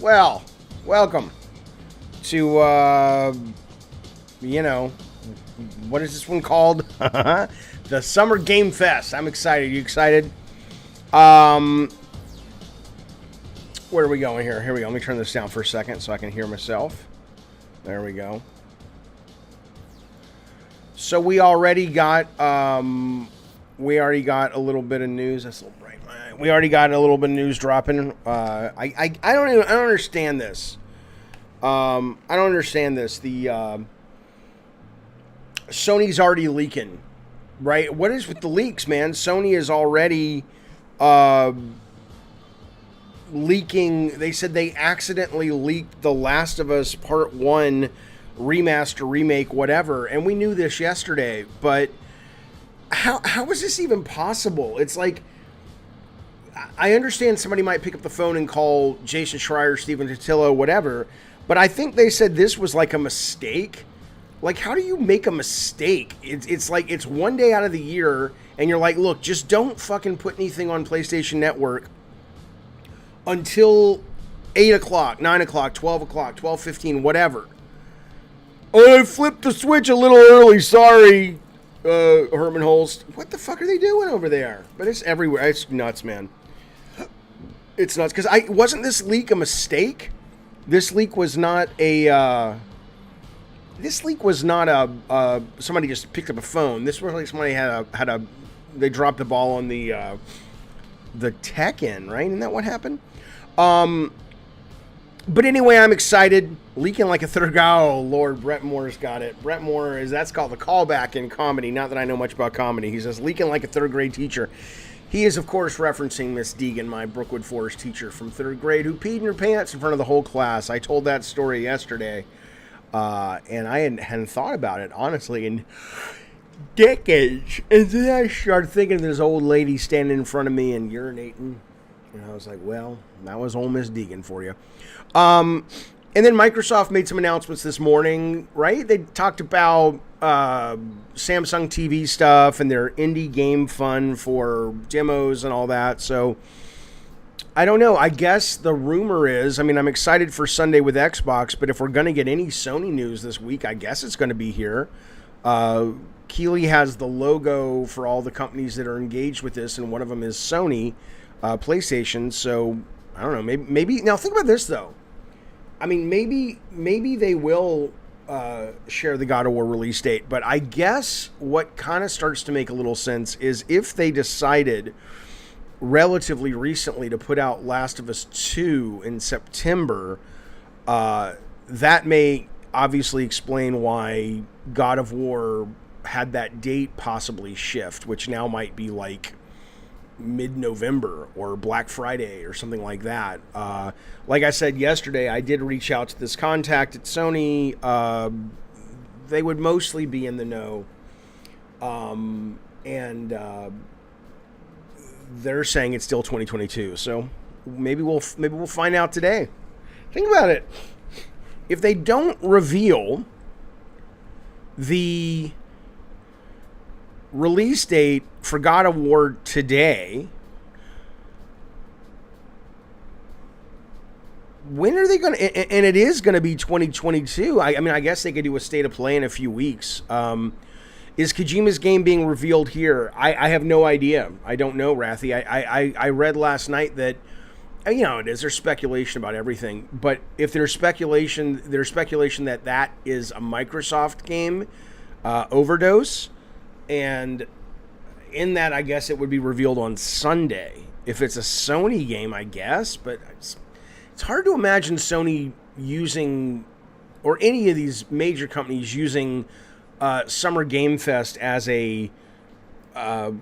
Well, welcome to, what is this one called? The Summer Game Fest. I'm excited. You excited? Where are we going here? Here we go. Let me turn this down for a second so I can hear myself. There we go. So we already got a little bit of news. That's a little bright. We already got a little bit of news dropping. I don't understand this. I don't understand this. The Sony's already leaking, right? What is with the leaks, man? Sony is already leaking. They said they accidentally leaked The Last of Us Part 1 remaster, remake, whatever, and we knew this yesterday, but how is this even possible? It's like, I understand somebody might pick up the phone and call Jason Schreier, Steven Totilo, whatever, but I think they said this was like a mistake. Like, how do you make a mistake? It's like, it's one day out of the year, and you're like, look, just don't fucking put anything on PlayStation Network until 8 o'clock, 9 o'clock, 12 o'clock, 12:15, whatever. Oh, I flipped the switch a little early, sorry, Herman Holst. What the fuck are they doing over there? But it's everywhere. It's nuts, man. It's nuts. Because wasn't this leak a mistake? This leak was not a... somebody just picked up a phone. This was like somebody they dropped the ball on the tech end, right? Isn't that what happened? But anyway, I'm excited. Leaking like a third guy. Oh, Lord, Brett Moore's got it. Brett Moore that's called the callback in comedy. Not that I know much about comedy. He says, leaking like a third grade teacher. He is, of course, referencing Miss Deegan, my Brookwood Forest teacher from third grade, who peed in her pants in front of the whole class. I told that story yesterday. And I hadn't thought about it, honestly, in decades. And then I started thinking of this old lady standing in front of me and urinating. And I was like, well, that was old Miss Deegan for you. And then Microsoft made some announcements this morning, right? They talked about Samsung TV stuff and their indie game fund for demos and all that. So I don't know. I guess the rumor is, I'm excited for Sunday with Xbox, but if we're going to get any Sony news this week, I guess it's going to be here. Keeley has the logo for all the companies that are engaged with this, and one of them is Sony, PlayStation. So I don't know. Maybe now think about this though. Maybe they will share the God of War release date, but I guess what kind of starts to make a little sense is if they decided relatively recently to put out Last of Us 2 in September, that may obviously explain why God of War had that date possibly shift, which now might be like mid-November or Black Friday or something like that. Like I said yesterday, I did reach out to this contact at Sony. They would mostly be in the know. And they're saying it's still 2022. So maybe we'll find out today. Think about it. If they don't reveal the release date for God of War today, when are they going to, and it is going to be 2022. I guess they could do a state of play in a few weeks. Is Kojima's game being revealed here? I have no idea. I don't know, Rathy. I read last night that, there's speculation about everything, but if there's speculation that is a Microsoft game, Overdose, and in that, I guess it would be revealed on Sunday. If it's a Sony game, I guess, but it's hard to imagine Sony using, or any of these major companies using Summer Game Fest as a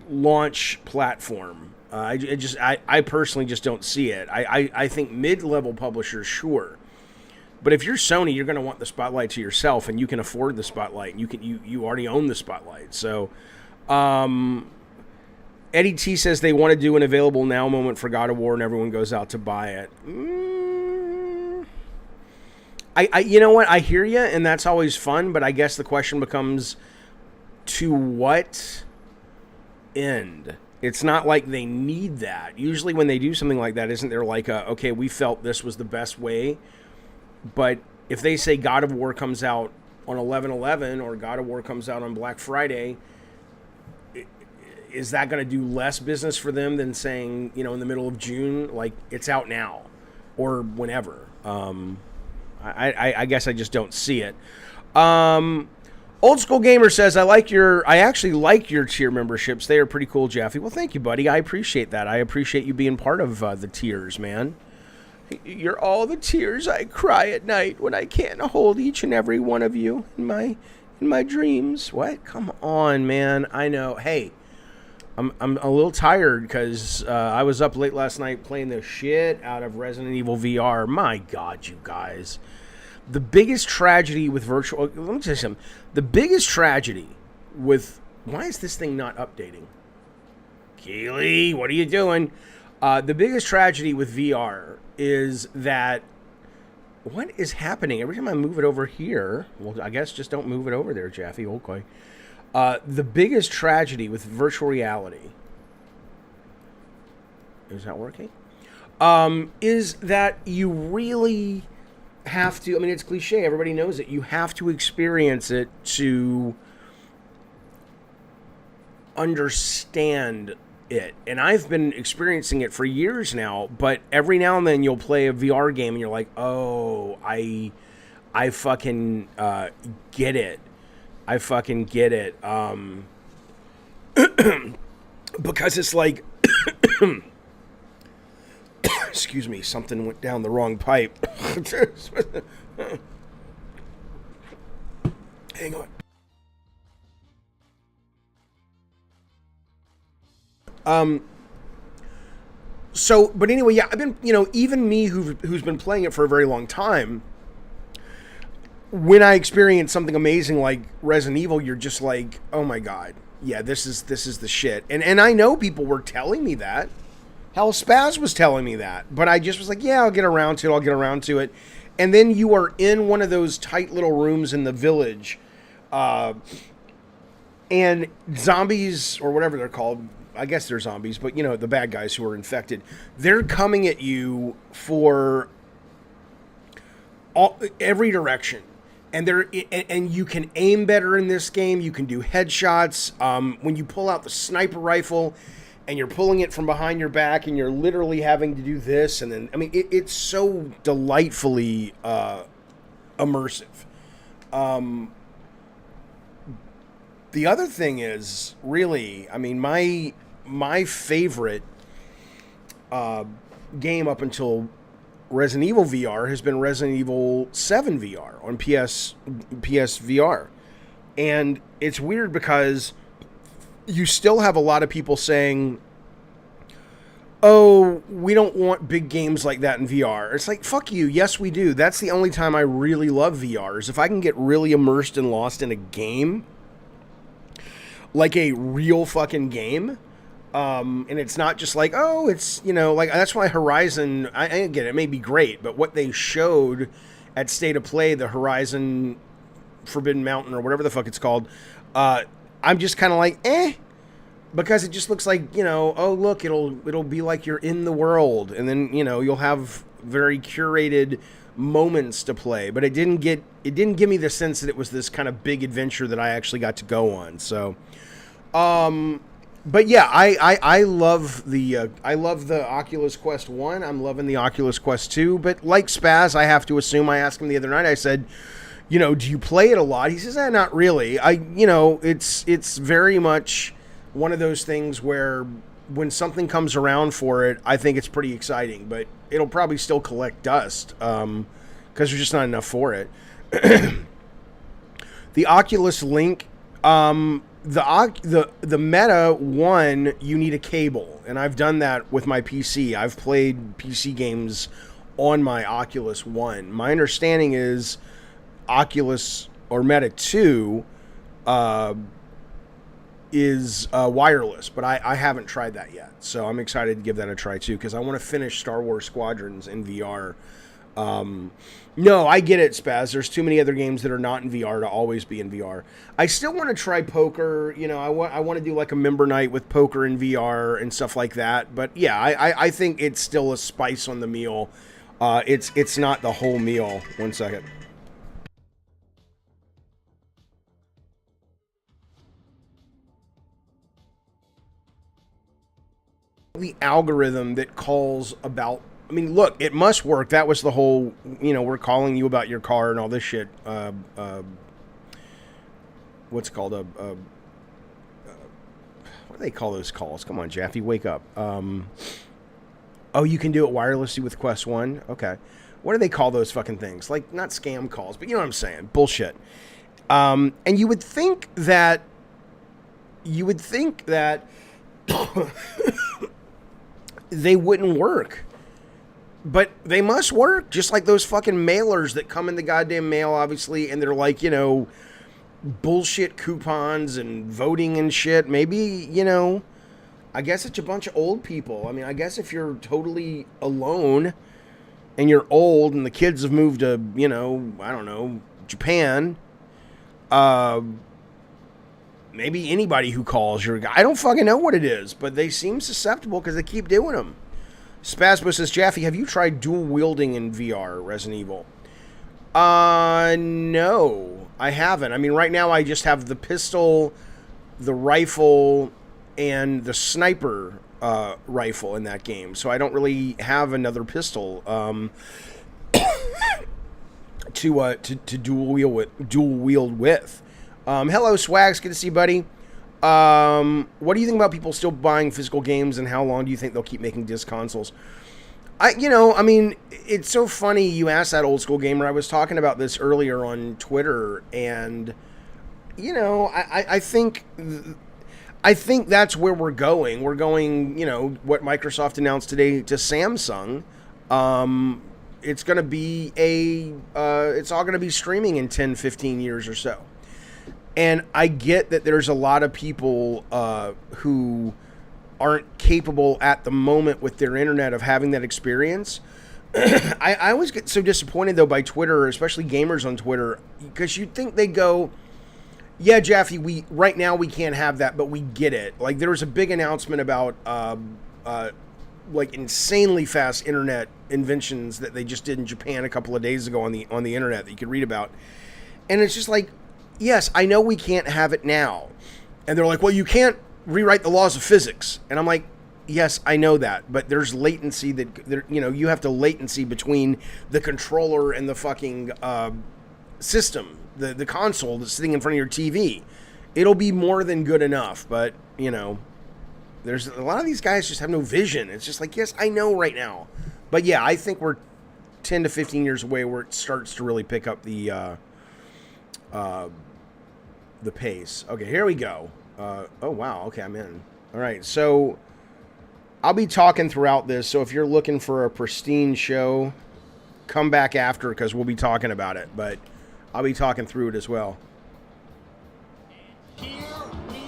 launch platform. I personally just don't see it. I think mid-level publishers, sure. But if you're Sony, you're going to want the spotlight to yourself, and you can afford the spotlight, and you already own the spotlight. So, Eddie T says they want to do an available now moment for God of War, and everyone goes out to buy it. You know what? I hear you, and that's always fun. But I guess the question becomes, to what end? It's not like they need that. Usually when they do something like that, isn't there like okay, we felt this was the best way, but if they say God of War comes out on 11/11 or God of War comes out on Black Friday, is that going to do less business for them than saying, in the middle of June, like it's out now or whenever? I guess I just don't see it. Old School Gamer says, I actually like your tier memberships. They are pretty cool, Jaffe. Well, thank you, buddy. I appreciate that. I appreciate you being part of the tiers, man. You're all the tears I cry at night when I can't hold each and every one of you in my dreams. What? Come on, man. I know. Hey, I'm a little tired because I was up late last night playing the shit out of Resident Evil VR. My God, you guys. The biggest tragedy with virtual... Let me tell you something. The biggest tragedy with... Why is this thing not updating? Keely, what are you doing? The biggest tragedy with VR is that... What is happening? Every time I move it over here... Well, I guess just don't move it over there, Jaffe. Okay. The biggest tragedy with virtual reality... Is that working? Is that you really... have to, it's cliche, everybody knows it, you have to experience it to understand it. And I've been experiencing it for years now, but every now and then you'll play a VR game and you're like, oh, I fucking get it. I fucking get it. Because it's like excuse me, something went down the wrong pipe. Hang on. So, but anyway, yeah, I've been, even me who's been playing it for a very long time, when I experience something amazing like Resident Evil, you're just like, oh my God, yeah, this is the shit. And I know people were telling me that. Hell, Spaz was telling me that, but I just was like, yeah, I'll get around to it. And then you are in one of those tight little rooms in the village, and zombies, or whatever they're called, I guess they're zombies, but the bad guys who are infected, they're coming at you for every direction. And you can aim better in this game. You can do headshots. When you pull out the sniper rifle, and you're pulling it from behind your back, and you're literally having to do this, and then it's so delightfully immersive. The other thing is really, my favorite game up until Resident Evil VR has been Resident Evil 7 VR on PS VR, and it's weird because you still have a lot of people saying, oh, we don't want big games like that in VR. It's like, fuck you. Yes, we do. That's the only time I really love VR, is if I can get really immersed and lost in a game, like a real fucking game. And it's not just like, oh, it's, like, that's why Horizon, I get it, it may be great, but what they showed at State of Play, the Horizon Forbidden Mountain, or whatever the fuck it's called, I'm just kind of like, because it just looks like, oh, look, it'll be like you're in the world, and then, you'll have very curated moments to play, but it didn't give me the sense that it was this kind of big adventure that I actually got to go on. So, but yeah, I love the Oculus Quest 1. I'm loving the Oculus Quest 2, but like Spaz, I have to assume, I asked him the other night, I said, do you play it a lot? He says, not really. It's very much one of those things where when something comes around for it, I think it's pretty exciting, but it'll probably still collect dust because there's just not enough for it. The Oculus Link, the Meta one, you need a cable, and I've done that with my PC. I've played PC games on my Oculus One. My understanding is Oculus or Meta 2 is wireless, but I haven't tried that yet, so I'm excited to give that a try too, because I want to finish Star Wars Squadrons in VR No, I get it, Spaz. There's too many other games that are not in VR to always be in VR. I still want to try poker. I want to do like a member night with poker in VR and stuff like that. But yeah, I think it's still a spice on the meal. It's not the whole meal. One second. The algorithm that calls about. I mean, look, it must work. That was the whole. We're calling you about your car and all this shit. What's it called what do they call those calls? Come on, Jaffe, wake up. Oh, you can do it wirelessly with Quest One. Okay, what do they call those fucking things? Like not scam calls, but you know what I'm saying? Bullshit. And you would think that. They wouldn't work. But they must work, just like those fucking mailers that come in the goddamn mail, obviously, and they're like, bullshit coupons and voting and shit. Maybe, I guess it's a bunch of old people. I mean, I guess if you're totally alone and you're old and the kids have moved to, I don't know, Japan, maybe anybody who calls your guy. I don't fucking know what it is, but they seem susceptible because they keep doing them. Spasmo says, Jaffe, have you tried dual wielding in VR, Resident Evil? No, I haven't. I mean, right now I just have the pistol, the rifle, and the sniper rifle in that game. So I don't really have another pistol to dual wield with. Hello, Swags. Good to see you, buddy. What do you think about people still buying physical games, and how long do you think they'll keep making disc consoles? I mean, it's so funny you asked that, old school gamer. I was talking about this earlier on Twitter, and I think that's where we're going. We're going, what Microsoft announced today to Samsung. It's going to be it's all going to be streaming in 10, 15 years or so. And I get that there's a lot of people who aren't capable at the moment with their internet of having that experience. I always get so disappointed, though, by Twitter, especially gamers on Twitter, because you'd think they go, yeah, Jaffe, right now we can't have that, but we get it. Like, there was a big announcement about like insanely fast internet inventions that they just did in Japan a couple of days ago on the internet that you could read about. And it's just like, yes, I know we can't have it now. And they're like, well, you can't rewrite the laws of physics. And I'm like, yes, I know that. But there's latency you have to latency between the controller and the fucking system, the console that's sitting in front of your TV. It'll be more than good enough. But, there's a lot of these guys just have no vision. It's just like, yes, I know right now. But yeah, I think we're 10 to 15 years away where it starts to really pick up the pace. Okay, here we go. Oh, wow. Okay, I'm in. All right, so I'll be talking throughout this. So if you're looking for a pristine show, come back after because we'll be talking about it. But I'll be talking through it as well. Here we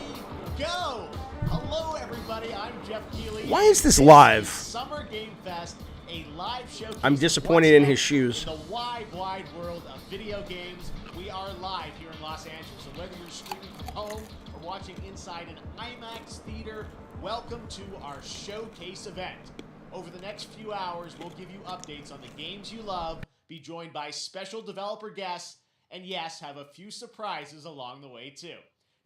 go. Hello, everybody. I'm Jeff Keighley. Why is this live? Summer Game Fest, a live show. I'm disappointed in his shoes. In the wide, wide world of video games, we are live here in Los Angeles. So whether you're streaming from home or watching inside an IMAX theater, welcome to our showcase event. Over the next few hours, we'll give you updates on the games you love, be joined by special developer guests, and yes, have a few surprises along the way too.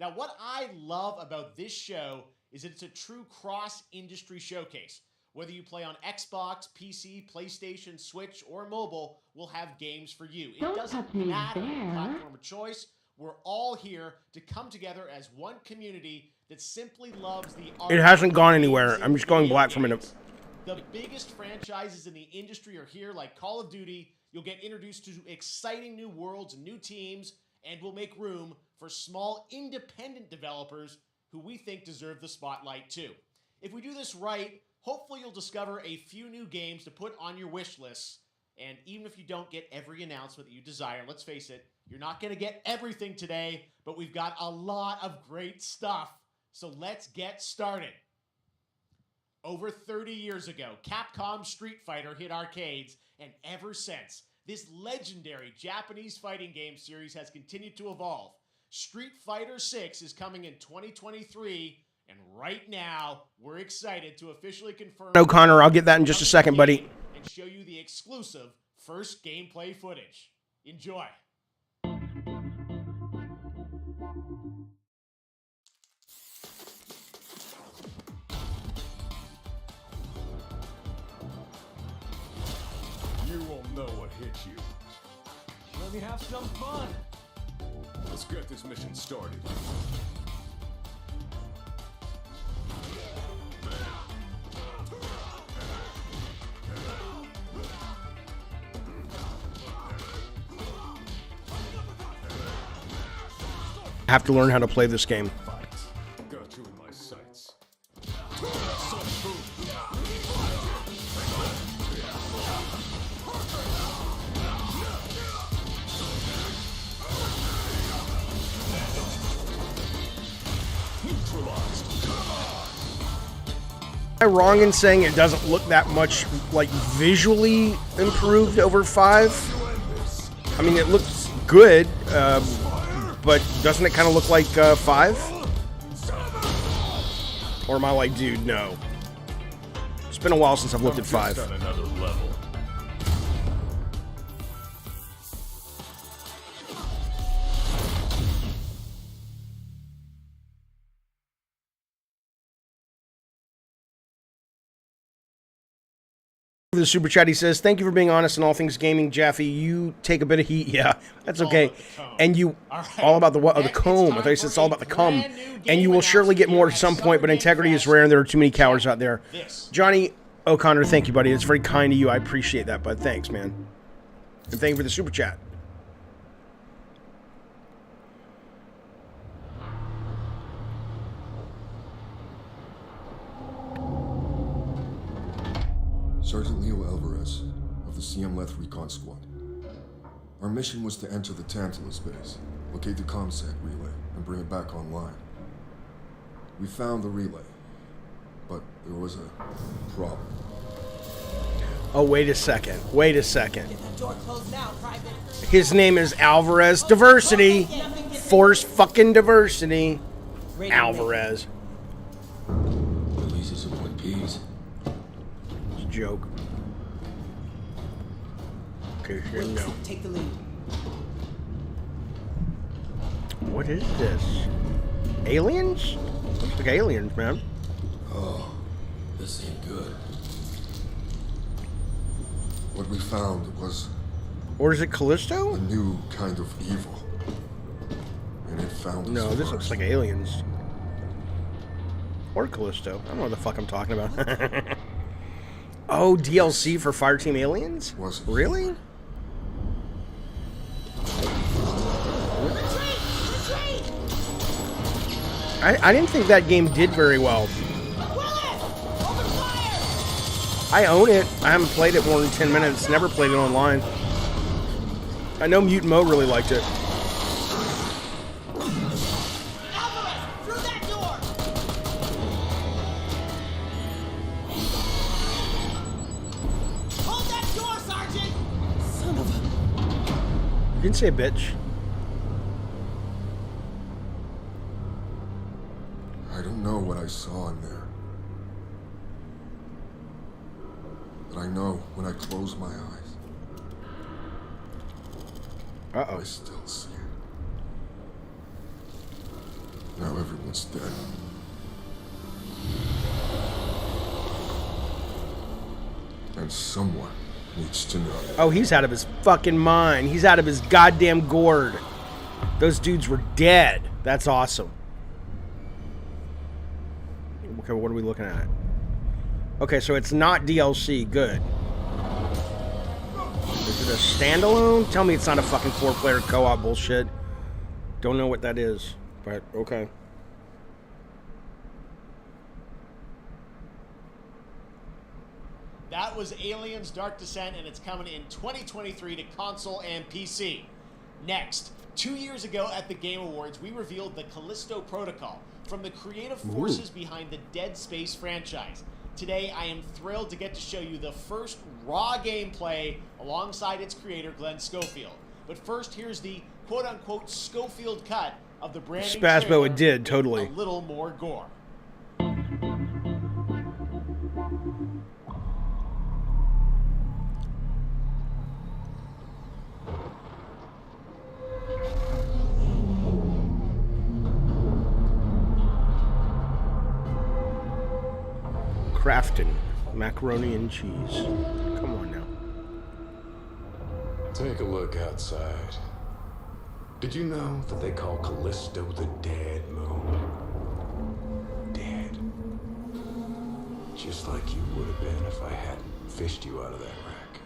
Now, what I love about this show is that it's a true cross-industry showcase. Whether you play on Xbox, PC, PlayStation, Switch, or mobile, we'll have games for you. It doesn't matter the platform of choice. We're all here to come together as one community that simply loves the art. It hasn't gone anywhere. I'm just going black for a minute. The biggest franchises in the industry are here, like Call of Duty. You'll get introduced to exciting new worlds and new teams, and we'll make room for small independent developers who we think deserve the spotlight too. If we do this right, hopefully you'll discover a few new games to put on your wish lists. And even if you don't get every announcement that you desire, let's face it, you're not going to get everything today, but we've got a lot of great stuff. So let's get started. Over 30 years ago, Capcom Street Fighter hit arcades, and ever since, this legendary Japanese fighting game series has continued to evolve. Street Fighter 6 is coming in 2023, and right now, we're excited to officially confirm... No, Connor, I'll get that in just a second, buddy. ...and show you the exclusive first gameplay footage. Enjoy. You won't know what hit you. Let me have some fun. Let's get this mission started. I have to learn how to play this game. Got you in my sights. Am I wrong in saying it doesn't look that much like visually improved over 5? I mean, it looks good, but doesn't it kind of look like 5? Or am I like, dude, no? It's been a while since I've looked at 5. On another level. The super chat, he says, thank you for being honest in all things gaming, Jaffe. You take a bit of heat. Yeah, that's okay. And you all about the what? Oh, the comb. I thought you said it's all about the cum. And you will surely get more at some point, but integrity is rare and there are too many cowards out there. Johnny O'Connor, thank you, buddy. It's very kind of you. I appreciate that, bud. Thanks, man. And thank you for the super chat. Sergeant Leo Alvarez of the CM Leth Recon Squad. Our mission was to enter the Tantalus base, locate the ComSat relay, and bring it back online. We found the relay, but there was a problem. Oh, wait a second. Wait a second. Get that door closed now, Private. His name is Alvarez. Diversity. Force fucking diversity. Alvarez. Releases of point P's. It's a joke. Okay, here we go. Take the lead. What is this? Aliens? Looks like aliens, man. Oh, this ain't good. What we found was Or is it Callisto? a new kind of evil. And it found us No, this first. looks like aliens. Or Callisto. I don't know what the fuck I'm talking about. Oh, DLC for Fireteam Aliens? Was it? Really? I didn't think that game did very well. I own it. I haven't played it more than 10 minutes. Never played it online. I know Mutant Mo really liked it. Alvarez, through that door! Hold that door, Sergeant! Son of a... You didn't say bitch. I don't know what I saw in there. But I know when I close my eyes, Uh-oh. I still see it. Now everyone's dead. And someone needs to know. Oh, he's out of his fucking mind. He's out of his goddamn gourd. Those dudes were dead. That's awesome. Okay, what are we looking at? Okay, so it's not DLC. Good. Is it a standalone? Tell me it's not a fucking 4-player co-op bullshit. Don't know what that is, but okay. That was Aliens Dark Descent, and it's coming in 2023 to console and PC. Next, 2 years ago at the Game Awards, we revealed the Callisto Protocol from the creative forces behind the Dead Space franchise. Today, I am thrilled to get to show you the first raw gameplay alongside its creator, Glenn Schofield. But first, here's the quote-unquote Schofield cut of the brand new Spasbo, trailer it did, with totally. a little more gore. Crafton, macaroni and cheese. Come on now. Take a look outside. Did you know that they call Callisto the dead moon? Dead. Just like you would have been if I hadn't fished you out of that wreck.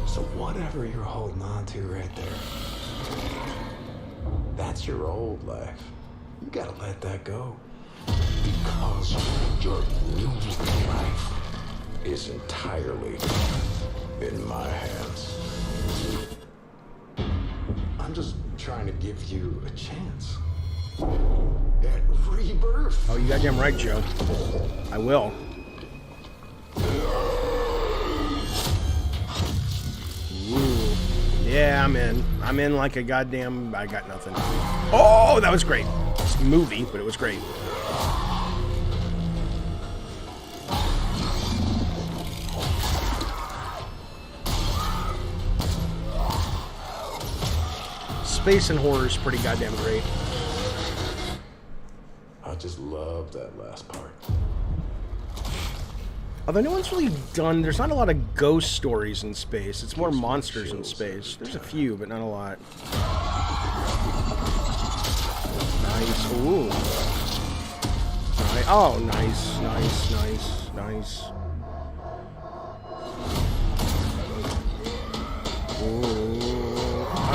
So whatever you're holding on to right there, that's your old life. You gotta let that go. Because your new life is entirely in my hands. I'm just trying to give you a chance at rebirth. Oh, you goddamn right, Joe. I will. Ooh. Yeah, I'm in. I'm in like a goddamn... I got nothing. Oh, that was great. It's a movie, but it was great. Space and horror is pretty goddamn great. I just love that last part. Although no one's really done... There's not a lot of ghost stories in space. It's more monsters in space. There's a few, but not a lot. Nice. Ooh. Oh, nice, nice, nice, nice. Ooh.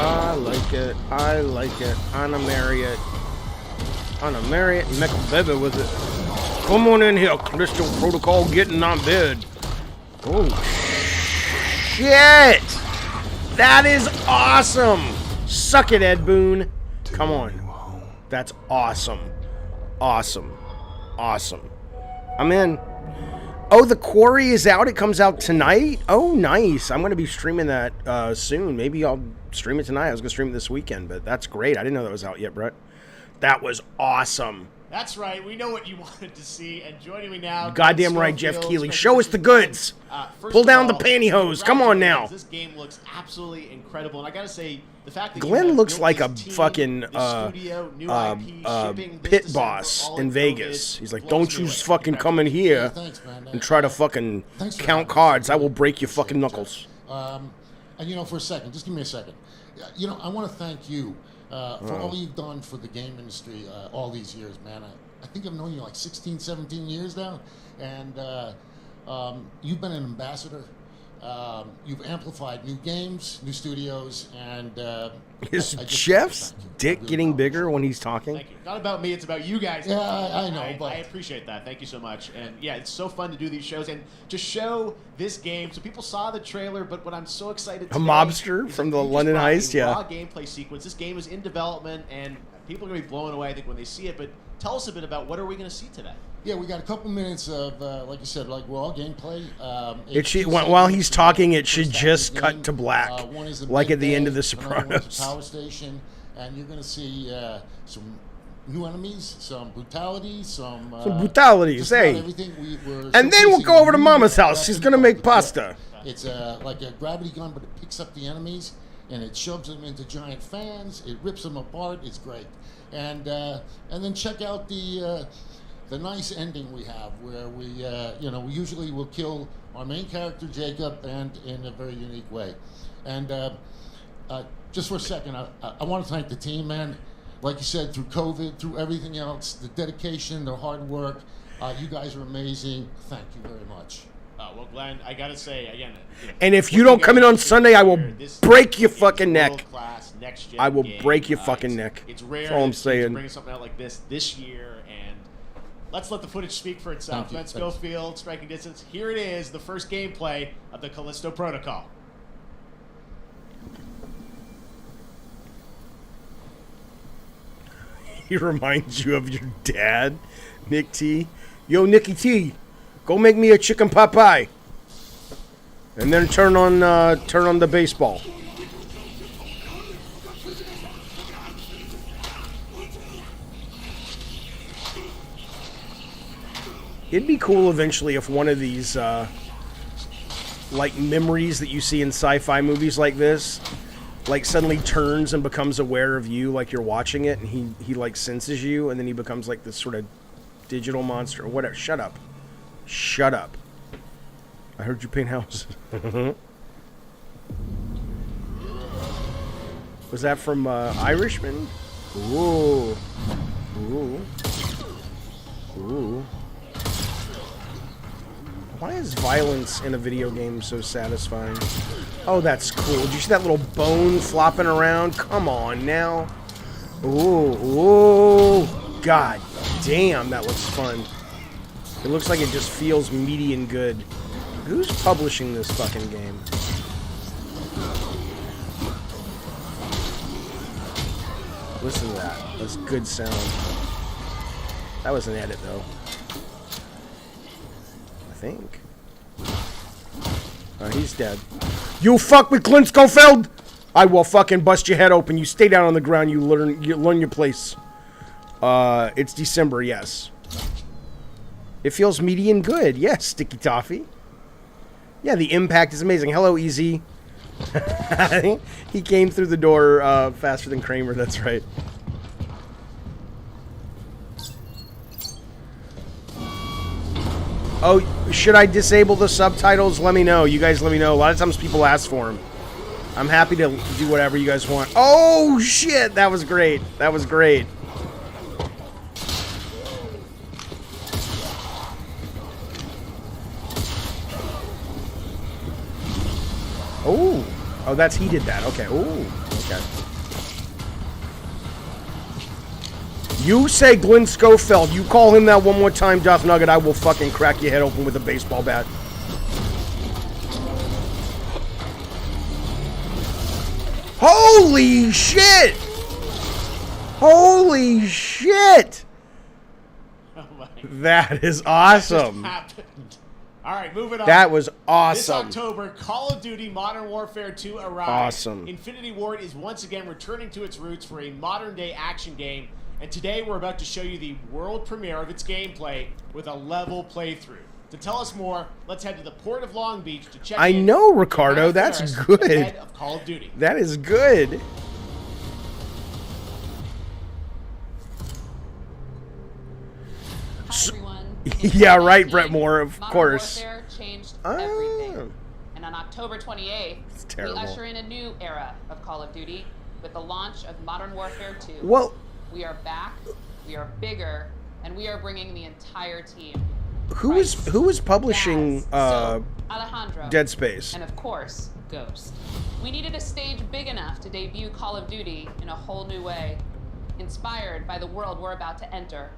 I like it. I like it. Anna Marriott. Anna Marriott and make a baby with it. Come on in here, Callisto Protocol, getting on bed. Oh, shit! That is awesome! Suck it, Ed Boon. Come on. That's awesome. Awesome. Awesome. I'm in. Oh, The Quarry is out? It comes out tonight? Oh, nice. I'm going to be streaming that soon. Maybe I'll stream it tonight. I was going to stream it this weekend, but that's great. I didn't know that was out yet, Brett. That was awesome. That's right. We know what you wanted to see. And joining me now, Goddamn right, Jeff Keighley. Show us the goods. Pull down the pantyhose. Come on now. This game looks absolutely incredible, and I gotta say, the fact that Glenn you have looks built like a this team, fucking this studio, new IP, shipping this pit December, boss all in COVID, Vegas. He's like, blows don't me you away. fucking come in here Thanks, man. and try to fucking Thanks for count having us. cards. I will break your fucking knuckles. And you know, for a second, just give me a second. You know, I want to thank you for all you've done for the game industry all these years, man. I think I've known you like 16, 17 years now, and you've been an ambassador. You've amplified new games, new studios, and Is I just Jeff's thank you. I dick really getting love it. bigger when he's talking? Thank you. Not about me, it's about you guys. Yeah, I know, but- I appreciate that. Thank you so much. And yeah, it's so fun to do these shows and to show this game. So people saw the trailer, but what I'm so excited today mobster is from that the you just London brought a Heist, yeah. raw gameplay sequence. This game is in development, and people are going to be blown away, I think, when they see it. But tell us a bit about what are we going to see today? Yeah, we got a couple minutes of, like you said, like raw gameplay. It should, two while he's segments. talking, it should First half just of the cut game, to black, one is the like at the end of The midday, another one's Sopranos. the power station, and you're going to see some new enemies, some brutality, some brutalities, just about hey. everything. We're And then we'll showcasing go over a to new Mama's house. She's weapon gonna make called the pasta. Jaffe. It's like a gravity gun, but it picks up the enemies and it shoves them into giant fans. It rips them apart. It's great. And then check out the nice ending we have, where we we usually will kill our main character Jacob, and in a very unique way. And just for a second, I want to thank the team, man. Like you said, through COVID, through everything else, the dedication, the hard work, you guys are amazing. Thank you very much. Well, Glenn, I got to say, again... And if you don't come in on Sunday, I will break your fucking neck. Next-gen I will game. break your fucking neck. It's rare That's all I'm to saying. bring something out like this year, and let's let the footage speak for itself. Thank you. Glenn Schofield, Striking Distance. Here it is, the first gameplay of the Callisto Protocol. He reminds you of your dad, Nick T. Yo, Nicky T, go make me a chicken pot pie. And then turn on the baseball. It'd be cool eventually if one of these like memories that you see in sci-fi movies like this, like suddenly turns and becomes aware of you, like you're watching it, and he like senses you, and then he becomes like this sort of digital monster or whatever. Shut up. Shut up. I heard you paint houses. Was that from Irishman? Ooh. Ooh. Ooh. Why is violence in a video game so satisfying? Oh, that's cool. Did you see that little bone flopping around? Come on now. Ooh. Ooh. God damn, that looks fun. It looks like it just feels meaty and good. Who's publishing this fucking game? Listen to that. That's good sound. That was an edit, though. I think. He's dead. You fuck with Clint Schofield! I will fucking bust your head open. You stay down on the ground. You learn your place. It's December, yes. It feels meaty and good. Yes, Sticky Toffee. Yeah, the impact is amazing. Hello, Easy. He came through the door faster than Kramer. That's right. Oh, should I disable the subtitles? Let me know. You guys let me know. A lot of times people ask for them. I'm happy to do whatever you guys want. Oh, shit. That was great. That was great. Oh. Oh, that's he did that. Okay. Oh. Okay. You say Glenn Schofield. You call him that one more time, Duff Nugget, I will fucking crack your head open with a baseball bat. Holy shit! Holy shit! Oh my. That is awesome. That just happened. All right, moving on. That was awesome. This October, Call of Duty Modern Warfare 2 arrives. Awesome. Infinity Ward is once again returning to its roots for a modern-day action game, and today we're about to show you the world premiere of its gameplay with a level playthrough. To tell us more, let's head to the Port of Long Beach to check I in know, with Ricardo. Joanna That's Ferris, good. the head of Call of Duty. That is good. Hi, everyone. Yeah, right, 2019, Brett Moore, of Modern course. Warfare changed Oh. everything. And on October 28th, It's we terrible. usher in a new era of Call of Duty with the launch of Modern Warfare 2. Well, We are back, we are bigger, and we are bringing the entire team. who is publishing Gaz, Alejandro, Dead Space? and of course, Ghost. We needed a stage big enough to debut Call of Duty in a whole new way, inspired by the world we're about to enter.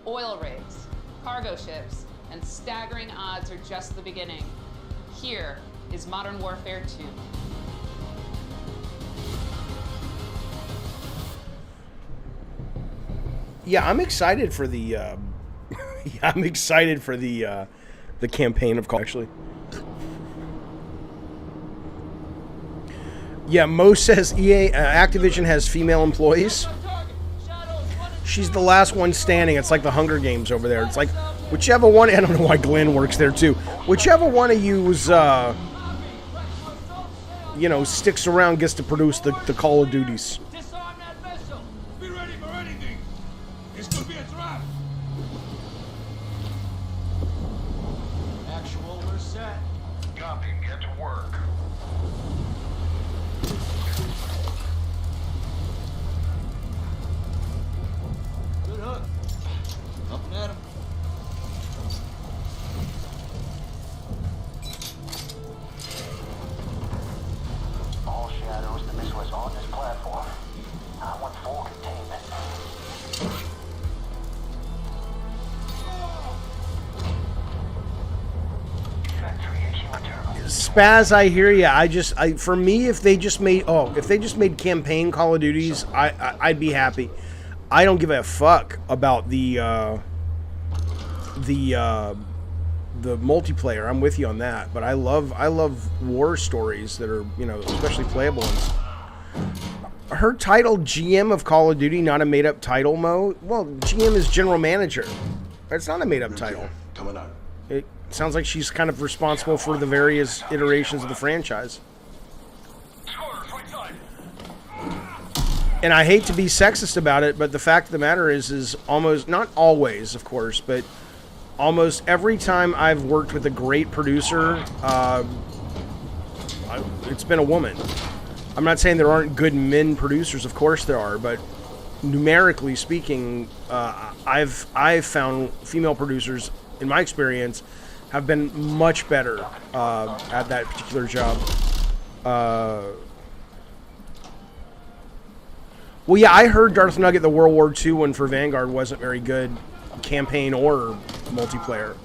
Oil rigs, cargo ships, and staggering odds are just the beginning. Here is Modern Warfare 2. Yeah, I'm excited for the. Yeah, I'm excited for the campaign of Call. Actually, yeah. Mo says Activision has female employees. She's the last one standing. It's like the Hunger Games over there. It's like whichever one. I don't know why Glenn works there too. Whichever one of you's sticks around gets to produce the Call of Duties. Disarm that vessel! Be ready for anything! This could be a trap! Actual, we're set. Copy, get to work. Good hook. Up and at him. All shadows, the missile is on this platform. I want full containment. Spaz, I hear ya. For me, if they just made campaign Call of Duties, I'd be happy. I don't give a fuck about the the multiplayer. I'm with you on that, but I love war stories that are, you know, especially playable ones. Her title, GM of Call of Duty, not a made-up title, Mo. Well, GM is general manager. It's not a made-up title. Coming up. It sounds like she's kind of responsible for the various iterations of the franchise. And I hate to be sexist about it, but the fact of the matter is almost, not always, of course, but almost every time I've worked with a great producer, it's been a woman. I'm not saying there aren't good men producers, of course there are, but numerically speaking, I've found female producers, in my experience, have been much better at that particular job. Well, yeah, I heard Darth Nugget, the World War II one for Vanguard, wasn't very good, campaign or multiplayer.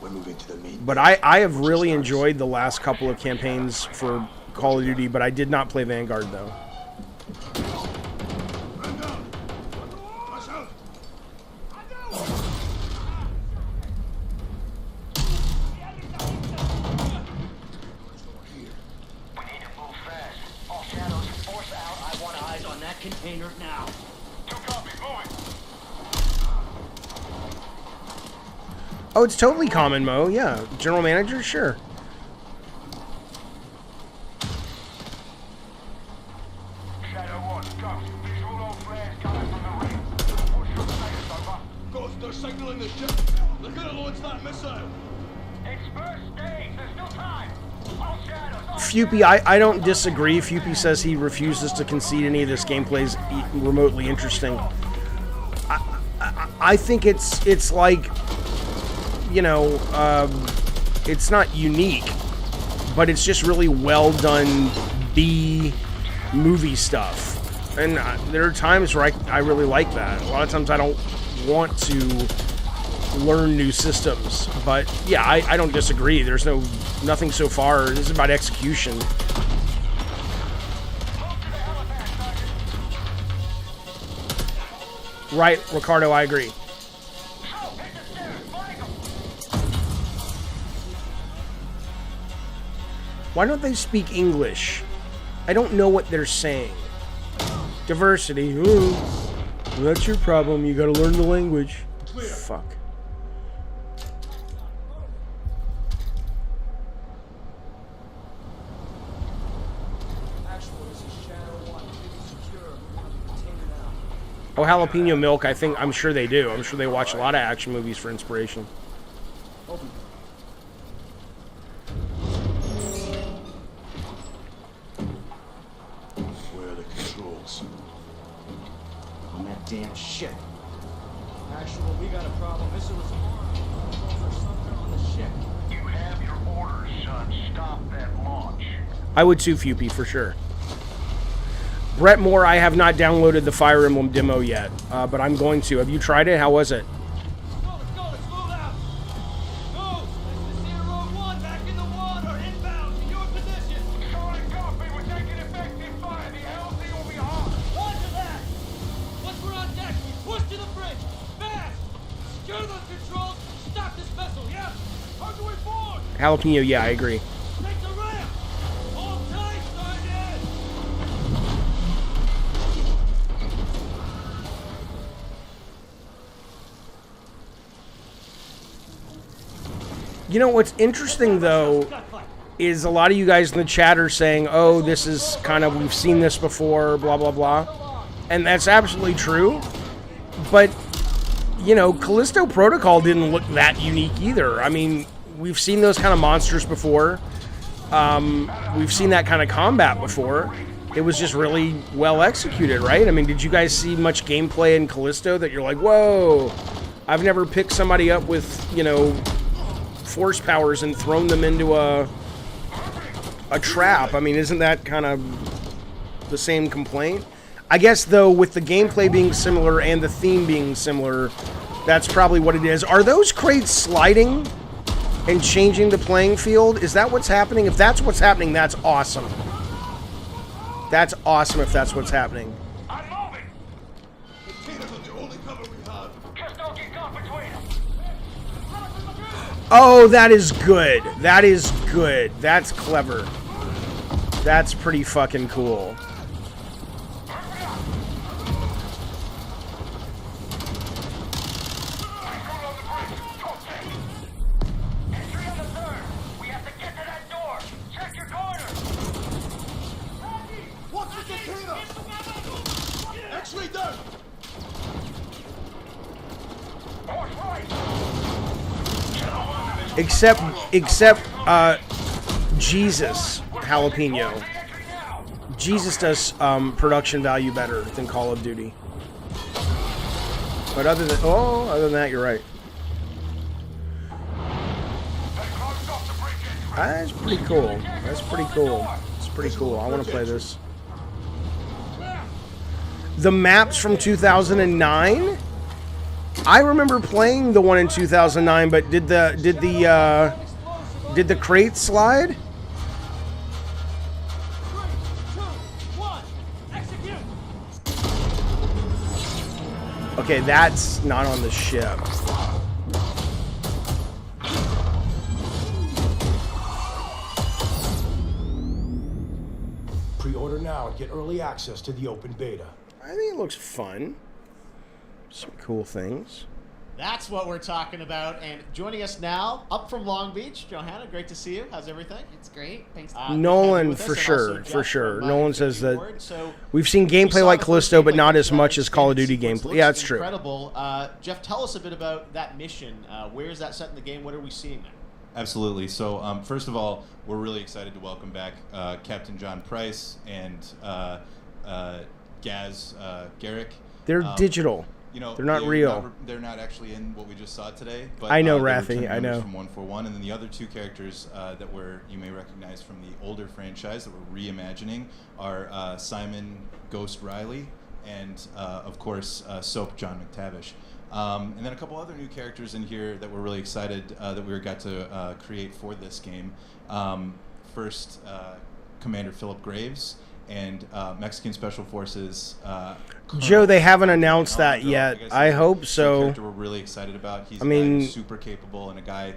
We're moving to the meat. But I have really enjoyed the last couple of campaigns for Call of Duty, but I did not play Vanguard, though. Container now. Oh, it's totally common, Mo. Yeah, general manager, sure. Shadow 1, Ghost. Visual on flares coming from the ring. What's your status, over? Ghost, they're signaling the ship. They're gonna launch that missile. It's first stage. There's still time. All shadows. Fupy, I don't disagree. Fupy says he refuses to concede any of this gameplay is remotely interesting. I think it's like, you know, it's not unique, but it's just really well done B movie stuff. And there are times where I really like that. A lot of times I don't want to learn new systems, but yeah, I don't disagree. There's nothing so far. This is about execution. Right, Ricardo, I agree. Why don't they speak English? I don't know what they're saying. Diversity. Ooh, well, that's your problem. You gotta learn the language. Fuck. Oh, jalapeno milk, I'm sure they do. I'm sure they watch a lot of action movies for inspiration. Where are the controls? On that damn ship. Actual, we got a problem. Missile was armed. Controls are somewhere on the ship. You have your orders, son. Stop that launch. I would too, Fupy, for sure. Brett Moore, I have not downloaded the Fire Emblem demo yet, but I'm going to. Have you tried it? How was it? Let's go, let's move out. Go! This is Zero 1, back in the water, inbound to your position. Sorry, copy, we're taking effective fire. The LZ will be hot. Roger that. Once we're on deck, we push to the bridge. Fast! Secure those controls. Stop this vessel, yeah? How do we board? Jalapeno, yeah, I agree. Take the ramp. Hold tight, Sergeant. You know, what's interesting, though, is a lot of you guys in the chat are saying, oh, this is kind of, we've seen this before, blah, blah, blah. And that's absolutely true. But, you know, Callisto Protocol didn't look that unique either. I mean, we've seen those kind of monsters before. We've seen that kind of combat before. It was just really well executed, right? I mean, did you guys see much gameplay in Callisto that you're like, whoa, I've never picked somebody up with, you know, force powers and thrown them into a trap? I mean, isn't that kind of the same complaint? I guess, though, with the gameplay being similar and the theme being similar, that's probably what it is. Are those crates sliding and changing the playing field? Is that what's happening? If that's what's happening, that's awesome. That's awesome if that's what's happening. I'm moving. The Tina's are the only cover we have. Just don't get caught between them. Oh, that is good. That is good. That's clever. That's pretty fucking cool. Except Jesus Jalapeno. Jesus does production value better than Call of Duty. But other than that, you're right. That's pretty cool. That's pretty cool. It's pretty cool. I want to play this. The maps from 2009. I remember playing the one in 2009, but did the crate slide? 3, 2, 1, execute. Okay, that's not on the ship. Pre-order now and get early access to the open beta. I think it looks fun. Some cool things. That's what we're talking about. And joining us now, up from Long Beach, Johanna, great to see you. How's everything? It's great. Thanks. Nolan, for sure, for sure. Nolan says that we've seen gameplay like Callisto, but not as much as Call of Duty gameplay. Yeah, it's true. Incredible. Jeff, tell us a bit about that mission. Where is that set in the game? What are we seeing there? Absolutely. So, first of all, we're really excited to welcome back Captain John Price and Gaz Garrick. They're digital. You know, they're not real. They're not actually in what we just saw today. But, I know, they were Rafi. team I know. members from 141, and then the other two characters that you may recognize from the older franchise that we're reimagining are Simon Ghost Riley and, of course, Soap John McTavish. And then a couple other new characters in here that we're really excited that we got to create for this game. First, Commander Philip Graves and Mexican Special Forces. Joe, they haven't announced that yet. I hope so. A character we're really excited about. He's a guy who's super capable and a guy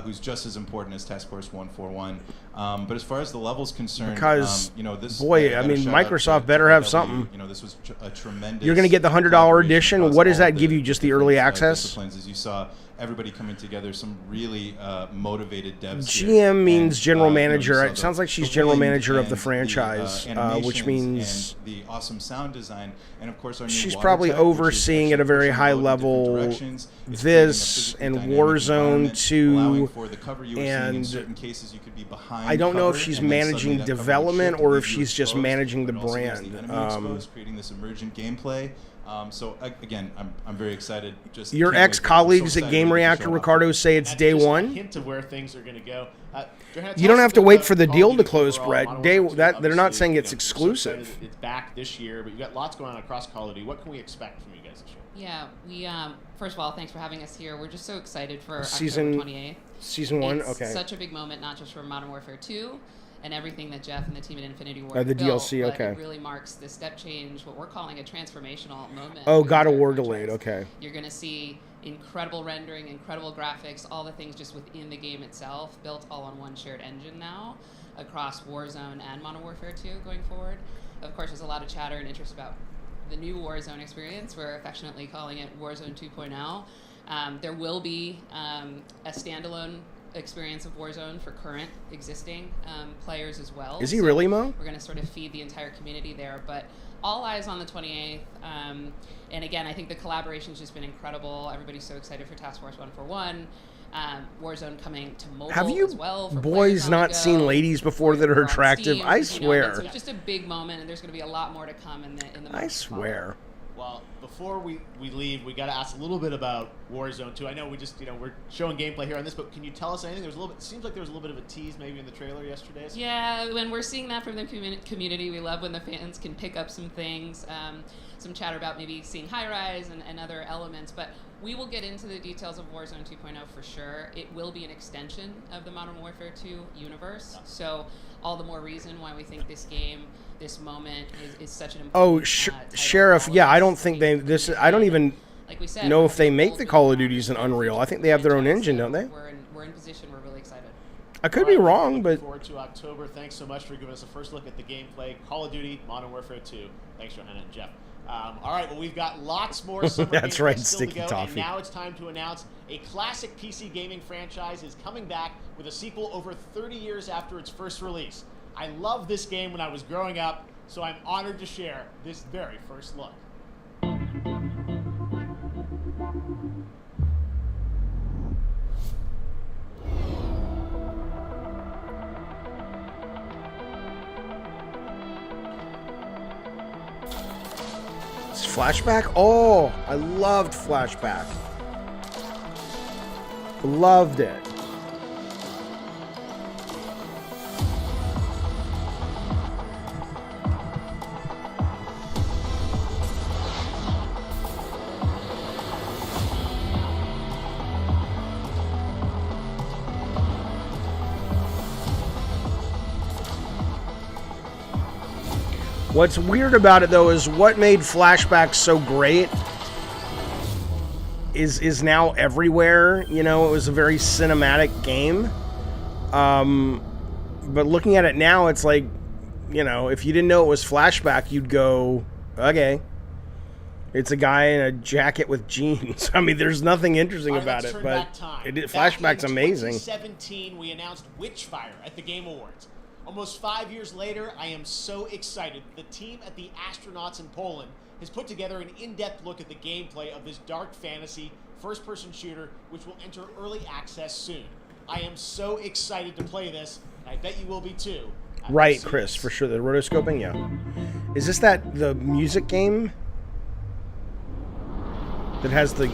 who's just as important as Task Force 141. But as far as the level's concerned, because you know, this Microsoft better have something. You know, this was a tremendous. You're going to get the $100 edition. What does that give you? Just the early access? Disciplines, as you saw. Everybody coming together, some really motivated devs. GM means general manager. It sounds like she's general manager of the franchise, which means and the awesome sound design, and of course our new she's water probably tech, overseeing at a very high level this and Warzone 2, and I don't know if she's managing development or if she's just managing the brand. Creating this emergent gameplay. So again, I'm very excited. Just your ex-colleagues at Game Reactor, Ricardo, say it's day one. A hint of where things are going to go. You don't have to wait for the deal to close, Brett. They're not saying it's exclusive. It's back this year, but you got lots going on across Call of Duty. What can we expect from you guys this year? Yeah, we first of all, thanks for having us here. We're just so excited for Season October 28th. Season 1, it's okay. Such a big moment, not just for Modern Warfare 2 and everything that Jeff and the team at Infinity Ward the built, DLC, but okay. It really marks the step change, what we're calling a transformational moment. Oh, God of War delayed, okay. You're going to see incredible rendering, incredible graphics, all the things just within the game itself, built all on one shared engine now across Warzone and Modern Warfare 2 going forward. Of course, there's a lot of chatter and interest about the new Warzone experience. We're affectionately calling it Warzone 2.0. There will be a standalone experience of Warzone for current existing players as well. Is he really, Mo? We're going to sort of feed the entire community there, but all eyes on the 28th. And again, I think the collaboration's just been incredible. Everybody's so excited for Task Force 141. Warzone coming to mobile Have you as well. For boys not seen ladies before that are attractive? Steam, I swear. It's just a big moment, and there's going to be a lot more to come in the months I to swear. Well, before we leave, we got to ask a little bit about Warzone 2. I know we just, we're showing gameplay here on this, but can you tell us anything? There's a little bit. It seems like there was a little bit of a tease maybe in the trailer yesterday. Yeah, when we're seeing that from the community, we love when the fans can pick up some things, some chatter about maybe seeing high rise and other elements. But we will get into the details of Warzone 2.0 for sure. It will be an extension of the Modern Warfare 2 universe. So all the more reason why we think this game, this moment is such an important Sheriff, yeah, I don't think I don't even like we said, know if they make the Call of Duties in Unreal. I think they have their own engine, don't they? We're we're in position. We're really excited. I could be wrong, but Looking forward to October. Thanks so much for giving us a first look at the gameplay. Call of Duty, Modern Warfare 2. Thanks, Johanna and Jeff. All right, well, we've got lots more summer That's gameplay right, still Sticky to go, Toffee. and now it's time to announce a classic PC gaming franchise is coming back with a sequel over 30 years after its first release. I loved this game when I was growing up, so I'm honored to share this very first look. Flashback? Oh, I loved Flashback. Loved it. What's weird about it, though, is what made Flashback so great is now everywhere. You know, it was a very cinematic game. But looking at it now, it's like, you know, if you didn't know it was Flashback, you'd go, okay. It's a guy in a jacket with jeans. I mean, there's nothing interesting about it, but Flashback's amazing. In 2017, we announced Witchfire at the Game Awards. Almost 5 years later, I am so excited. The team at the Astronauts in Poland has put together an in-depth look at the gameplay of this dark fantasy first-person shooter, which will enter early access soon. I am so excited to play this, and I bet you will be too. Right, Chris, for sure. The rotoscoping, yeah. Is this the music game that has the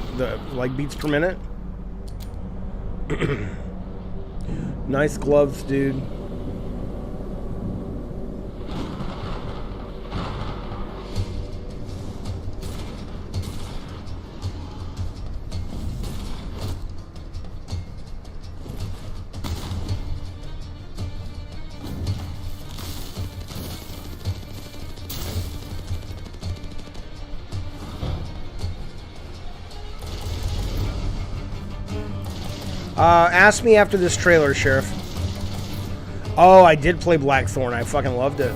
like beats per minute? Nice gloves, dude. Ask me after this trailer, Sheriff. Oh, I did play Blackthorn. I fucking loved it.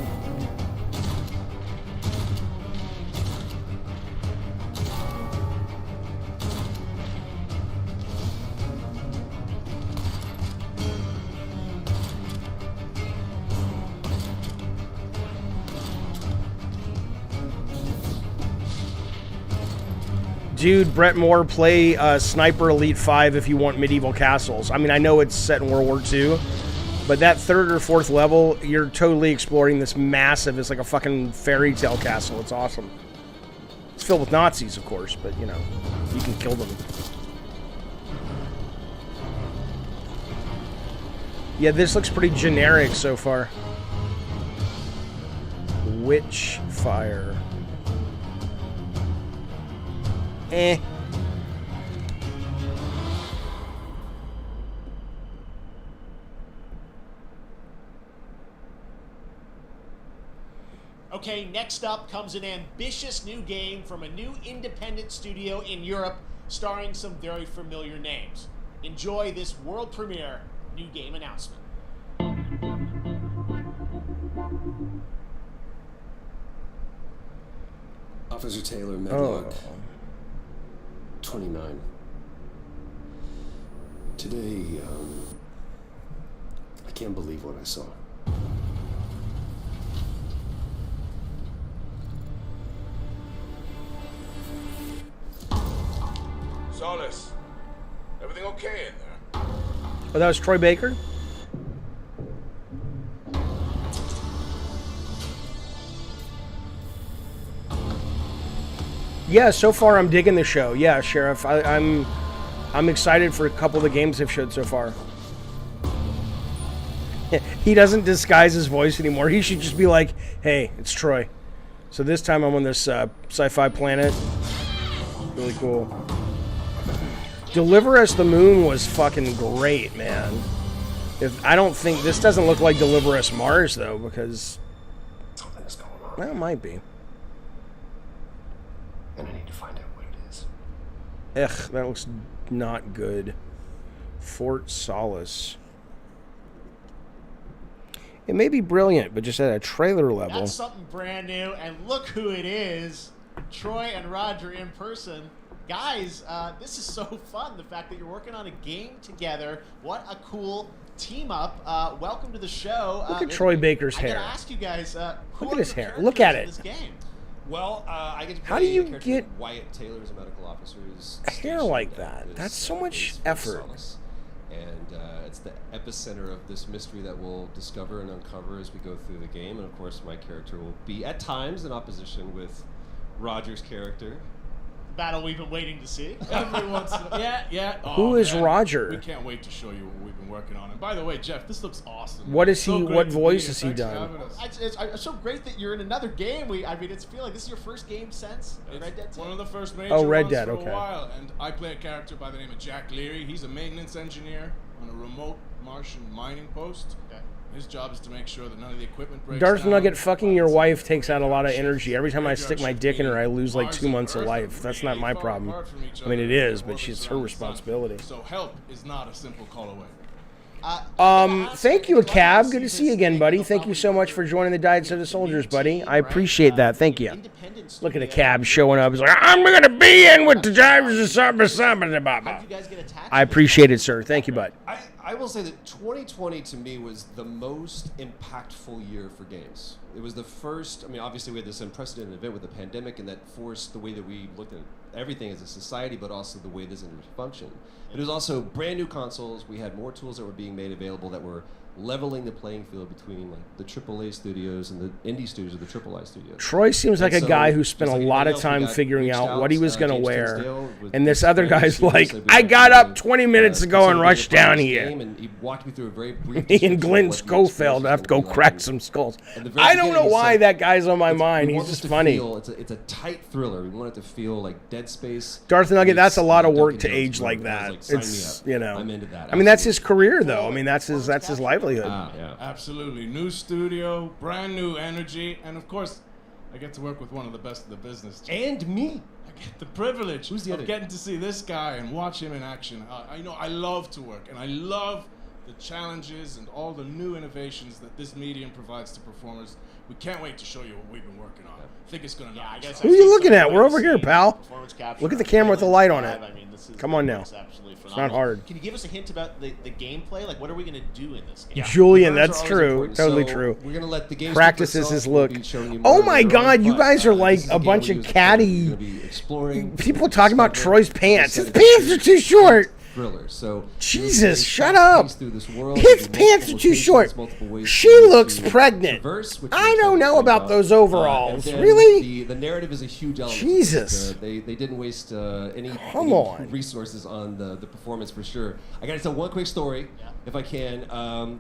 Dude, Brett Moore, play Sniper Elite 5 if you want medieval castles. I mean, I know it's set in World War II, but that third or fourth level, you're totally exploring this massive, it's like a fucking fairy tale castle. It's awesome. It's filled with Nazis, of course, but, you know, you can kill them. Yeah, this looks pretty generic so far. Witchfire. Eh. Okay, next up comes an ambitious new game from a new independent studio in Europe, starring some very familiar names. Enjoy this world premiere new game announcement. Officer Taylor, Medlock. 29. Today, I can't believe what I saw. Solis, everything okay in there? Oh, that was Troy Baker? Yeah, so far I'm digging the show. Yeah, Sheriff, I'm excited for a couple of the games they've showed so far. He doesn't disguise his voice anymore. He should just be like, hey, it's Troy. So this time I'm on this sci-fi planet. Really cool. Deliver Us the Moon was fucking great, man. I don't think this doesn't look like Deliver Us Mars though, because Something's going on. well, it might be. And I need to find out what it is. Ugh, that looks not good. Fort Solace. It may be brilliant, but just at a trailer level. That's something brand new, and look who it is. Troy and Roger in person. Guys, this is so fun, the fact that you're working on a game together. What a cool team up. Welcome to the show. Look at Troy Baker's hair. I gotta ask you guys, who Look at are his the hair. characters Look at in it. this game? Well, I get to play How do you a character get named Wyatt Taylor as a medical officer who's hair stationed like at that? this, That's so much base, Fort effort. Solace. And it's the epicenter of this mystery that we'll discover and uncover as we go through the game. And of course, my character will be at times in opposition with Roger's character. Battle we've been waiting to see. Every once in a yeah. Oh, Who is man. Roger? We can't wait to show you what we've been working on. And by the way, Jeff, this looks awesome. What is So he? great What to be voice here. has he Thanks for done? having us. It's so great that you're in another game. It feels like this is your first game since Red Dead 2. One of the first major Oh, Red ones Dead, for okay. a while. And I play a character by the name of Jack Leary. He's a maintenance engineer on a remote Martian mining post. Okay. His job is to make sure that none of the equipment breaks Darth down. Nugget, fucking your wife takes out a lot of energy. Every time I stick my dick in her, I lose like 2 months of life. That's not my problem. I mean, it is, but it's her responsibility. So help is not a simple call away. Thank you, Cab. Good to see you again, buddy. Thank you so much for joining the Died Set of Soldiers, buddy. I appreciate that. Thank you. Look at a Cab showing up. He's like, I'm going to be in with the drivers of something. I appreciate it, sir. Thank you, bud. I will say that 2020 to me was the most impactful year for games. It was the first, I mean, obviously we had this unprecedented event with the pandemic, and that forced the way that we looked at everything as a society, but also the way this industry functioned. It was also brand new consoles. We had more tools that were being made available that were leveling the playing field between like the AAA studios and the indie studios or the AAA studios. Troy seems like a guy who spent a lot of time figuring out what he was going to wear. And this other guy's like, I got up 20 minutes ago and rushed down here. And he walked me through a very brief Me and Glenn Schofield have to go crack some skulls. I don't know why that guy's on my mind. He's just funny. It's a tight thriller. We want it to feel like Dead Space. Darth Nugget, that's a lot of work to age like that. It's, you know, I'm into that. I mean, that's his career, though. I mean, that's his livelihood. Yeah. Absolutely. New studio, brand new energy, and of course, I get to work with one of the best in the business. And me. I get the privilege Who's the of other? getting to see this guy and watch him in action. I love to work, and I love the challenges and all the new innovations that this medium provides to performers. We can't wait to show you what we've been working on. I think it's going to knock us Who are you looking at? We're over here, pal. Look at the camera with the light on it. Come on now. It's not hard. Can you give us a hint about the gameplay? Like, what are we going to do in this game? Julian, Verbs that's are always true. important. Totally So true. We're gonna let the game Practices his look. Oh my God, you guys are like a bunch of catty people talking about Troy's pants. His pants are too short. Thriller. So Jesus, shut up. His pants are too short. She looks pregnant. I don't know about those overalls. Really? The narrative is a huge element. Jesus. They didn't waste any on. resources on the performance for sure. I got to tell one quick story, if I can.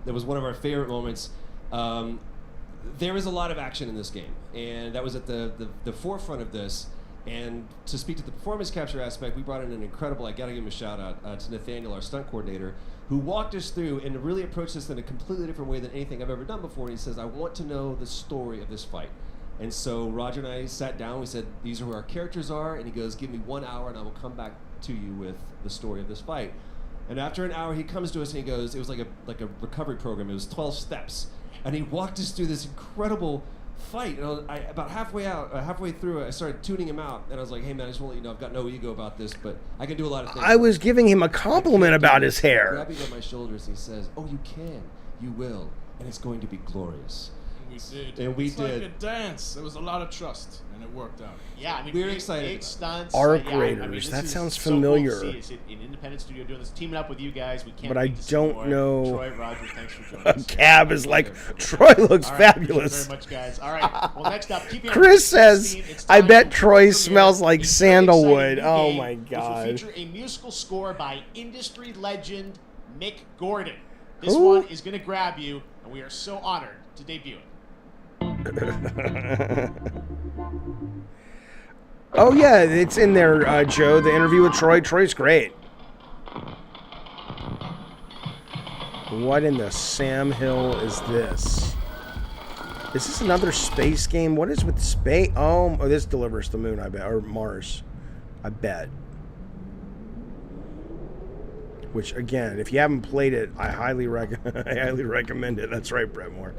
That was one of our favorite moments. There is a lot of action in this game, and that was at the forefront of this. And to speak to the performance capture aspect, we brought in an incredible, I gotta give him a shout out to Nathaniel, our stunt coordinator, who walked us through and really approached this in a completely different way than anything I've ever done before. And he says, I want to know the story of this fight. And so Roger and I sat down, we said, these are who our characters are, and he goes, give me 1 hour and I will come back to you with the story of this fight. And after an hour, he comes to us and he goes, it was like a recovery program, it was 12 steps. And he walked us through this incredible fight, and about halfway through, I started tuning him out, and I was like, "Hey man, I just want to let you know I've got no ego about this, but I can do a lot of things." I was giving him a compliment about his hair. Grabbing on my shoulders, and he says, "Oh, you can, you will, and it's going to be glorious." We did. And we it's did. like a dance. There was a lot of trust, and it worked out. Yeah, I mean, we're excited. Big stunts. Arc I mean, Raiders. this That is sounds so cool to familiar. see. It's an independent studio doing this, teaming up with you guys. We can't. But I wait to see don't more. know. Troy, Roger, thanks for joining us. Cab is like, Troy looks All right, fabulous. Thank you very much, guys. All right. Well, next up, keeping Chris says, I bet Troy premiere smells like a very sandalwood. exciting new Oh game, my which will God. feature a musical score by industry legend Mick Gordon. This Who? one is going to grab you, and we are so honored to debut it. Oh yeah, it's in there, Joe. The interview with Troy. Troy's great. What in the Sam Hill is this? Is this another space game? What is with space? Oh, this delivers the moon, I bet, or Mars, I bet. Which, again, if you haven't played it, I highly recommend it. That's right, Brett Moore.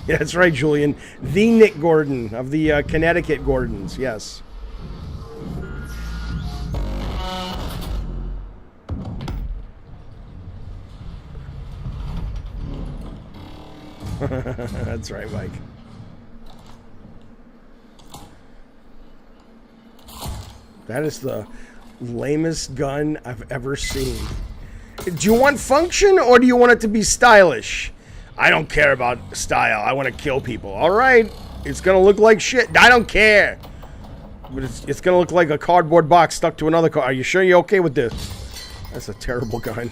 Yeah, that's right, Julian. The Nick Gordon of the Connecticut Gordons. Yes. That's right, Mike. That is the lamest gun I've ever seen. Do you want function or do you want it to be stylish? I don't care about style. I want to kill people. All right. It's going to look like shit. I don't care. But it's going to look like a cardboard box stuck to another car. Are you sure you're okay with this? That's a terrible gun.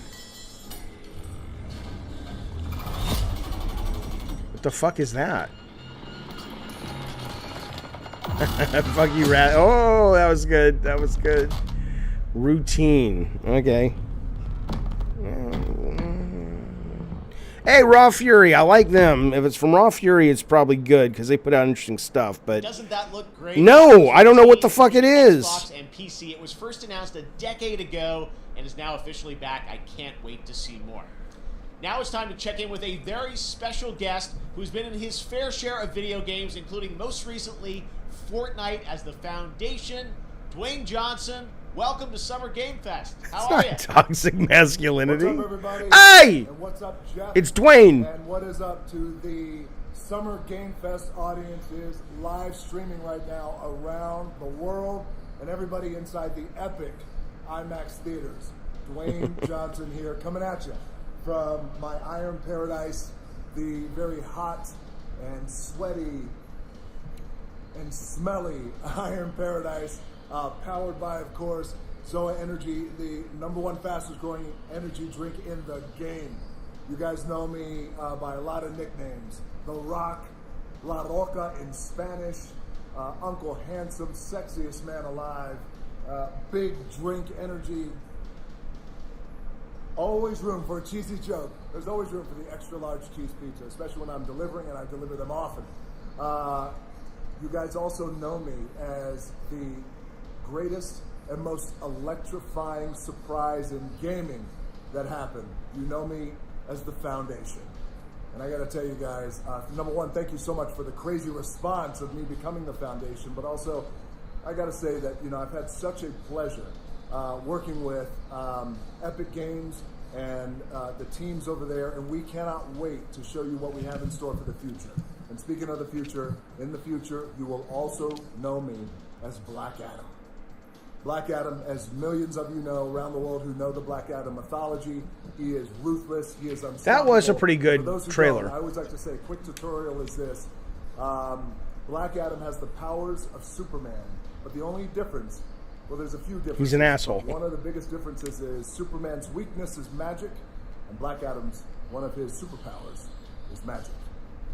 What the fuck is that? Fuck you, rat. Oh, that was good. That was good. Routine. Okay. Hey, Raw Fury. I like them. If it's from Raw Fury, it's probably good because they put out interesting stuff. But doesn't that look great? No, I don't know what the fuck it is. Xbox and PC. It was first announced a decade ago and is now officially back. I can't wait to see more. Now it's time to check in with a very special guest who's been in his fair share of video games, including most recently Fortnite as the Foundation. Dwayne Johnson, welcome to Summer Game Fest. How are you? Toxic masculinity. What's up, everybody? Hey! And what's up, Jeff? It's Dwayne. And what is up to the Summer Game Fest audience is live streaming right now around the world and everybody inside the epic IMAX theaters. Dwayne Johnson here, coming at you from my Iron Paradise, the very hot and sweaty and smelly Iron Paradise, powered by, of course, Zoa Energy, the #1 fastest growing energy drink in the game. You guys know me by a lot of nicknames. The Rock, La Roca in Spanish, Uncle Handsome, sexiest man alive, big drink energy. Always room for a cheesy joke. There's always room for the extra large cheese pizza, especially when I'm delivering, and I deliver them often. You guys also know me as the greatest and most electrifying surprise in gaming that happened. You know me as the Foundation. And I gotta tell you guys, #1, thank you so much for the crazy response of me becoming the Foundation, but also I gotta say that, you know, I've had such a pleasure working with Epic Games and the teams over there, and we cannot wait to show you what we have in store for the future. And speaking of the future, in the future, you will also know me as Black Adam. Black Adam, as millions of you know around the world who know the Black Adam mythology, he is ruthless, he is unstoppable. That was a pretty good For those who trailer. don't, I always like to say, a quick tutorial is this. Black Adam has the powers of Superman, but the only difference, well, there's a few differences. He's an asshole. One of the biggest differences is Superman's weakness is magic, and Black Adam's, one of his superpowers, is magic.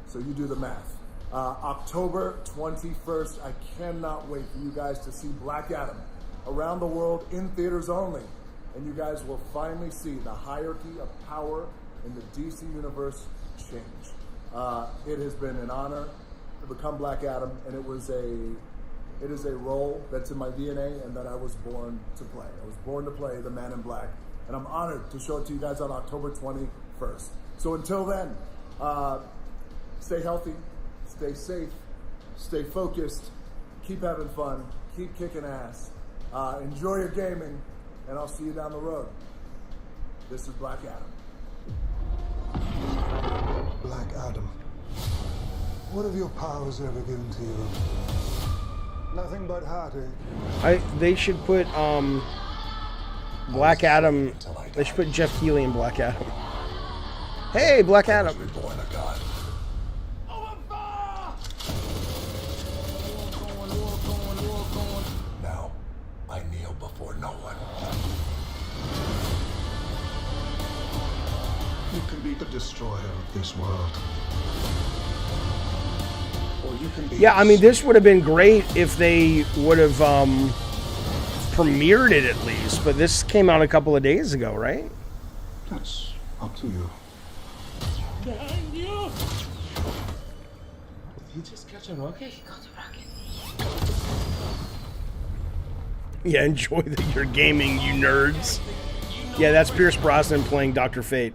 So you do the math. October 21st, I cannot wait for you guys to see Black Adam around the world in theaters only. And you guys will finally see the hierarchy of power in the DC universe change. It has been an honor to become Black Adam, and it is a role that's in my DNA and that I was born to play. I was born to play the Man in Black, and I'm honored to show it to you guys on October 21st. So until then, stay healthy, stay safe, stay focused, keep having fun, keep kicking ass, enjoy your gaming, and I'll see you down the road. This is Black Adam. Black Adam, what have your powers ever given to you? Nothing but heartache. They should put Black Adam. They should put Jeff Keighley in Black Adam. Hey, Black Adam. Now, I kneel before no one. You can be the destroyer of this world. Or you can be... Yeah, I mean, this would have been great if they would have premiered it at least, but this came out a couple of days ago, right? That's up to you. Behind you! Did he just catch a rocket? Yeah, enjoy your gaming, you nerds. Yeah, that's Pierce Brosnan playing Dr. Fate.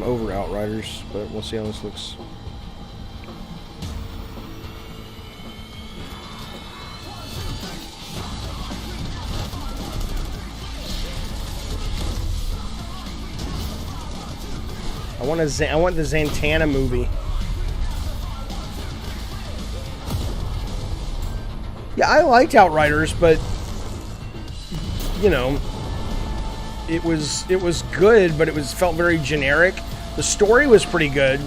Over Outriders, but we'll see how this looks. I want the Zatanna movie. Yeah, I liked Outriders, but you know, it was good, but it felt very generic. The story was pretty good,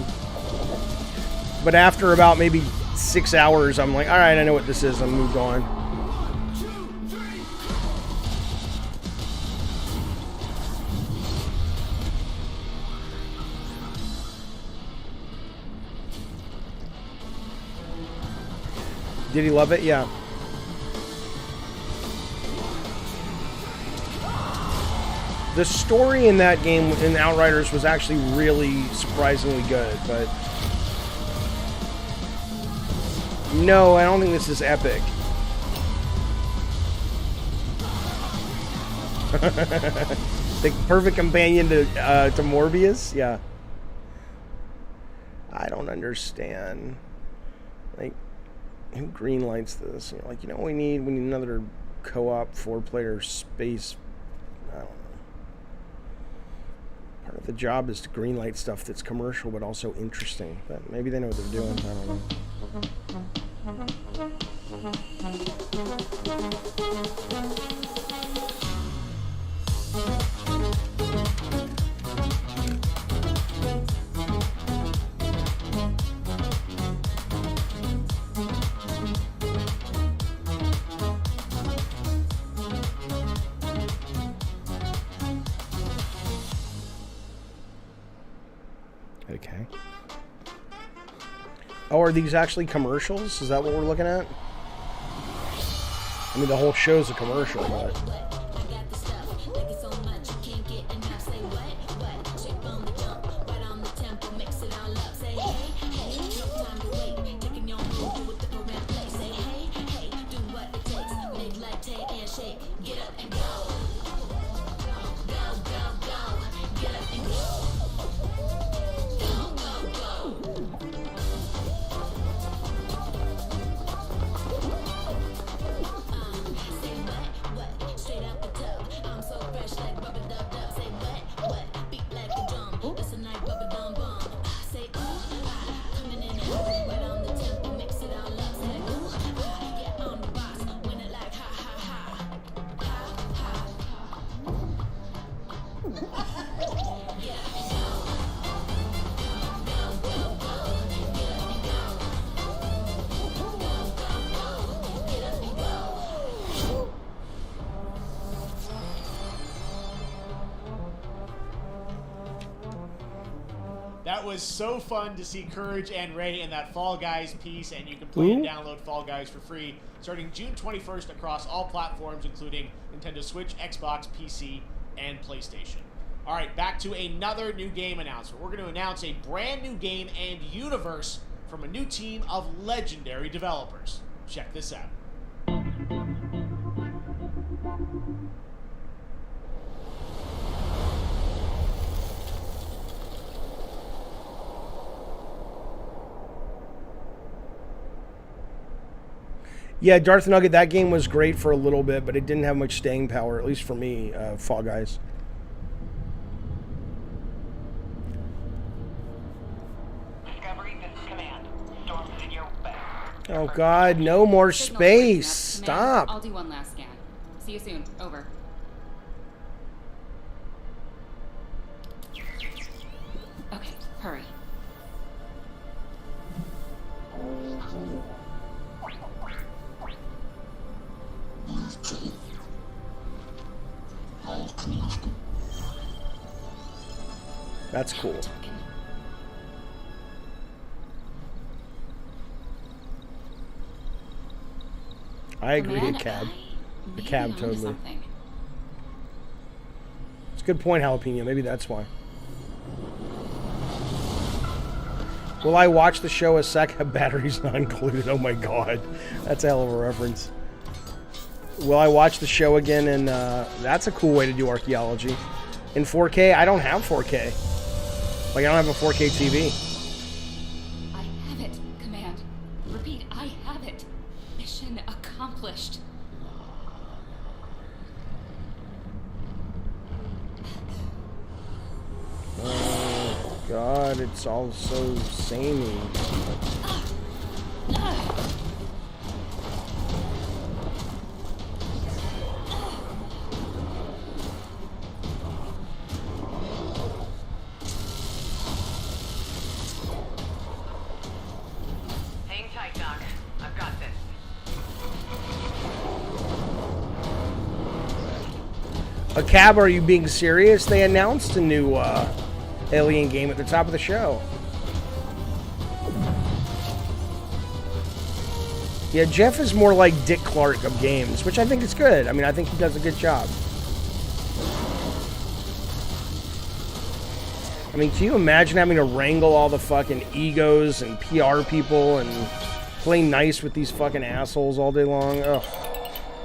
but after about maybe 6 hours, I'm like, all right, I know what this is. I'm moved on. Did he love it? Yeah. The story in that game, in Outriders, was actually really surprisingly good, but no, I don't think this is epic. The perfect companion to Morbius? Yeah. I don't understand. Like, who greenlights this? You're like, you know what we need? We need another co-op 4-player space. I don't know. Part of the job is to greenlight stuff that's commercial but also interesting. But maybe they know what they're doing. I don't know. Okay. Oh, are these actually commercials? Is that what we're looking at? I mean, the whole show's a commercial, but... That was so fun to see Courage and Ray in that Fall Guys piece, and you can play and download Fall Guys for free starting June 21st across all platforms, including Nintendo Switch, Xbox, PC, and PlayStation. All right, back to another new game announcement. We're going to announce a brand new game and universe from a new team of legendary developers. Check this out. Yeah, Darth Nugget, that game was great for a little bit, but it didn't have much staying power, at least for me, Fall Guys. Oh God, no more space. Stop. I'll do one last scan. See you soon. Over. Okay, hurry. That's cool. I agree, a cab. A cab, totally. It's Good point, Jalapeno. Maybe that's why. Will I watch the show as Sega batteries not included? Oh my god. That's a hell of a reference. Will I watch the show again? And that's a cool way to do archaeology. In 4K? I don't have 4K. Like, I don't have a 4K TV. I have it, Command. Repeat, I have it. Mission accomplished. Oh god, it's all so samey. Hang tight, Doc. I've got this. A cab, are you being serious? They announced a new Alien game at the top of the show. Yeah, Jeff is more like Dick Clark of games, which I think is good. I mean, I think he does a good job. I mean, can you imagine having to wrangle all the fucking egos and PR people and play nice with these fucking assholes all day long? Ugh.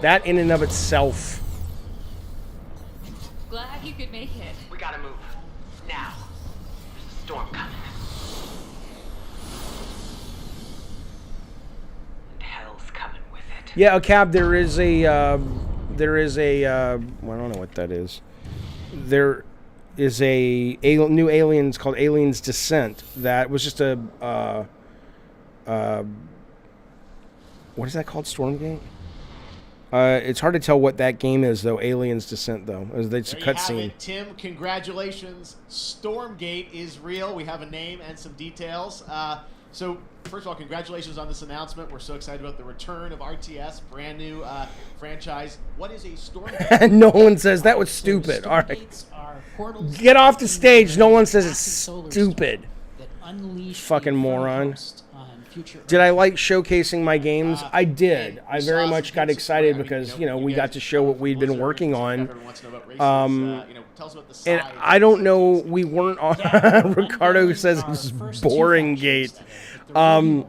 That in and of itself. Glad you could make it. We gotta move. Now. There's a storm coming. And hell's coming with it. Yeah, a cab. There is a, well, I don't know what that is. There is a new Aliens called Aliens Descent that was just a, what is that called? Stormgate? It's hard to tell what that game is, though. Aliens Descent, though. It's a cutscene. Tim, congratulations. Stormgate is real. We have a name and some details. So, first of all, congratulations on this announcement. We're so excited about the return of RTS, brand new franchise. What is a Stormgate? No one says that was stupid. All right. Get off the stage. No one says it's stupid. Fucking moron. Did I like showcasing my games? I did. I very much got excited because, you know, we got to show what we'd been working on. And I don't know, we weren't on. Ricardo says it's boring gate. You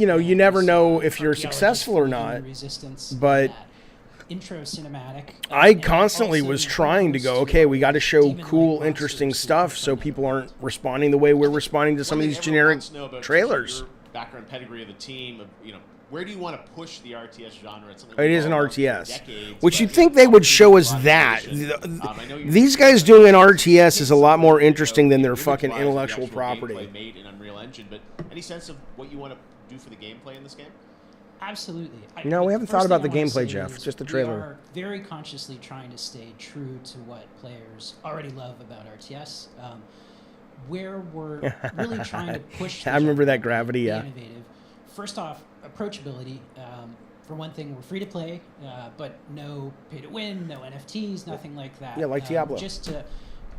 know, you never know if you're successful or not. But intro cinematic. I constantly was trying to go, okay, we got to show cool, interesting stuff so people aren't responding the way we're responding to some of these generic trailers. Your background pedigree of the team, you know, where do you want to push the RTS genre? It's it is an RTS, which you'd think they would show us that. These guys doing an RTS is a lot more interesting than their fucking intellectual property. Made in Unreal Engine, but any sense of what you want to do for the gameplay in this game? Absolutely. No, we haven't thought about the gameplay, Jeff. Just the trailer. We are very consciously trying to stay true to what players already love about RTS. Where we're really trying to push. I remember that Gravity. Yeah. Innovative. First off, approachability. For one thing, we're free to play, but no pay to win, no NFTs, nothing like that. Yeah, like Diablo. Just to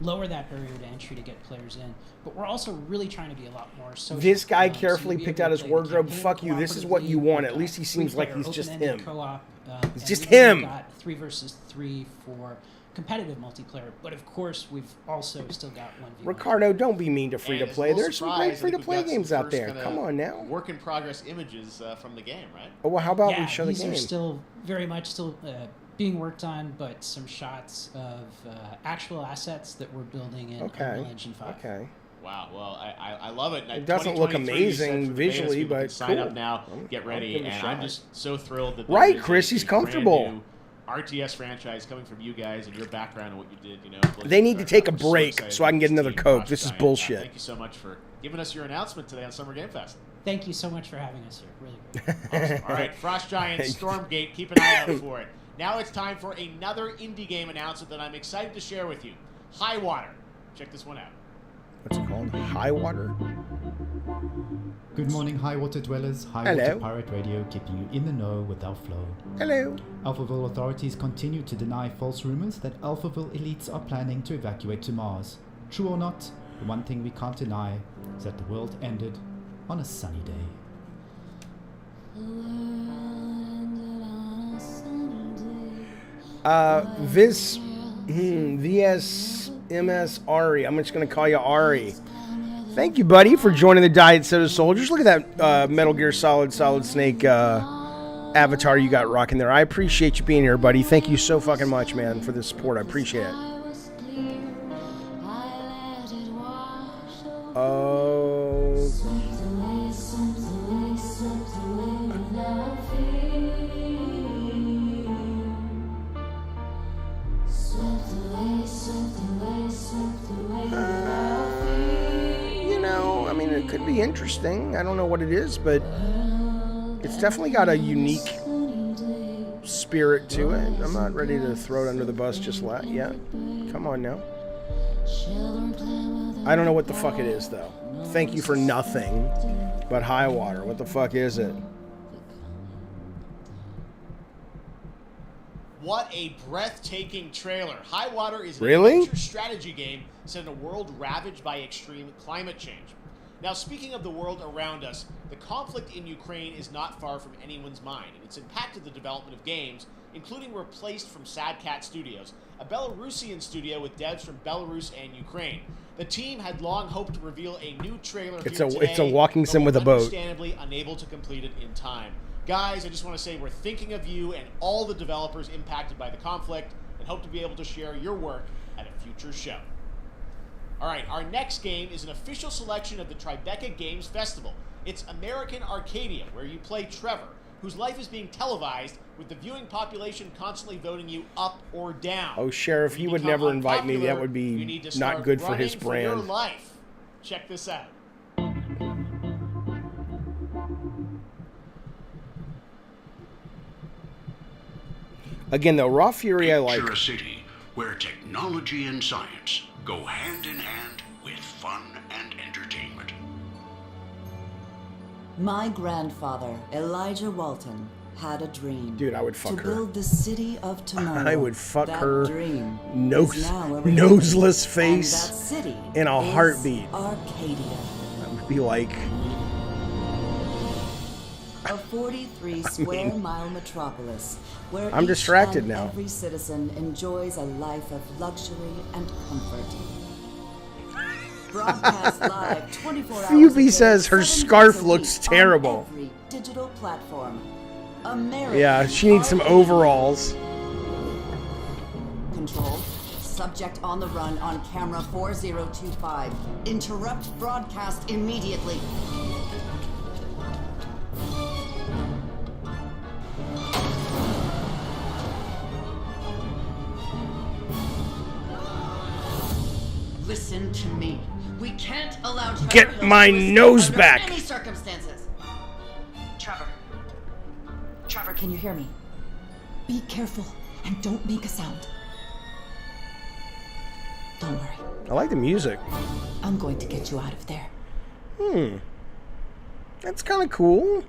lower that barrier to entry to get players in. But we're also really trying to be a lot more social. This guy carefully picked out his wardrobe. Fuck you. This is what you want. At least he seems like he's just him. It's just him. We've got 3 versus 3 for competitive multiplayer, but of course we've also still got 1v1. Ricardo, don't be mean to free to play. There's some great free to play games out there. Come on now. Work in progress images from the game, right? Oh well, how about we show the game? These are still very much still being worked on, but some shots of actual assets that we're building in Unreal Engine 5. Okay. Wow. Well, I love it. It doesn't look amazing visually, but sign cool. up now, get ready, and I'm just so thrilled that right, Chris, he's comfortable. RTS franchise coming from you guys and your background and what you did, you know. They need to take a break so I can get another Coke. This is bullshit. Thank you so much for giving us your announcement today on Summer Game Fest. Thank you so much for having us here. Really great. Awesome. All right, Frost Giant, Stormgate, keep an eye out for it. Now it's time for another indie game announcement that I'm excited to share with you. High Water. Check this one out. What's it called? High Water? Good morning, High Water dwellers. High Water Pirate Radio, keeping you in the know with our flow. Hello. Alphaville authorities continue to deny false rumors that Alphaville elites are planning to evacuate to Mars. True or not, the one thing we can't deny is that the world ended on a sunny day. This VSMS Ari. I'm just going to call you Ari. Thank you, buddy, for joining the Diet Soda Soldiers. Look at that Metal Gear Solid Snake avatar you got rocking there. I appreciate you being here, buddy. Thank you so fucking much, man, for the support. I appreciate it. Oh. You know, I mean, it could be interesting. I don't know what it is, but it's definitely got a unique spirit to it. I'm not ready to throw it under the bus just yet. Come on now. I don't know what the fuck it is, though. Thank you for nothing but high water. What the fuck is it? What a breathtaking trailer. High Water is an Really? adventure strategy game set in a world ravaged by extreme climate change. Now, speaking of the world around us, the conflict in Ukraine is not far from anyone's mind, and it's impacted the development of games, including Replaced from Sad Cat Studios, a Belarusian studio with devs from Belarus and Ukraine. The team had long hoped to reveal a new trailer It's here today, a walking sim but with a were boat. understandably unable to complete it in time. Guys, I just want to say we're thinking of you and all the developers impacted by the conflict and hope to be able to share your work at a future show. All right, our next game is an official selection of the Tribeca Games Festival. It's American Arcadia, where you play Trevor, whose life is being televised with the viewing population constantly voting you up or down. Oh, Sheriff, he would never invite me. That would be not good for his brand. For your life. Check this out. Again, though, Raw Fury I like. Picture a city where technology and science go hand in hand with fun and entertainment. My grandfather, Elijah Walton, had a dream. Dude, I would fuck to her. build the city of tomorrow. I would fuck that her dream noseless face and that city in a is heartbeat. Arcadia. That would be like... A 43-square-mile metropolis where I'm each distracted and now. every citizen enjoys a life of luxury and comfort. Broadcast live 24 hours a Phoebe day, says her 7 scarf days a looks week terrible. on every digital platform. American Yeah, she needs some overalls. Control. Subject on the run on camera 4025. Interrupt broadcast immediately. Listen to me. We can't allow Trevor Get Hill my to escape nose under back. any circumstances. Trevor. Trevor, can you hear me? Be careful and don't make a sound. Don't worry. I like the music. I'm going to get you out of there. That's kind of cool.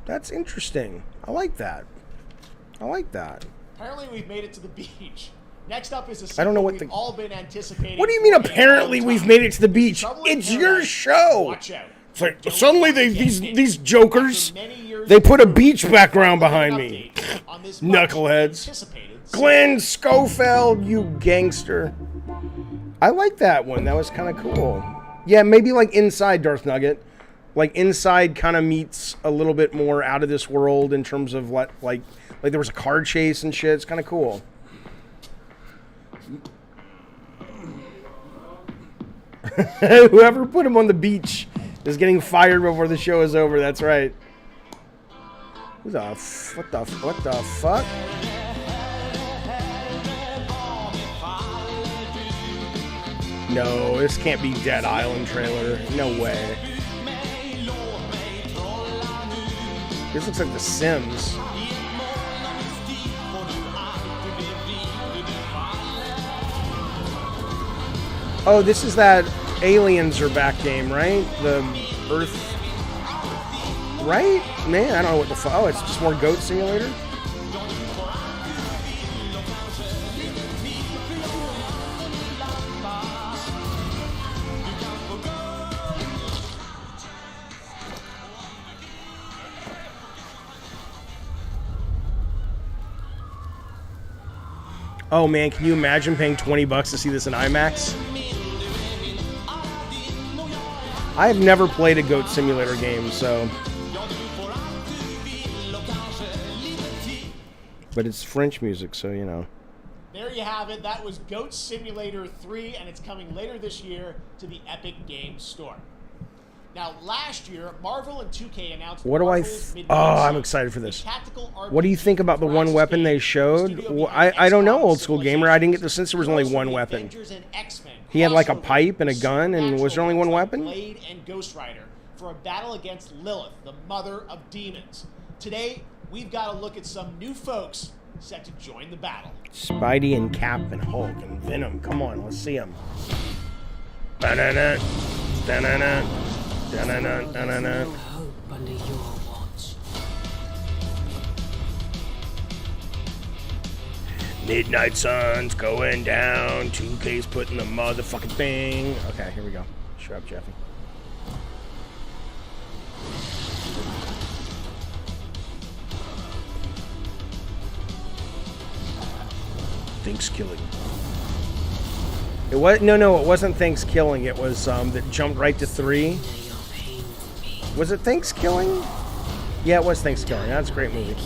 That's interesting. I like that. I like that. Apparently, we've made it to the beach. Next up is a I don't sequel know what we've the- all been anticipating. What do you mean for a apparently long we've time. made it to the beach? Trouble in It's your Paradise. show. Watch out. It's like suddenly these jokers they put a beach background behind me. Knuckleheads. Glenn Schofield, you gangster. I like that one. That was kind of cool. Yeah, maybe like Inside Darth Nugget. Like Inside kind of meets a little bit more out of this world in terms of like there was a car chase and shit. It's kind of cool. Whoever put him on the beach is getting fired before the show is over. That's right. What the fuck? No, this can't be Dead Island trailer. No way. This looks like The Sims. Oh, this is that Aliens Are Back game, right? The Earth... Right? Man, I don't know what the fuck... Oh, it's just more Goat Simulator? Oh man, can you imagine paying $20 to see this in IMAX? I have never played a Goat Simulator game, so. But it's French music, so you know. There you have it. That was Goat Simulator 3, and it's coming later this year to the Epic Games Store. Now, last year, Marvel and 2K announced. What do I? I'm excited for this. What do you think about the one weapon they showed? I don't know, old school gamer. I didn't get the sense there was only one weapon. He had like a pipe and a gun, and was there only one weapon? Blade and Ghost Rider for a battle against Lilith, the mother of demons. Today, we've got to look at some new folks set to join the battle. Spidey and Cap and Hulk and Venom. Come on, let's see them. Da-na-na, da-na-na, da-na-na, da-na-na. Hope under your watch. Midnight Sun's going down. 2K's putting the motherfucking thing. Okay, here we go. Shut up, Jaffe. Thanksgiving. It was no, it wasn't Thanksgiving. It was that jumped right to 3. Was it Thanksgiving? Yeah, it was Thanksgiving. That's a great movie.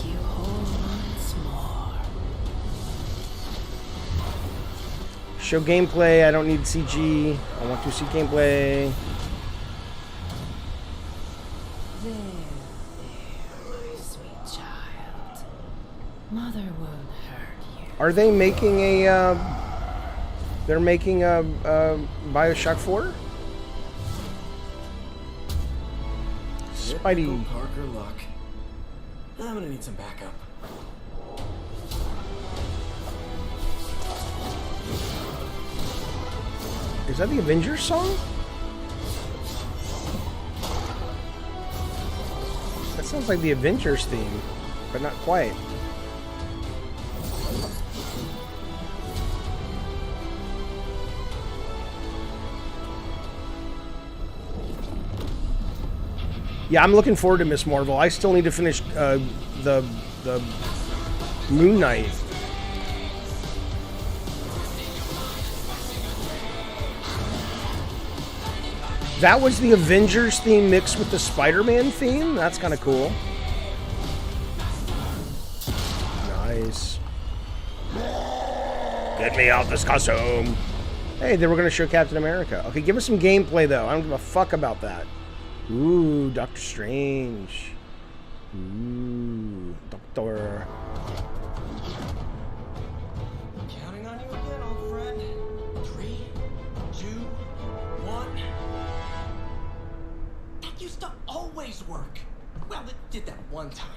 Show gameplay. I don't need CG. I want to see gameplay. There, my sweet child. Mother won't hurt you. Are they making a? They're making a BioShock 4. Spidey. Parker luck. I'm gonna need some backup. Is that the Avengers song? That sounds like the Avengers theme, but not quite. Yeah, I'm looking forward to Miss Marvel. I still need to finish the Moon Knight. That was the Avengers theme mixed with the Spider-Man theme. That's kind of cool. Nice. Get me out this costume. Hey, they were going to show Captain America. Okay, give us some gameplay, though. I don't give a fuck about that. Ooh, Doctor Strange. Ooh, Doctor. Counting on you again, old friend. 3, 2, 1. That used to always work. Well, it did that one time.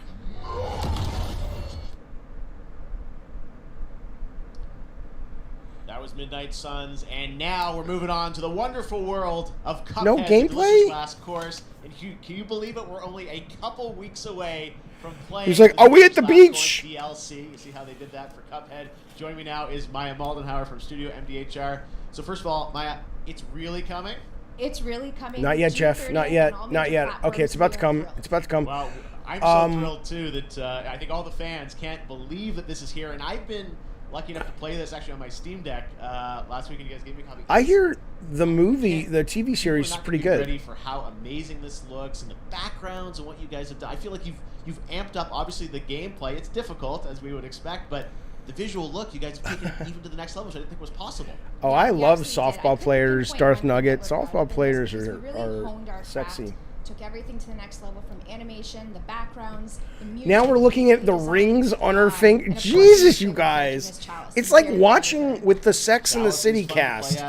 That was Midnight Suns, and now we're moving on to the wonderful world of Cuphead. No gameplay? Last course, and can you believe it? We're only a couple weeks away from playing. He's like, "Are we at the beach?" DLC. You see how they did that for Cuphead. Joining me now is Maya Maldenhauer from Studio MDHR. So first of all, Maya, it's really coming. It's really coming. Not yet, Jeff. Not yet. Not yet. Okay, it's about to come. It's about to come. Well, I'm so thrilled too that I think all the fans can't believe that this is here, and I've been lucky enough to play this actually on my Steam Deck last week, and you guys gave me a copy. I hear the movie, the TV series, is pretty good. Ready for how amazing this looks and the backgrounds and what you guys have done. I feel like you've amped up obviously the gameplay. It's difficult as we would expect, but the visual look you guys have taken even to the next level, which I didn't think was possible. Oh, I love softball players, Darth Nugget. Softball players are sexy. Took everything to the next level, from animation, the backgrounds, the music. Now we're looking at the rings on her finger. Jesus, you guys. It's like watching with the Sex and the City cast.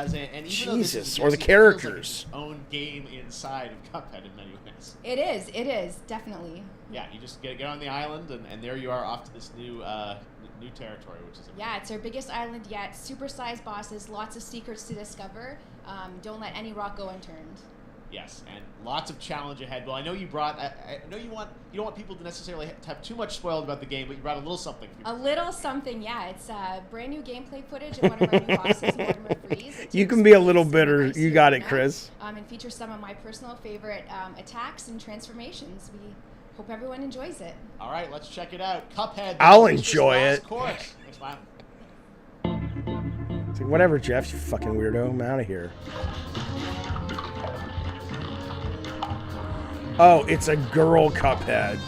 Jesus, or the characters. Like its own game inside of Cuphead in many ways. It is, definitely. Yeah, you just get on the island, and there you are off to this new territory, which is amazing. Yeah, it's our biggest island yet. Super-sized bosses, lots of secrets to discover. Don't let any rock go unturned. Yes, and lots of challenge ahead. Well, I know you brought. I know you don't want people to necessarily have too much spoiled about the game, but you brought a little something. A little something, yeah. It's brand new gameplay footage of one of our new bosses, Mortimer Freeze. You can be a little bitter. You got it, Chris. And features some of my personal favorite attacks and transformations. We hope everyone enjoys it. All right, let's check it out. Cuphead. I'll enjoy it. Course. Thanks, Maya. It's like, whatever, Jeff, you fucking weirdo. I'm out of here. Oh, it's a girl Cuphead.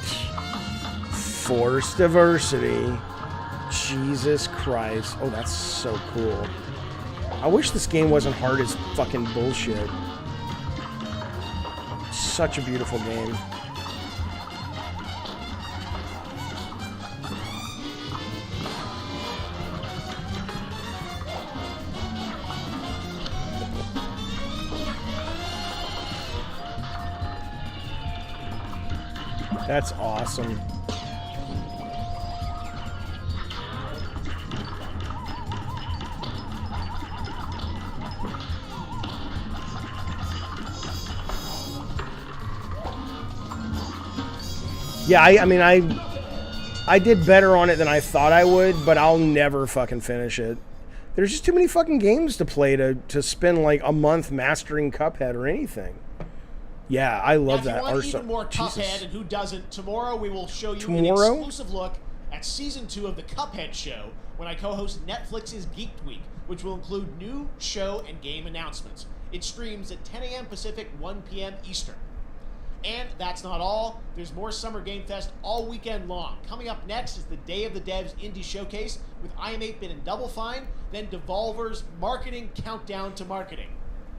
Force diversity. Jesus Christ. Oh, that's so cool. I wish this game wasn't hard as fucking bullshit. Such a beautiful game. That's awesome. Yeah, I mean, I did better on it than I thought I would, but I'll never fucking finish it. There's just too many fucking games to play to spend like a month mastering Cuphead or anything. Yeah, I love that. If you want even more Cuphead, and who doesn't, tomorrow we will show you an exclusive look at Season 2 of the Cuphead Show when I co-host Netflix's Geek Week, which will include new show and game announcements. It streams at 10 a.m. Pacific, 1 p.m. Eastern. And that's not all. There's more Summer Game Fest all weekend long. Coming up next is the Day of the Devs Indie Showcase with IM8-Bit and Double Fine, then Devolver's Marketing Countdown to Marketing.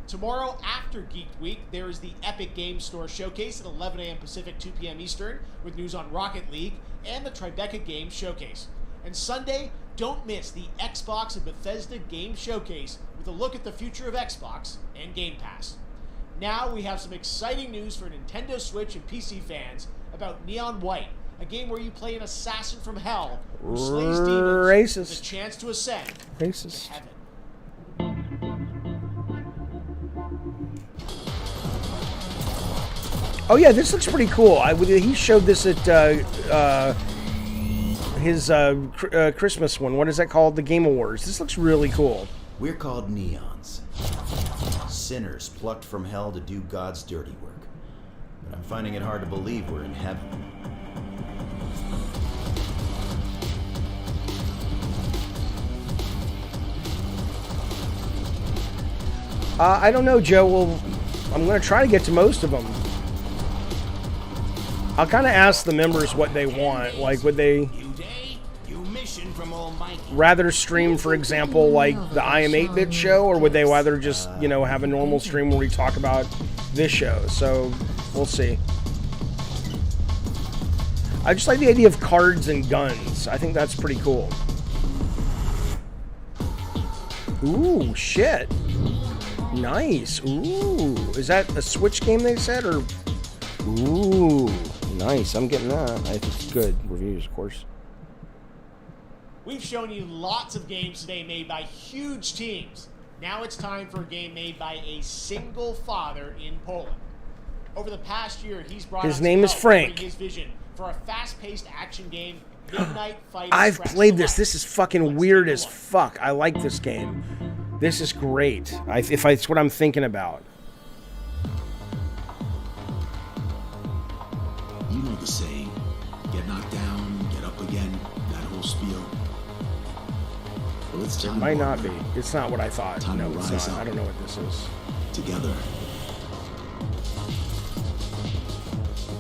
Tomorrow, after Geek Week, there is the Epic Games Store Showcase at 11 a.m. Pacific, 2 p.m. Eastern, with news on Rocket League and the Tribeca Games Showcase. And Sunday, don't miss the Xbox and Bethesda Game Showcase with a look at the future of Xbox and Game Pass. Now we have some exciting news for Nintendo Switch and PC fans about Neon White, a game where you play an assassin from hell who slays demons with a chance to ascend to heaven. Oh yeah, this looks pretty cool. He showed this at his Christmas one. What is that called? The Game Awards. This looks really cool. We're called Neons. Sinners plucked from hell to do God's dirty work. But I'm finding it hard to believe we're in heaven. I don't know, Joe. Well, I'm going to try to get to most of them. I'll kind of ask the members what they want. Like, would they rather stream, for example, like the IM8-Bit show, or would they rather just, you know, have a normal stream where we talk about this show? So, we'll see. I just like the idea of cards and guns. I think that's pretty cool. Ooh, shit. Nice. Ooh. Is that a Switch game they said, or... Ooh. Nice. I'm getting that. I think it's good. Reviews, of course. We've shown you lots of games today made by huge teams. Now it's time for a game made by a single father in Poland. Over the past year, he's brought his name is Frank. His vision for a fast-paced action game, Midnight Fight. I've played this. This is fucking weird as fuck. I like this game. This is great. It's what I'm thinking about. You know the saying, get knocked down, get up again, that whole spiel. Well, it's time. It might not be. It's not what I thought. Time No, to it's rise not. up. I don't know what this is. Together.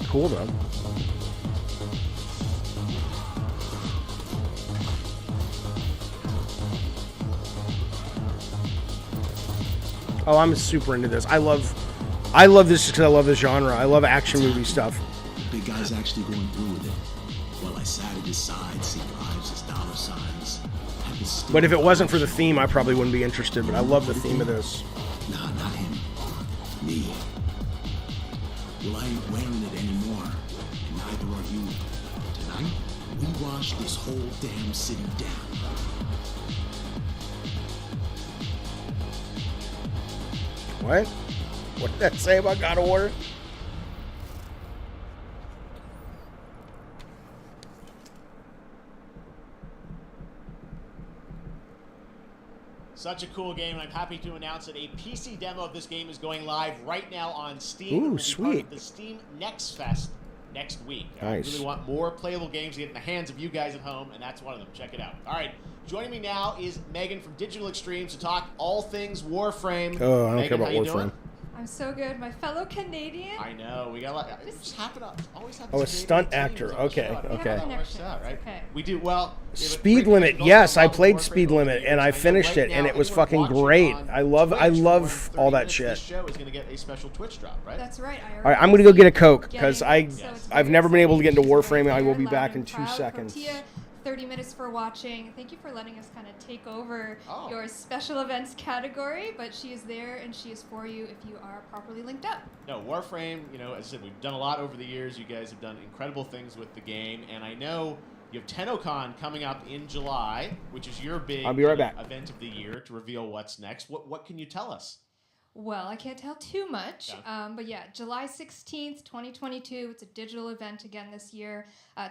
Cool, though. Oh, I'm super into this. I love this because I love the genre. I love action movie stuff. Big guy's actually going through with it. Well, I sat at his side, see lives as dollar signs. But if it wasn't for the theme, I probably wouldn't be interested. But I love the theme of this. Nah, not him. Me. Well, I ain't wearing it anymore. And neither are you. Tonight, we wash this whole damn city down. What? What did that say about God of War? Such a cool game, and I'm happy to announce that a PC demo of this game is going live right now on Steam. Ooh, It will be sweet. part of the Steam Next Fest next week. Nice. I really want more playable games to get in the hands of you guys at home, and that's one of them. Check it out. All right, joining me now is Megan from Digital Extremes to talk all things Warframe. Oh, I don't Megan, care how you about Warframe. doing? I'm so good. My fellow Canadian. I know. We got a lot. We just happen to always have Oh, a these stunt Canadian actor. teams on the Okay, show. I don't know okay. how that works out, right? Okay. We do well. Speed Limit, yes, I played Speed Limit and I finished it, and it was fucking great. I love all that shit. This show is going to get a special Twitch drop, right? That's right. All right, I'm gonna go get a Coke because Yes. I've never been able to get into Warframe. I will be Loud back in and 2 proud. seconds. Tortilla, 30 minutes for watching. Thank you for letting us kind of take over your special events category, but she is there and she is for you if you are properly linked up. No, Warframe, you know, as I said, we've done a lot over the years. You guys have done incredible things with the game, and I know you have TennoCon coming up in July, which is your big I'll be right back. event of the year to reveal what's next. What can you tell us? Well, I can't tell too much, but yeah, July 16th, 2022. It's a digital event again this year.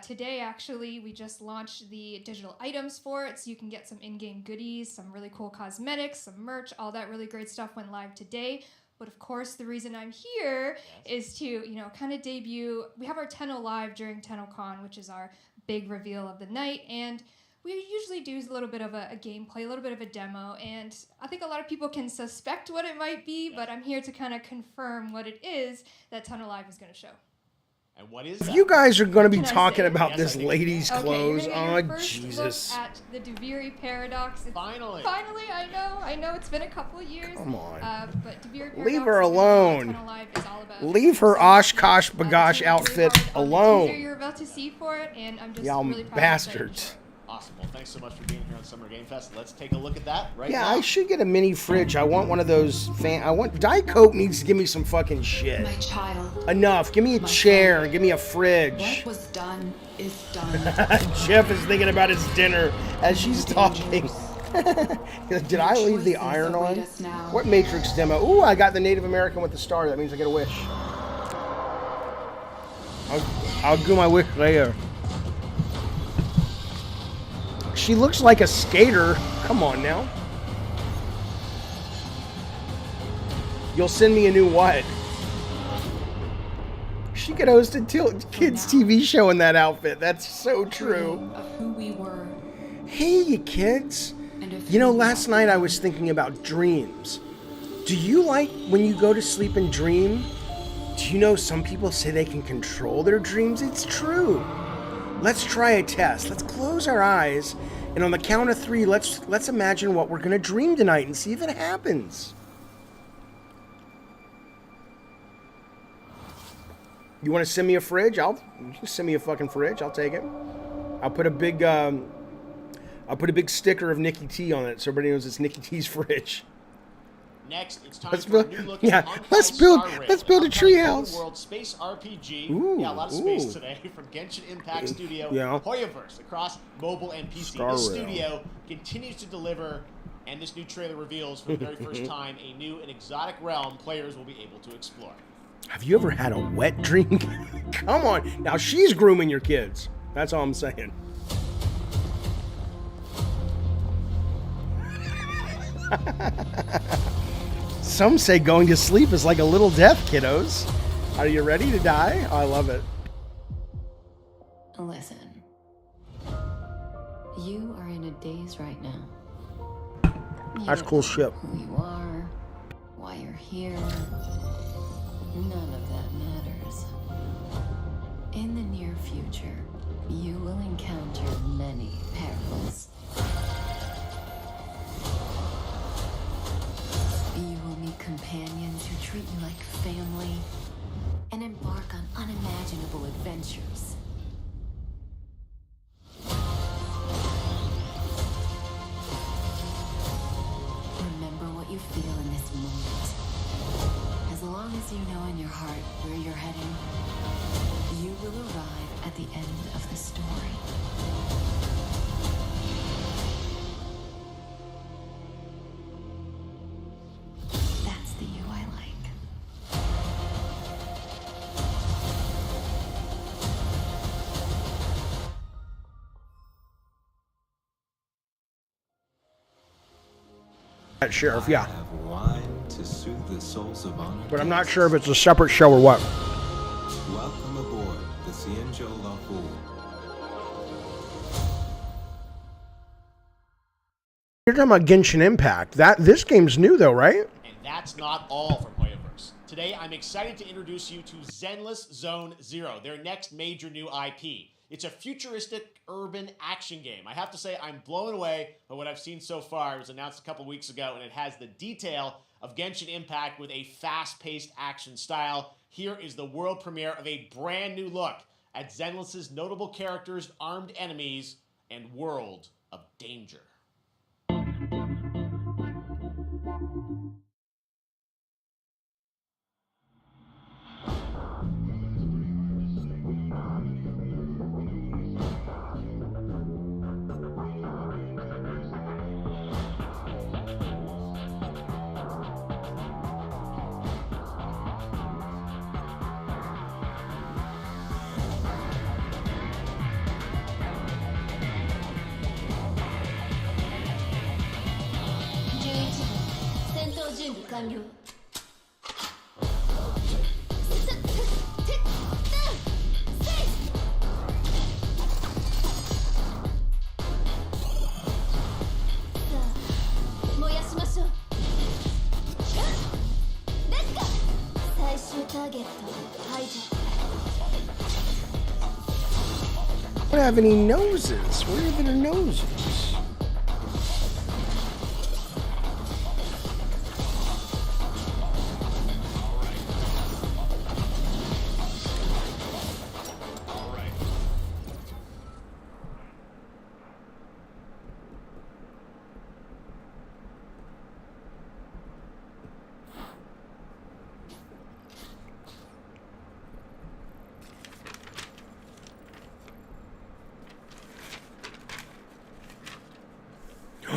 Today, actually, we just launched the digital items for it, so you can get some in-game goodies, some really cool cosmetics, some merch, all that really great stuff went live today. But of course, the reason I'm here is to, you know, kind of debut. We have our Tenno Live during TennoCon, which is our big reveal of the night, and we usually do a little bit of a gameplay, a little bit of a demo, and I think a lot of people can suspect what it might be, but I'm here to kind of confirm what it is that Tenno Live is going to show. And what is If that? you guys are going to be Can I talking say? about Yes, this I think- lady's Okay, clothes, you're gonna oh get your first Jesus! look at the Duviri Paradox. Finally, I know, it's been a couple of years. Come on. But Duviri Paradox Leave her is what alone. Tenno Live is all about. Leave her Oshkosh Bagosh outfit Teaser alone. you're about to see for it, and I'm just Y'all really proud bastards. Awesome. Well, thanks so much for being here on Summer Game Fest. Let's take a look at that right Yeah, now. I should get a mini fridge. I want one of those Diet Coke needs to give me some fucking shit. My child. Enough. Give me a chair and give me a fridge. What was done is done. Jeff is thinking about his dinner as she's talking. Did I leave the iron on? What Matrix demo? Ooh, I got the Native American with the star. That means I get a wish. I'll do my wish later. She looks like a skater. Come on now. You'll send me a new what? She could host a kids TV show in that outfit. That's so true. Of who we were. Hey, you kids. You know, last night I was thinking about dreams. Do you like when you go to sleep and dream? Do you know some people say they can control their dreams? It's true. Let's try a test. Let's close our eyes, and on the count of 3, let's imagine what we're gonna dream tonight and see if it happens. You want to send me a fridge? You can send me a fucking fridge. I'll take it. I'll put a big sticker of Nikki T on it so everybody knows it's Nikki T's fridge. Next, it's time Let's for a build- new look yeah, at Hong let's Kong build- Star Rail, let's build a Hong Kong treehouse. Open World Space RPG. Ooh, Yeah, a lot of space ooh. today from Genshin Impact Studio, Yeah. Hoyoverse across mobile and PC. Star This Rail. studio continues to deliver, and this new trailer reveals for the very first time a new and exotic realm players will be able to explore. Have you ever had a wet dream? Come on. Now she's grooming your kids. That's all I'm saying. Some say going to sleep is like a little death, kiddos. Are you ready to die? Oh, I love it. Listen. You are in a daze right now. That's cool shit. Who you are, why you're here. None of that matters. In the near future, you will encounter many perils. You will meet companions who treat you like family and embark on unimaginable adventures. Remember what you feel in this moment. As long as you know in your heart where you're heading, you will arrive at the end of the story. That's the you I like. That sheriff, yeah. Have wine to soothe the souls of honor. But I'm not sure if it's a separate show or what. Welcome aboard the talking about Genshin Impact. This game's new though, right? And that's not all from Hoyoverse. Today, I'm excited to introduce you to Zenless Zone Zero, their next major new IP. It's a futuristic urban action game. I have to say, I'm blown away by what I've seen so far. It was announced a couple weeks ago, and it has the detail of Genshin Impact with a fast-paced action style. Here is the world premiere of a brand new look at Zenless's notable characters, armed enemies, and world of danger. Don't have any noses. Where are their noses?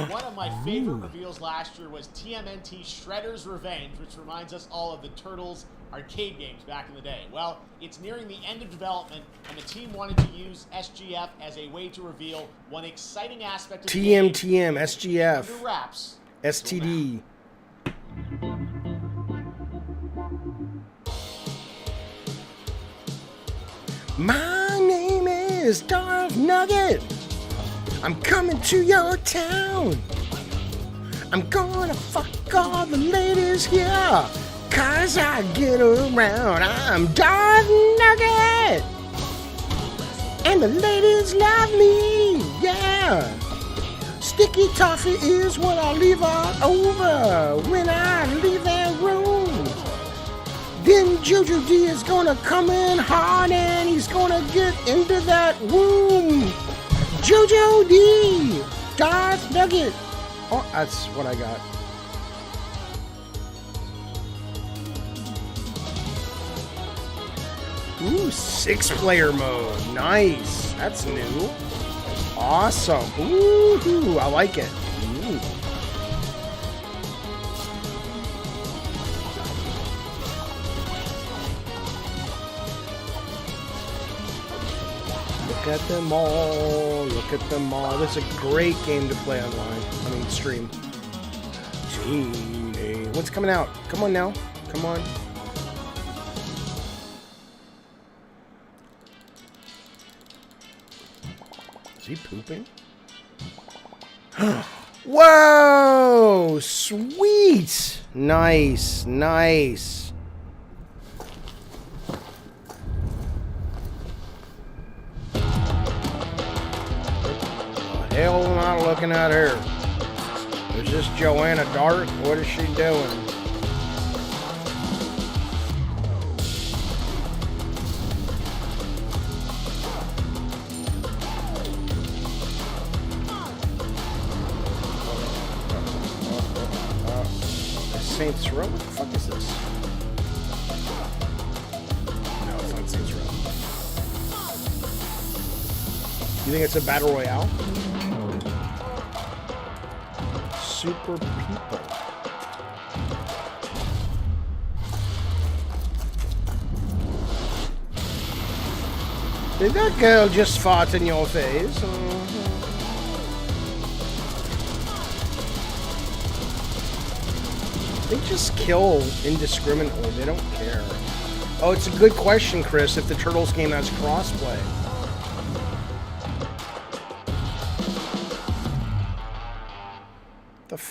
One of my favorite reveals last year was TMNT Shredder's Revenge, which reminds us all of the Turtles arcade games back in the day. Well, it's nearing the end of development, and the team wanted to use SGF as a way to reveal one exciting aspect of the game. SGF, Under wraps. STD. My name is Darth Nugget. I'm coming to your town. I'm gonna fuck all the ladies here, 'cause I get around. I'm Darth Nugget, and the ladies love me, yeah. Sticky toffee is what I leave all over when I leave that room. Then Jojo D is gonna come in hard and he's gonna get into that room. Jojo D, Darth Nugget. Oh, that's what I got. Ooh, 6-player mode. Nice. That's new. Awesome. Ooh, I like it. Ooh. Look at them all. Look at them all. This is a great game to play online. I mean, stream. Teenage. What's coming out? Come on now. Come on. Is he pooping? Whoa! Sweet! Nice, nice. Hell, am I looking at her? Is this Joanna Dark? What is she doing? Saints Row? What the fuck is this? No, it's not Saints Row. You think it's a battle royale? Super people. Did that girl just fart in your face? They just kill indiscriminately. They don't care. Oh, it's a good question, Chris, if the Turtles game has crossplay.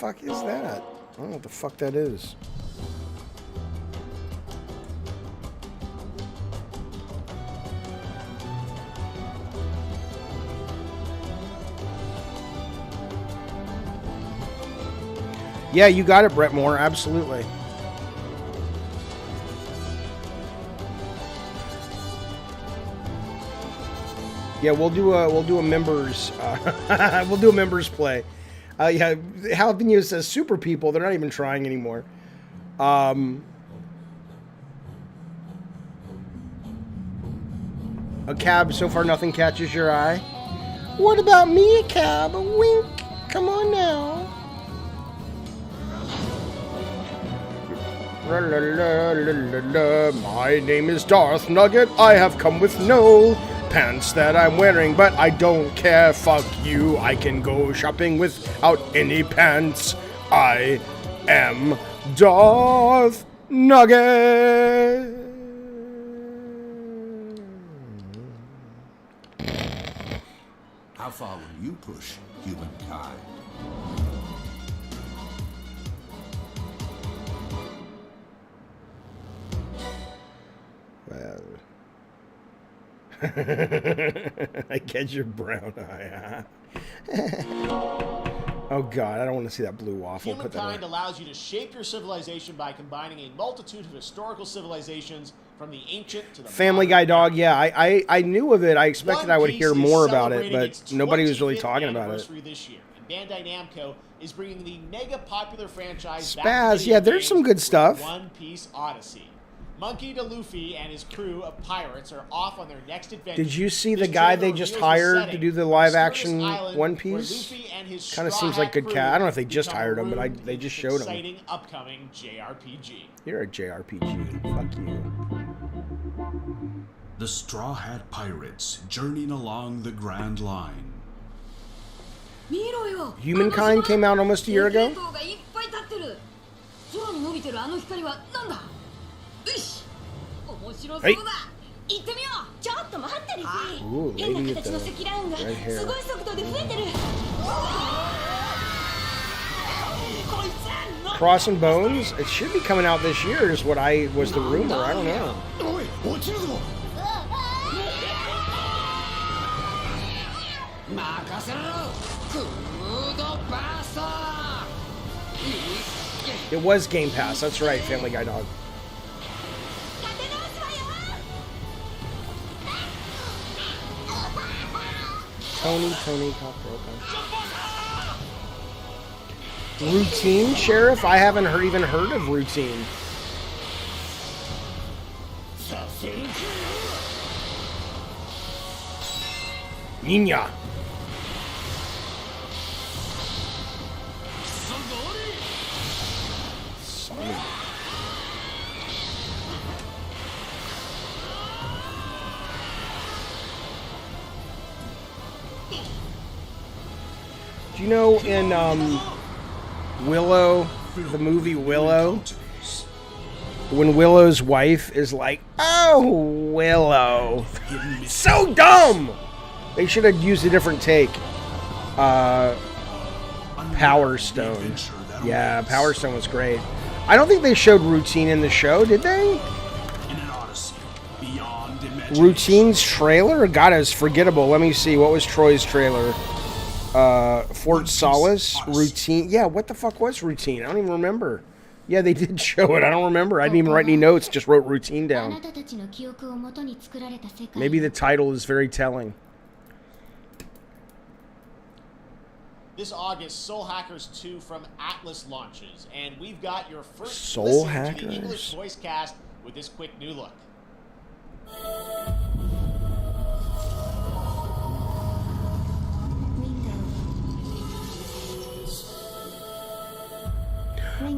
fuck is that? I don't know what the fuck that is. Yeah, you got it, Brett Moore. Absolutely. Yeah, we'll do a members we'll do a members play. Yeah, Jalapeno says super people. They're not even trying anymore. A cab. So far, nothing catches your eye. What about me, a cab? A wink. Come on now. La, la, la, la, la. My name is Darth Nugget. I have come with no pants that I'm wearing, but I don't care. Fuck you. I can go shopping without any pants. I am Darth Nugget. How far will you push humankind? Well, I get your brown eye, huh? Oh god, I don't want to see that blue waffle. Put that Humankind away. allows you to shape your civilization by combining a multitude of historical civilizations from the ancient to the Family Guy dog, yeah, I knew of it. I expected One I would Piece hear is more about it, celebrating its but nobody was really 25th talking about it. anniversary this year, and Bandai Namco is bringing the mega popular franchise back Spaz, to video yeah, there's games some good with stuff. One Piece Odyssey. Monkey D. Luffy and his crew of pirates are off on their next adventure. Did you see the This guy trailer they just reveals the hired to setting do the of live Mysterious action Island, One where Piece? Luffy and his Kind of Straw seems like Hat good crew cat. I don't know if they just become hired him, but marooned they in just this showed him. exciting upcoming JRPG. You're a JRPG. Fuck you. The Straw Hat Pirates journeying along the Grand Line. Humankind came out almost a year ago. Hey. Ooh, lady with the red hair. Cross and Bones. It should be coming out this year, is what was the rumor. I don't know. It was Game Pass. That's right, Family Guy dog. Tony Cockroach. Routine, Sheriff? I haven't even heard of Routine. Niña. Do you know in Willow, the movie Willow, when Willow's wife is like, "Oh, Willow," so dumb. They should have used a different take. Power Stone. Yeah, Power Stone was great. I don't think they showed Routine in the show, did they? Routine's trailer? God, it was forgettable. Let me see. What was Troy's trailer? Fort Solace? Routine? Yeah, what the fuck was Routine? I don't even remember. Yeah, they did show it. I don't remember. I didn't even write any notes. Just wrote Routine down. Maybe the title is very telling. This August, Soul Hackers 2 from Atlas launches, and we've got your first Soul listen Hackers? to the English voice cast with this quick new look.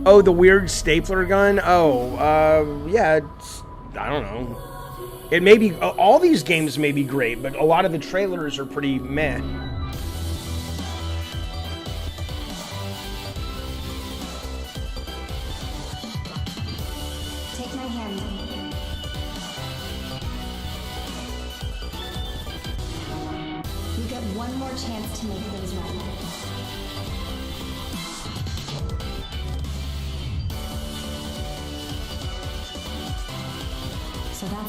Oh, the weird stapler gun? Oh, yeah, I don't know. It may be, all these games may be great, but a lot of the trailers are pretty meh. Take my hand. You get one more chance to make things right.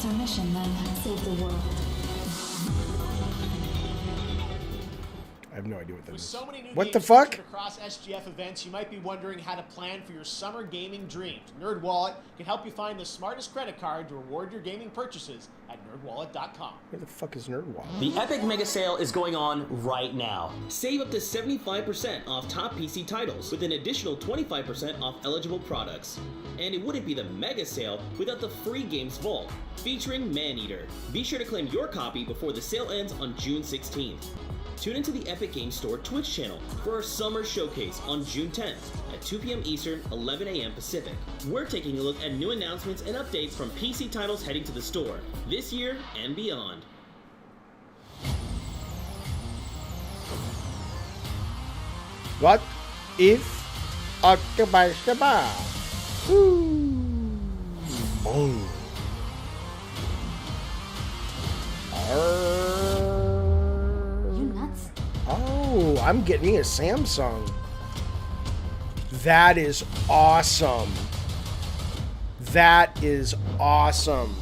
What's our mission then? Save the world. I have no idea what that With is. so many new What the games fuck? featured across SGF events, you might be wondering how to plan for your summer gaming dreams. NerdWallet can help you find the smartest credit card to reward your gaming purchases at nerdwallet.com. Where the fuck is NerdWallet? The Epic Mega Sale is going on right now. Save up to 75% off top PC titles with an additional 25% off eligible products. And it wouldn't be the Mega Sale without the free games vault, featuring Maneater. Be sure to claim your copy before the sale ends on June 16th. Tune into the Epic Games Store Twitch channel for our summer showcase on June 10th at 2 p.m. Eastern, 11 a.m. Pacific. We're taking a look at new announcements and updates from PC titles heading to the store this year and beyond. What if October? Boom. You nuts? Oh, I'm getting me a Samsung. That is awesome. That is awesome.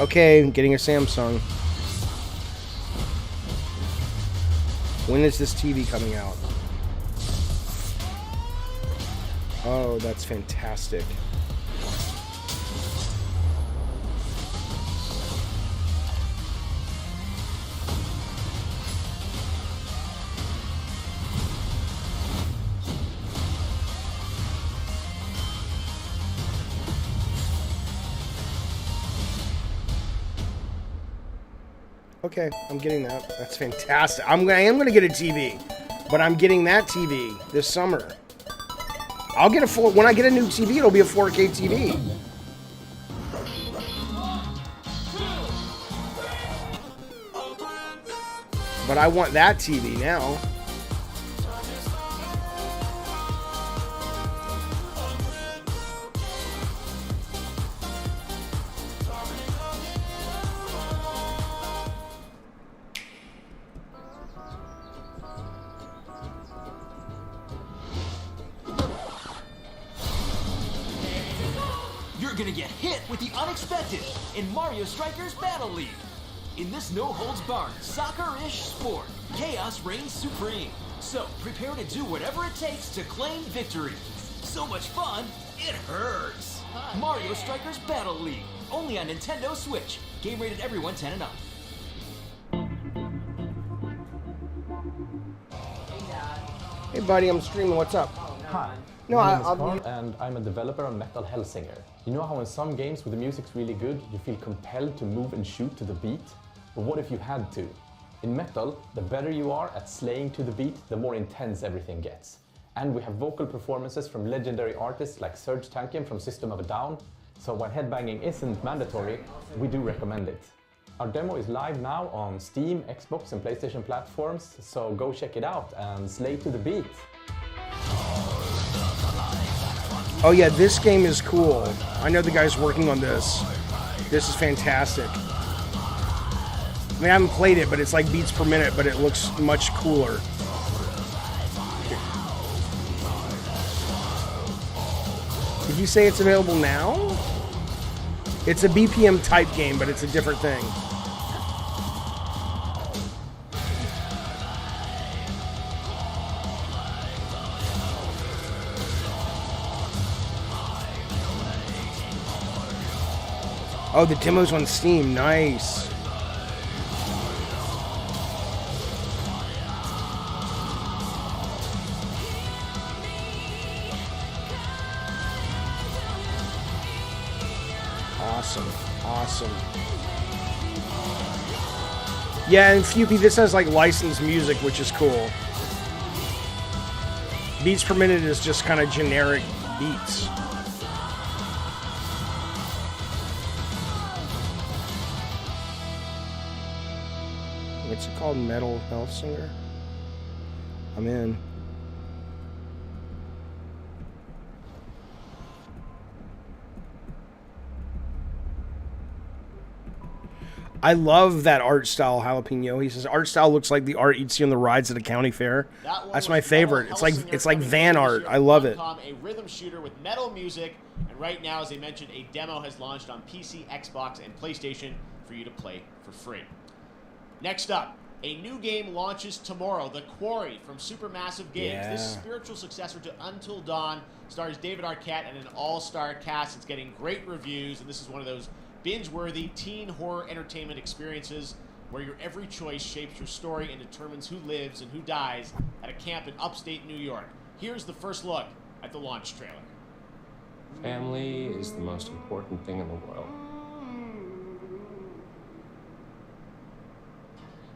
Okay, I'm getting a Samsung. When is this TV coming out? Oh, that's fantastic. Okay, I'm getting that. That's fantastic. I am gonna get a TV, but I'm getting that TV this summer. I'll get when I get a new TV, it'll be a 4K TV. But I want that TV now. Gonna get hit with the unexpected in Mario Strikers Battle League. In this no-holds-barred, soccer-ish sport, chaos reigns supreme. So prepare to do whatever it takes to claim victory. So much fun, it hurts. Mario Strikers Battle League, only on Nintendo Switch. Game rated everyone 10 and up. Hey buddy, I'm streaming. What's up? Hi. No, My name is I'll Carl, and I'm a developer on Metal Hellsinger. You know how in some games where the music's really good, you feel compelled to move and shoot to the beat? But what if you had to? In Metal, the better you are at slaying to the beat, the more intense everything gets. And we have vocal performances from legendary artists like Serge Tankian from System of a Down, so when headbanging isn't mandatory, we do recommend it. Our demo is live now on Steam, Xbox and PlayStation platforms, so go check it out and slay to the beat. Oh yeah, this game is cool. I know the guy's working on this. This is fantastic. I mean, I haven't played it, but it's like beats per minute, but it looks much cooler. Did you say it's available now? It's a BPM type game, but it's a different thing. Oh, the demo's on Steam. Nice. Awesome. Awesome. Yeah, and Fupy, this has like licensed music, which is cool. Beats per minute is just kind of generic beats. What's it called? Metal Hellsinger? I'm in. I love that art style, Jalapeno. He says art style looks like the art you'd see on the rides at a county fair. That's my favorite. It's like van art. I love it. A rhythm shooter with metal music and And right now, as I mentioned, a demo has launched on PC, Xbox, and PlayStation for you to play for free. Next up, a new game launches tomorrow, The Quarry from Supermassive Games. Yeah. This spiritual successor to Until Dawn stars David Arquette and an all-star cast. It's getting great reviews, and this is one of those binge-worthy teen horror entertainment experiences where your every choice shapes your story and determines who lives and who dies at a camp in upstate New York. Here's the first look at the launch trailer. Family is the most important thing in the world.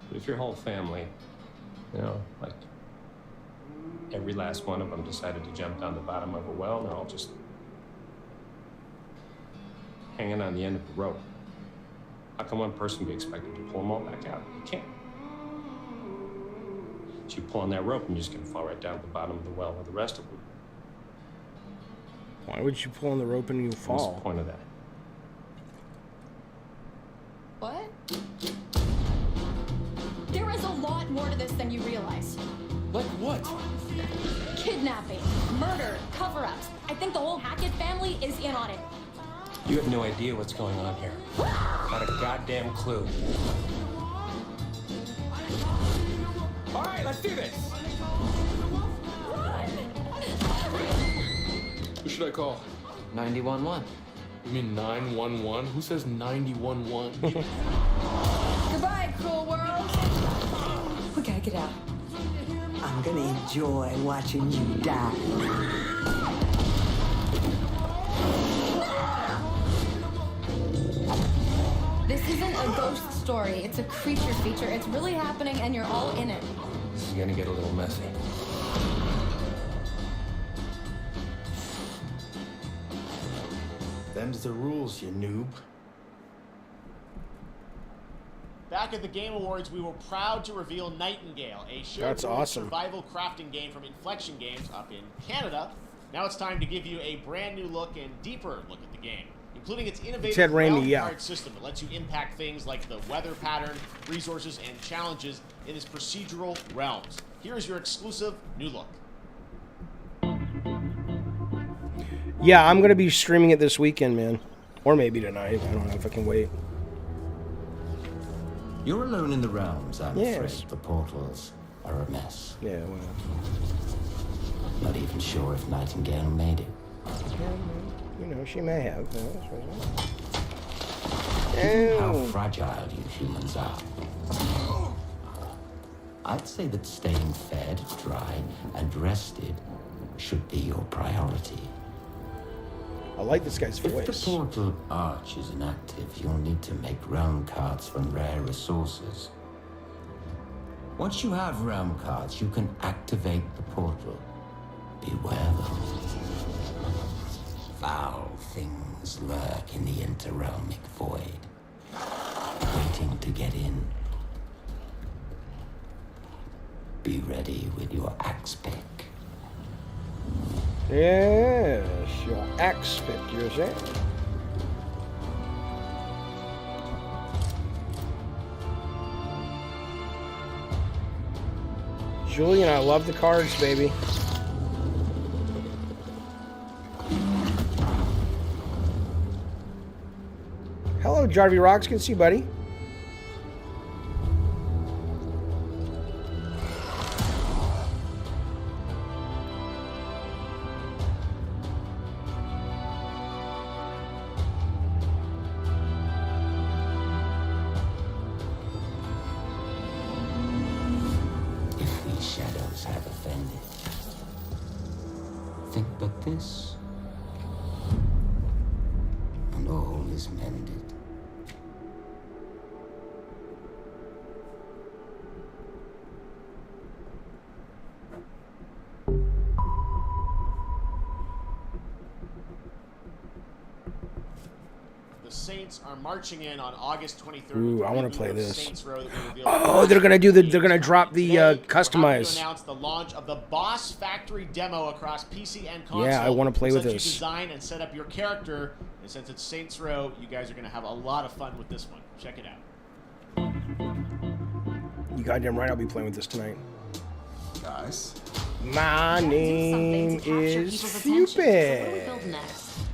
But if your whole family, you know, like every last one of them decided to jump down the bottom of a well and they're all just hanging on the end of a rope, how can one person be expected to pull them all back out? You can't. So you pull on that rope and you're just gonna fall right down to the bottom of the well with the rest of them. Why would you pull on the rope and you fall? What's the point of that? What? There is a lot more to this than you realize. Like what? Kidnapping, murder, cover-ups. I think the whole Hackett family is in on it. You have no idea what's going on here. Not a goddamn clue. All right, let's do this. Who should I call? 911. You mean 911? Who says 911? Goodbye, cruel world. We gotta get out. I'm gonna enjoy watching you die. This isn't a ghost story. It's a creature feature. It's really happening, and you're all in it. This is gonna get a little messy. Them's the rules, you noob. Back at the Game Awards, we were proud to reveal Nightingale, a shared That's world awesome. survival crafting game from Inflection Games up in Canada. Now it's time to give you a brand new look and deeper look at the game, including its innovative Ted Raimi, realm yeah. card system that lets you impact things like the weather pattern, resources, and challenges in its procedural realms. Here's your exclusive new look. Yeah, I'm going to be streaming it this weekend, man. Or maybe tonight. I don't know if I can wait. You're alone in the realms, I'm Yes. afraid. The portals are a mess. Yeah, well. Not even sure if Nightingale made it. You know, she may have. Given how Ew. fragile you humans are, I'd say that staying fed, dry, and rested should be your priority. I like this guy's If the voice. portal arch is inactive, you'll need to make realm cards from rare resources. Once you have realm cards, you can activate the portal. Beware though. Foul things lurk in the interrealmic void, waiting to get in. Be ready with your axe pick. Yes, your axe pick, you're saying. Julian, I love the cards, baby. Hello, Jarvie Rocks. Can see, buddy. If these shadows have offended, think but this, and all is mended. The Saints are marching in on August 23rd. Ooh, I want to play this. Saints Row that we revealed Oh, they're gonna do the. They're gonna drop the Today, we're happy customize. to announce the launch of the Boss Factory demo across PC and console. Yeah, I wanna play Which with lets you this. design and set up your character, and since it's Saints Row, you guys are going to have a lot of fun with this one. Check it out. You goddamn right, I'll be playing with this tonight. Guys. My name is What do we Cupid. build next?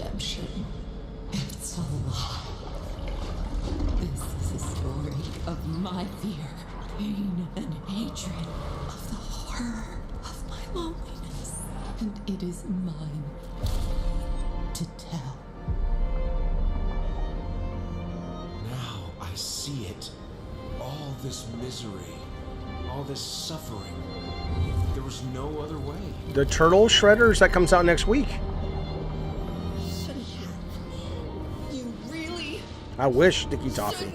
redemption. It's a lie. This is a story of my fear, pain, and hatred, of the horror of my loneliness. And it is mine to tell. Now I see it. All this misery, all this suffering. There was no other way. The Turtle Shredders, that comes out next week. You really I wish, Dicky Toffee.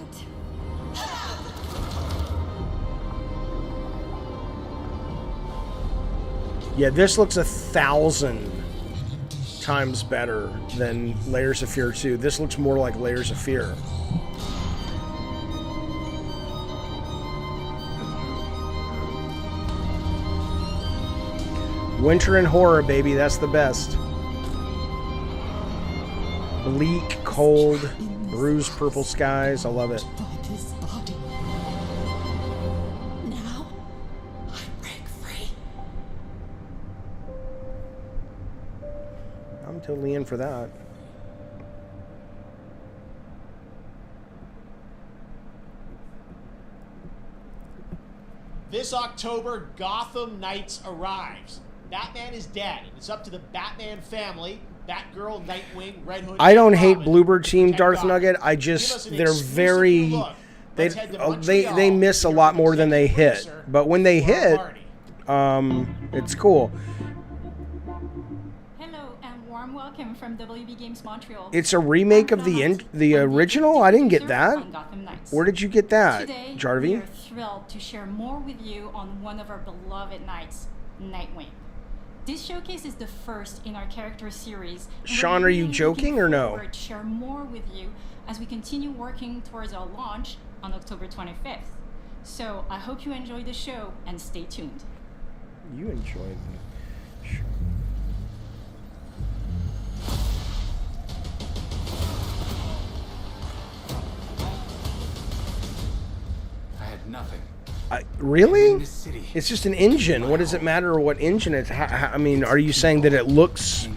Yeah, this looks 1,000 times better than Layers of Fear 2. This looks more like Layers of Fear. Winter and horror, baby, that's the best. Bleak, cold, bruised purple skies, I love it. find his body. Now I break free. I'm totally in for that. This October, Gotham Knights arrives. Batman is dead, and it's up to the Batman family, Batgirl, Nightwing, Red Hood. I don't and hate Robin Bluebird to Team protect Darth Gotham. Nugget. I Give just us an they're exclusive very look. they Let's head to they Montreal miss a with lot your more than they hit. producer, But when they hit, Marty. it's cool. Hello and warm welcome from WB Games Montreal. It's a remake of the original. I didn't get that. On Gotham Knights. Where did you get that, Today, we Jarvie? are thrilled to share more with you on one of our beloved knights, Nightwing. This showcase is the first in our character series. and we're Sean, are you really joking looking or no? forward to share more with you as we continue working towards our launch on October 25th. So I hope you enjoy the show and stay tuned. You enjoyed it. I had nothing. Really? It's just an engine. What does it matter what engine it's? I mean, are you saying that it looks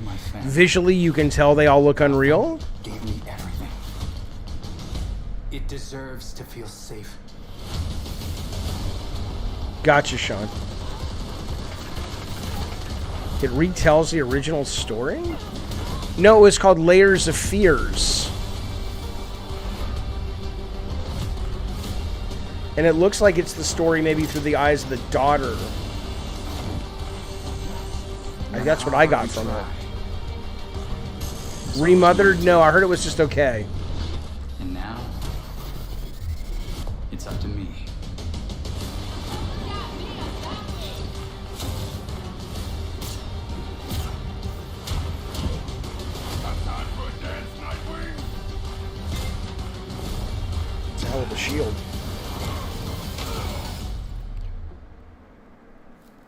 visually? You can tell they all look unreal. Gave me everything. It deserves to feel safe. Gotcha, Sean. It retells the original story? No, it was called Layers of Fears. And it looks like it's the story maybe through the eyes of the daughter. That's what I got from it. Remothered? No, I heard it was just okay. And now, it's up to me. It's a hell of a shield.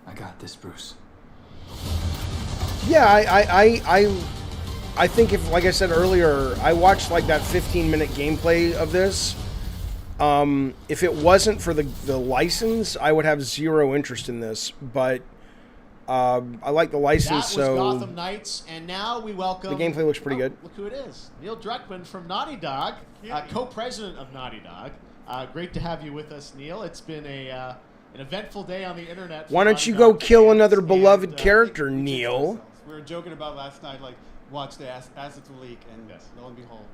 I got this, Bruce. Yeah, I think if, like I said earlier, I watched like that 15-minute gameplay of this. If it wasn't for the license, I would have zero interest in this. But I like the license, That was so Gotham Knights, and now we welcome. the gameplay looks pretty good. Look who it is. Neil Druckmann from Naughty Dog, co-president of Naughty Dog. Great to have you with us, Neil. It's been an eventful day on the internet. for Why don't Naughty you go Dog kill fans, another and, beloved character, Neil? We were joking about last night, like, watch the assets will leak, and lo and behold.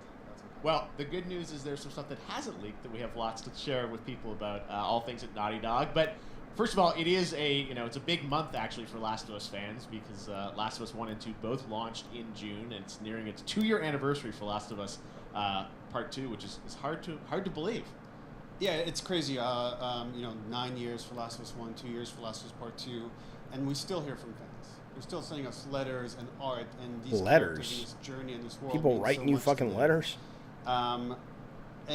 Well, the good news is there's some stuff that hasn't leaked that we have lots to share with people about all things at Naughty Dog. But first of all, it is it's a big month actually for Last of Us fans because Last of Us 1 and 2 both launched in June, and it's nearing its 2-year anniversary for Last of Us Part 2, which is hard to believe. Yeah, it's crazy. 9 years for Last of Us 1, 2 years for Last of Us Part 2, and we still hear from fans. They're still sending us letters and art and these characters and this journey and this world. People means writing so you much to fucking them. letters. And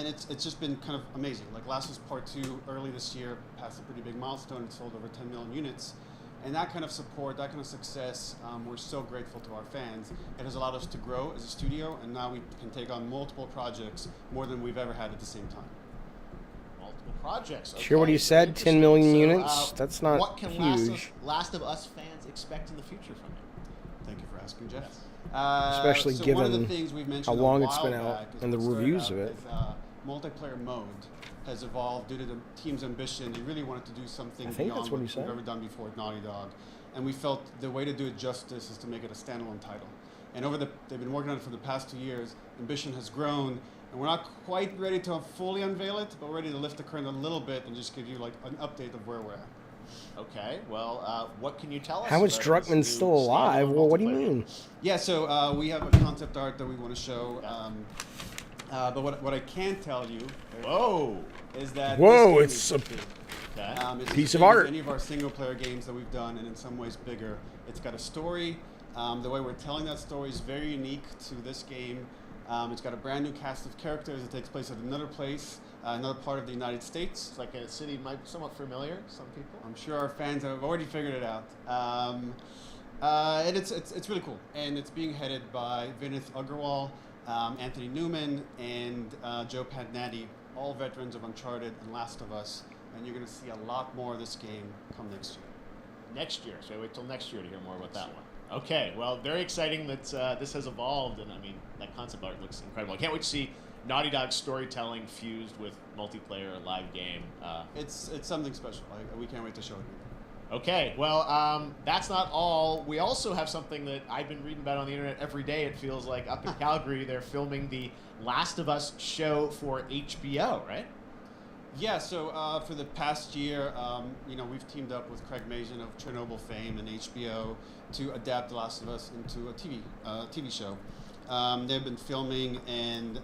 it's just been kind of amazing. Like Last of Us Part 2 early this year passed a pretty big milestone. It sold over 10 million units. And that kind of support, that kind of success, we're so grateful to our fans. It has allowed us to grow as a studio, and now we can take on multiple projects, more than we've ever had at the same time. Multiple projects. Hear what he Okay, said? 10 million so, units? That's not what can huge. Last of Us fans expect in the future from it? Thank you for asking, Jeff. Especially so given one of the things we've mentioned how long a it's while been out back is and the we started reviews out of it. as, multiplayer mode has evolved due to the team's ambition. They really wanted to do something I think beyond that's what he we've said. ever done before at Naughty Dog. And we felt the way to do it justice is to make it a standalone title. And they've been working on it for the past 2 years. Ambition has grown, and we're not quite ready to fully unveil it, but we're ready to lift the curtain a little bit and just give you like an update of where we're at. Okay, well, what can you tell us? How is about this Druckmann new still alive? standalone Well, what do you multiplayer? mean? Yeah, so we have a concept art that we want to show. But what I can tell you is that Whoa, this it's game a is big. It's piece as of big as art. any of our single-player games that we've done, and in some ways bigger. It's got a story. The way we're telling that story is very unique to this game. It's got a brand new cast of characters. It takes place at another place, another part of the United States. It's like a city might be somewhat familiar to some people. I'm sure our fans have already figured it out. And it's really cool. And it's being headed by Vinith Agarwal, Anthony Newman, and Joe Padnatti, all veterans of Uncharted and Last of Us. And you're going to see a lot more of this game come next year. Next year, so I wait till next year to hear more about that one. Okay, well, very exciting that this has evolved, and I mean, that concept art looks incredible. I can't wait to see Naughty Dog storytelling fused with multiplayer live game. It's something special. We can't wait to show it. Okay, well, that's not all. We also have something that I've been reading about on the internet every day, it feels like. Up in Calgary, they're filming the Last of Us show for HBO, right? Yeah, so for the past year, we've teamed up with Craig Mazin of Chernobyl fame and HBO to adapt The Last of Us into a TV show. They've been filming, and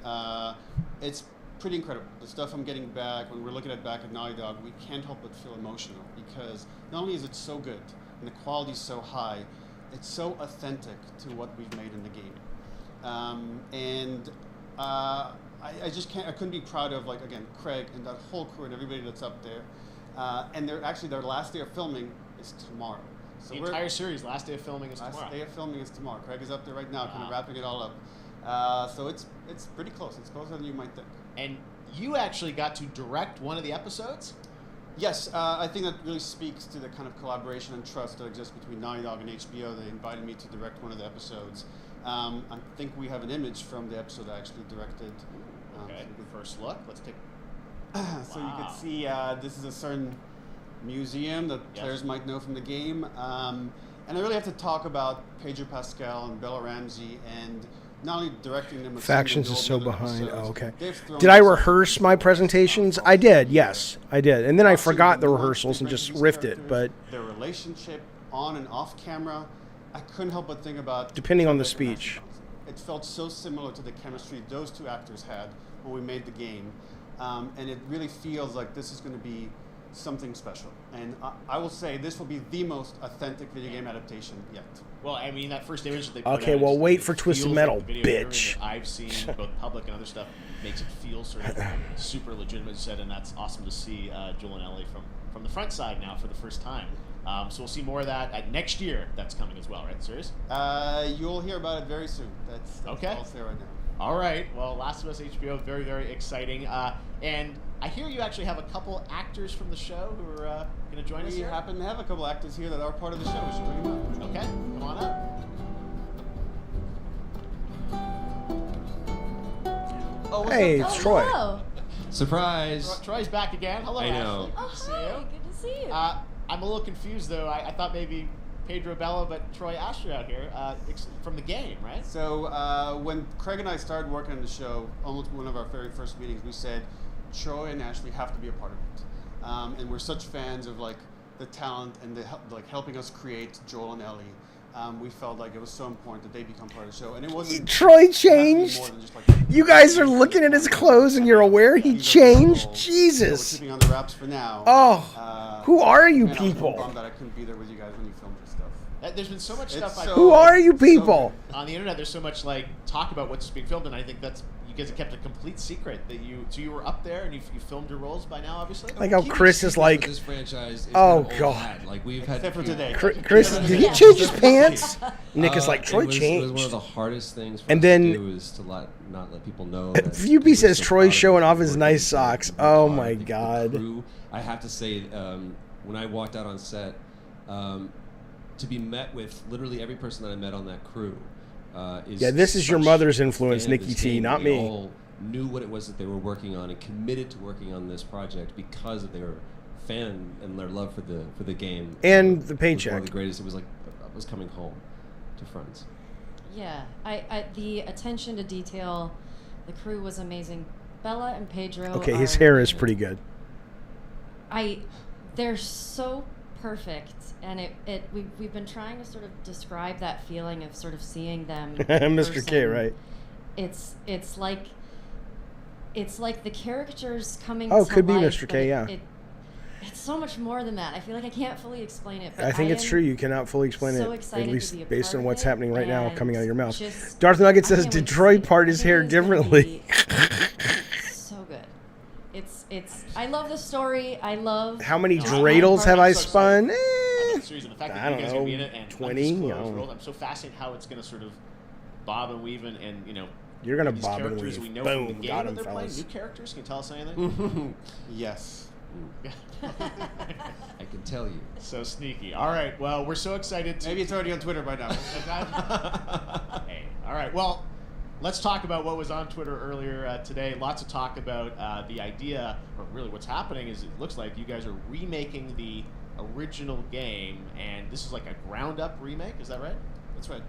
it's pretty incredible. The stuff I'm getting back, when we're looking back at Naughty Dog, we can't help but feel emotional because not only is it so good and the quality is so high, it's so authentic to what we've made in the game. I just can't. I couldn't be proud of Craig and that whole crew and everybody that's up there. And their last day of filming is tomorrow. So the entire series, last day of filming is tomorrow. Last day of filming is tomorrow. Craig is up there right now, kind of wrapping it all up. So it's pretty close. It's closer than you might think. And you actually got to direct one of the episodes? Yes, I think that really speaks to the kind of collaboration and trust that exists between Naughty Dog and HBO. They invited me to direct one of the episodes. I think we have an image from the episode I actually directed. Okay, first look. Let's take. So you can see this is a certain museum that players might know from the game. And I really have to talk about Pedro Pascal and Bella Ramsey and not only directing them. Factions is so behind. Oh, okay. Thrown Did I rehearse my presentations? I did. Yes, I did. And then I forgot the rehearsals and just riffed it. But their relationship on and off camera, I couldn't help but think about. Depending on the speech. It felt so similar to the chemistry those two actors had when we made the game. And it really feels like this is going to be something special. And I will say this will be the most authentic video game adaptation yet. Well, I mean, that first image that they put okay, out well, is- wait it for Twisted feels Metal, like the video game, bitch. everything that I've seen, both public and other stuff, makes it feel sort of super legitimate, as you said, and that's awesome to see Joel and Ellie from the front side now for the first time. So we'll see more of that next year. That's coming as well, right? Serious? You'll hear about it very soon. That's okay. all I'll say right now. All right. Well, Last of Us HBO, very, very exciting. And I hear you actually have a couple actors from the show who are going to join us We here. happen to have a couple actors here that are part of the show. We should bring them up. Okay, come on up. Oh, what's Hey, up? it's Troy. Hello. Surprise! Troy's back again. Hello, I know. Ashley. Good to see you. Good to see you. I'm a little confused though. I thought maybe Pedro Bella, but Troy Ashley out here from the game, right? So when Craig and I started working on the show, almost one of our very first meetings, we said Troy and Ashley have to be a part of it, and we're such fans of the talent and the helping us create Joel and Ellie. We felt like it was so important that they become part of the show, and it wasn't. Troy changed. More than just You guys are looking at his clothes and you're aware he changed? So we're Jesus. keeping on the wraps for now. Oh, who are you man, I was people? bummed that I couldn't be there with you guys when you filmed this stuff. There's been so much It's stuff. so- Who are you people? On the internet, there's so much talk about what's being filmed, and I think that's you guys have kept a complete secret that you were up there and you filmed your roles by now, obviously. Like how Chris is like, This franchise is oh kind of old God. hat. Like we've had Except for today. Chris, did he change his pants? Nick is like, Troy it was changed. one of the hardest things for And us then- to do is to not let people know. that UP we're says so Troy's proud of showing it. off his We're nice working socks. very Oh hard. my I think the God. crew, I have to say, when I walked out on set, to be met with literally every person that I met on that crew. Is this is your such mother's influence, fan of Nikki this T, game. not They me. all knew what it was that they were working on and committed to working on this project because of their fan and their love for the game And the was paycheck. one of the greatest. It was like I was coming home to friends. Yeah, I the attention to detail, the crew was amazing. Bella and Pedro. Okay, his hair is pretty good. They're so perfect, and we've been trying to sort of describe that feeling of sort of seeing them. in Mr. K, person. right? It's like the characters coming. Oh, to could be life, Mr. but K, yeah. It's so much more than that. I feel like I can't fully explain it. But I think it's am true. You cannot fully explain so it, excited at to least be a based part on of what's it, happening right now and coming out of your mouth. just- Darth Nugget I says can't wait to Detroit see part it. his I think hair it's gonna differently. So good. It's. I love the story. I love. How many the dreidels have I spun? The series and the fact that I you don't guys are gonna be in know, it and 20, undisclosed I don't know. world. I'm so fascinated how it's going to sort of bob and weave and You're gonna these bob and characters weave. we know from the Boom, game got that him, they're playing. fellas. New characters? Can you tell us anything? Yes. I can tell you. So sneaky. All right. Well, we're so excited. Maybe it's already on Twitter by now. Hey. All right. Well, let's talk about what was on Twitter earlier today. Lots of talk about the idea, or really what's happening is it looks like you guys are remaking the original game, and this is like a ground-up remake. Is that right? That's right.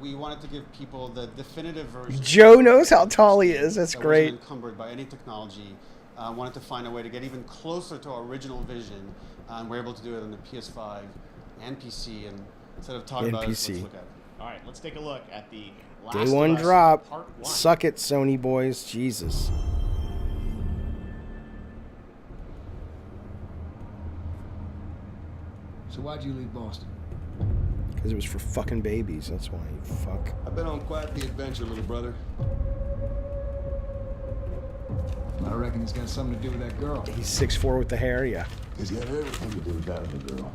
We wanted to give people the definitive version. Joe knows how tall he is. That's that great. Wasn't encumbered by any technology. Wanted to find a way to get even closer to our original vision. We're able to do it on the PS5 and PC. And instead of talking And about it, PC. let's look at it. All right. Let's take a look at the Last Day of one Us drop. Part 1. Suck it, Sony boys. Jesus. So why'd you leave Boston? Because it was for fucking babies. That's why. You fuck. I've been on quite the adventure, little brother. I reckon it's got something to do with that girl. He's 6'4" with the hair. Yeah. It's got everything to do with that little girl.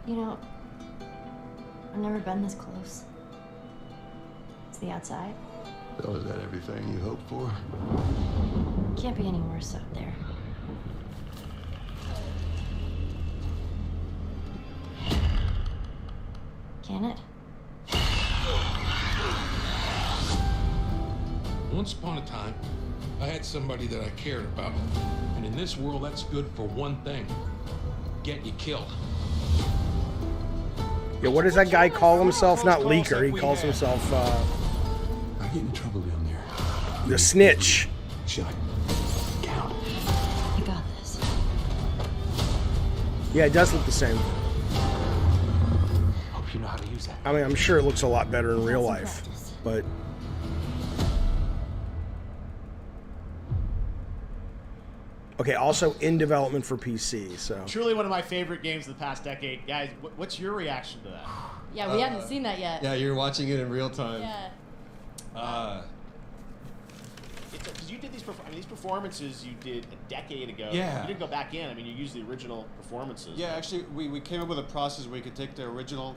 You know, I've never been this close. It's the outside. So is that everything you hoped for? Can't be any worse out there. Can it? Once upon a time, I had somebody that I cared about. And in this world, that's good for one thing. Getting you killed. Yeah, what does that guy call himself? Not leaker. He calls himself I get in trouble down there. the snitch. Shut. Count. I got this. Yeah, it does look the same. Hope you know how to use that. I mean, I'm sure it looks a lot better in real life, but okay. Also in development for PC. So Truly one of my favorite games of the past decade. Guys, what's your reaction to that? Yeah, we hadn't seen that yet. Yeah, you're watching it in real time. Yeah. Because you did these performances you did a decade ago. Yeah. You didn't go back in. I mean, you used the original performances. Yeah, actually, we came up with a process where you could take the original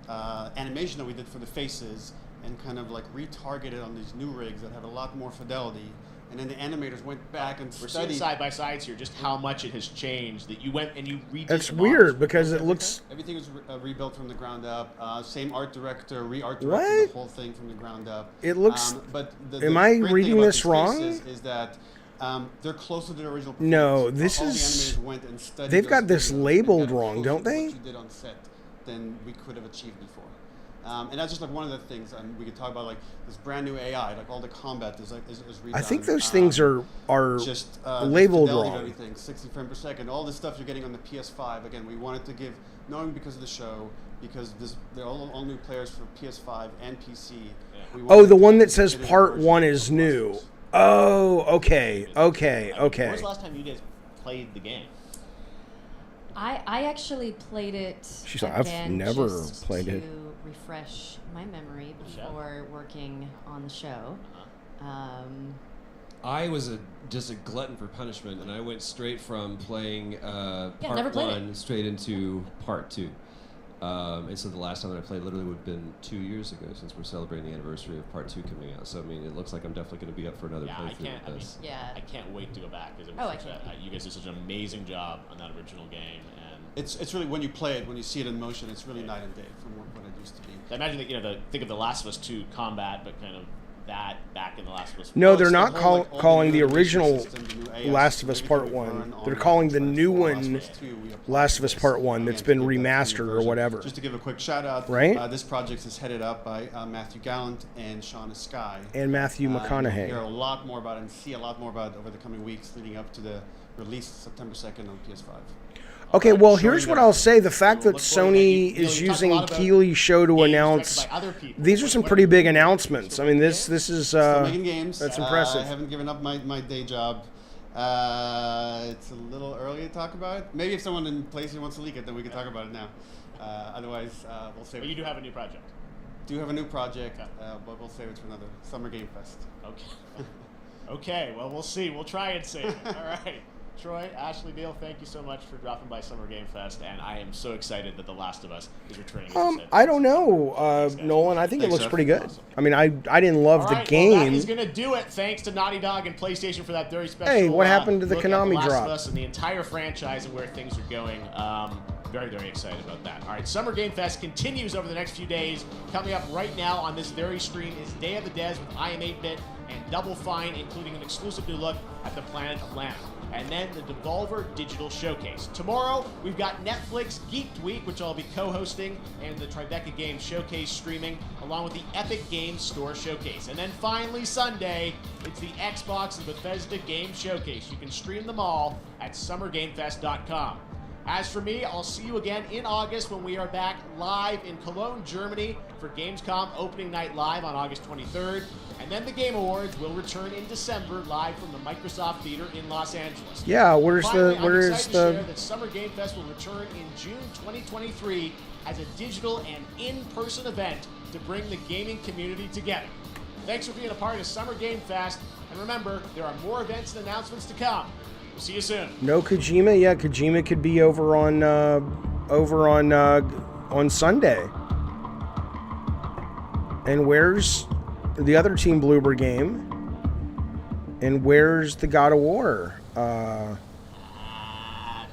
animation that we did for the faces and kind of like retarget it on these new rigs that have a lot more fidelity. And then the animators went back and We're studied. seeing side by sides here just how much it has changed. That you went and you redid. that's the weird models. because it looks. Everything was rebuilt from the ground up. Same art director, re-art What? directed the whole thing from the ground up. It looks- But am I great reading thing about this these wrong? faces Is that they're closer to the original. No, performance. this All is. the animators went and studied They've those got this videos. labeled They got wrong, closer don't to they? What you did on set than we could have achieved before. And that's just like one of the things we could talk about, like this brand new AI, like all the combat is redone. I think those things are just labeled the fidelity of wrong. everything, 60 frames per second, all this stuff you're getting on the PS5. Again, we wanted to give, knowing because of the show, because they're all new players for PS5 and PC. we Oh, wanted the to one that give says definitive part versions one of is the new. process. Oh, okay. When was the last time you guys played the game? I actually played it. She's like, I've again never just played to it. refresh my memory before working on the show. I was just a glutton for punishment, and I went straight from playing never part played one straight into part two. And so the last time that I played literally would have been 2 years ago, since we're celebrating the anniversary of Part 2 coming out. So I mean, it looks like I'm definitely going to be up for another playthrough of this. I can't wait to go back because you guys did such an amazing job on that original game. And it's really, when you play it, when you see it in motion, it's really night and day from what it used to be. I imagine that think of The Last of Us 2 combat, but kind of that back in The Last of Us 1. No, they're not calling the original Last of Us Part 1. They're calling the new one Last of Us Part 1 that's been remastered or whatever. Just to give a quick shout out, right? This project is headed up by Matthew Gallant and Shauna Skye. And Matthew You'll McConaughey. hear a lot more about it and see a lot more about it over the coming weeks leading up to the release September 2nd on PS5. Okay, well, here's what I'll say. The fact that Sony is using Keighley's show to announce, these are some pretty big announcements. I mean, this is Still making games. That's impressive. I haven't given up my day job. It's a little early to talk about it. Maybe if someone in PlayStation wants to leak it, then we can talk about it now. Otherwise, we'll save it. But you do have a new project. Do have a new project, but we'll save it for another Summer Game Fest. Okay. Okay, well, we'll see. We'll try and save it. All right. Troy, Ashley, Neil, thank you so much for dropping by Summer Game Fest, and I am so excited that The Last of Us is returning. I don't know, Nolan. I think it looks pretty good. I mean, I didn't love the game. Well, that is going to do it. Thanks to Naughty Dog and PlayStation for that very special. Hey, what happened to the look at Konami The Last drop? of Us and the entire franchise and where things are going. Very, very excited about that. All right, Summer Game Fest continues over the next few days. Coming up right now on this very stream is Day of the Devs with I Am 8-Bit and Double Fine, including an exclusive new look at the Planet of Lana. And then the Devolver Digital Showcase. Tomorrow, we've got Netflix Geeked Week, which I'll be co-hosting, and the Tribeca Games Showcase streaming, along with the Epic Games Store Showcase. And then finally, Sunday, it's the Xbox and Bethesda Game Showcase. You can stream them all at summergamefest.com. As for me, I'll see you again in August when we are back live in Cologne, Germany for Gamescom Opening Night Live on August 23rd. And then the Game Awards will return in December live from the Microsoft Theater in Los Angeles. Yeah, where I'm excited to share that Summer Game Fest will return in June 2023 as a digital and in-person event to bring the gaming community together. Thanks for being a part of Summer Game Fest, and remember, there are more events and announcements to come. We'll see you soon. No Kojima? Yeah, Kojima could be over on Sunday. And where's the other Team Bloober game? And where's the God of War? Happy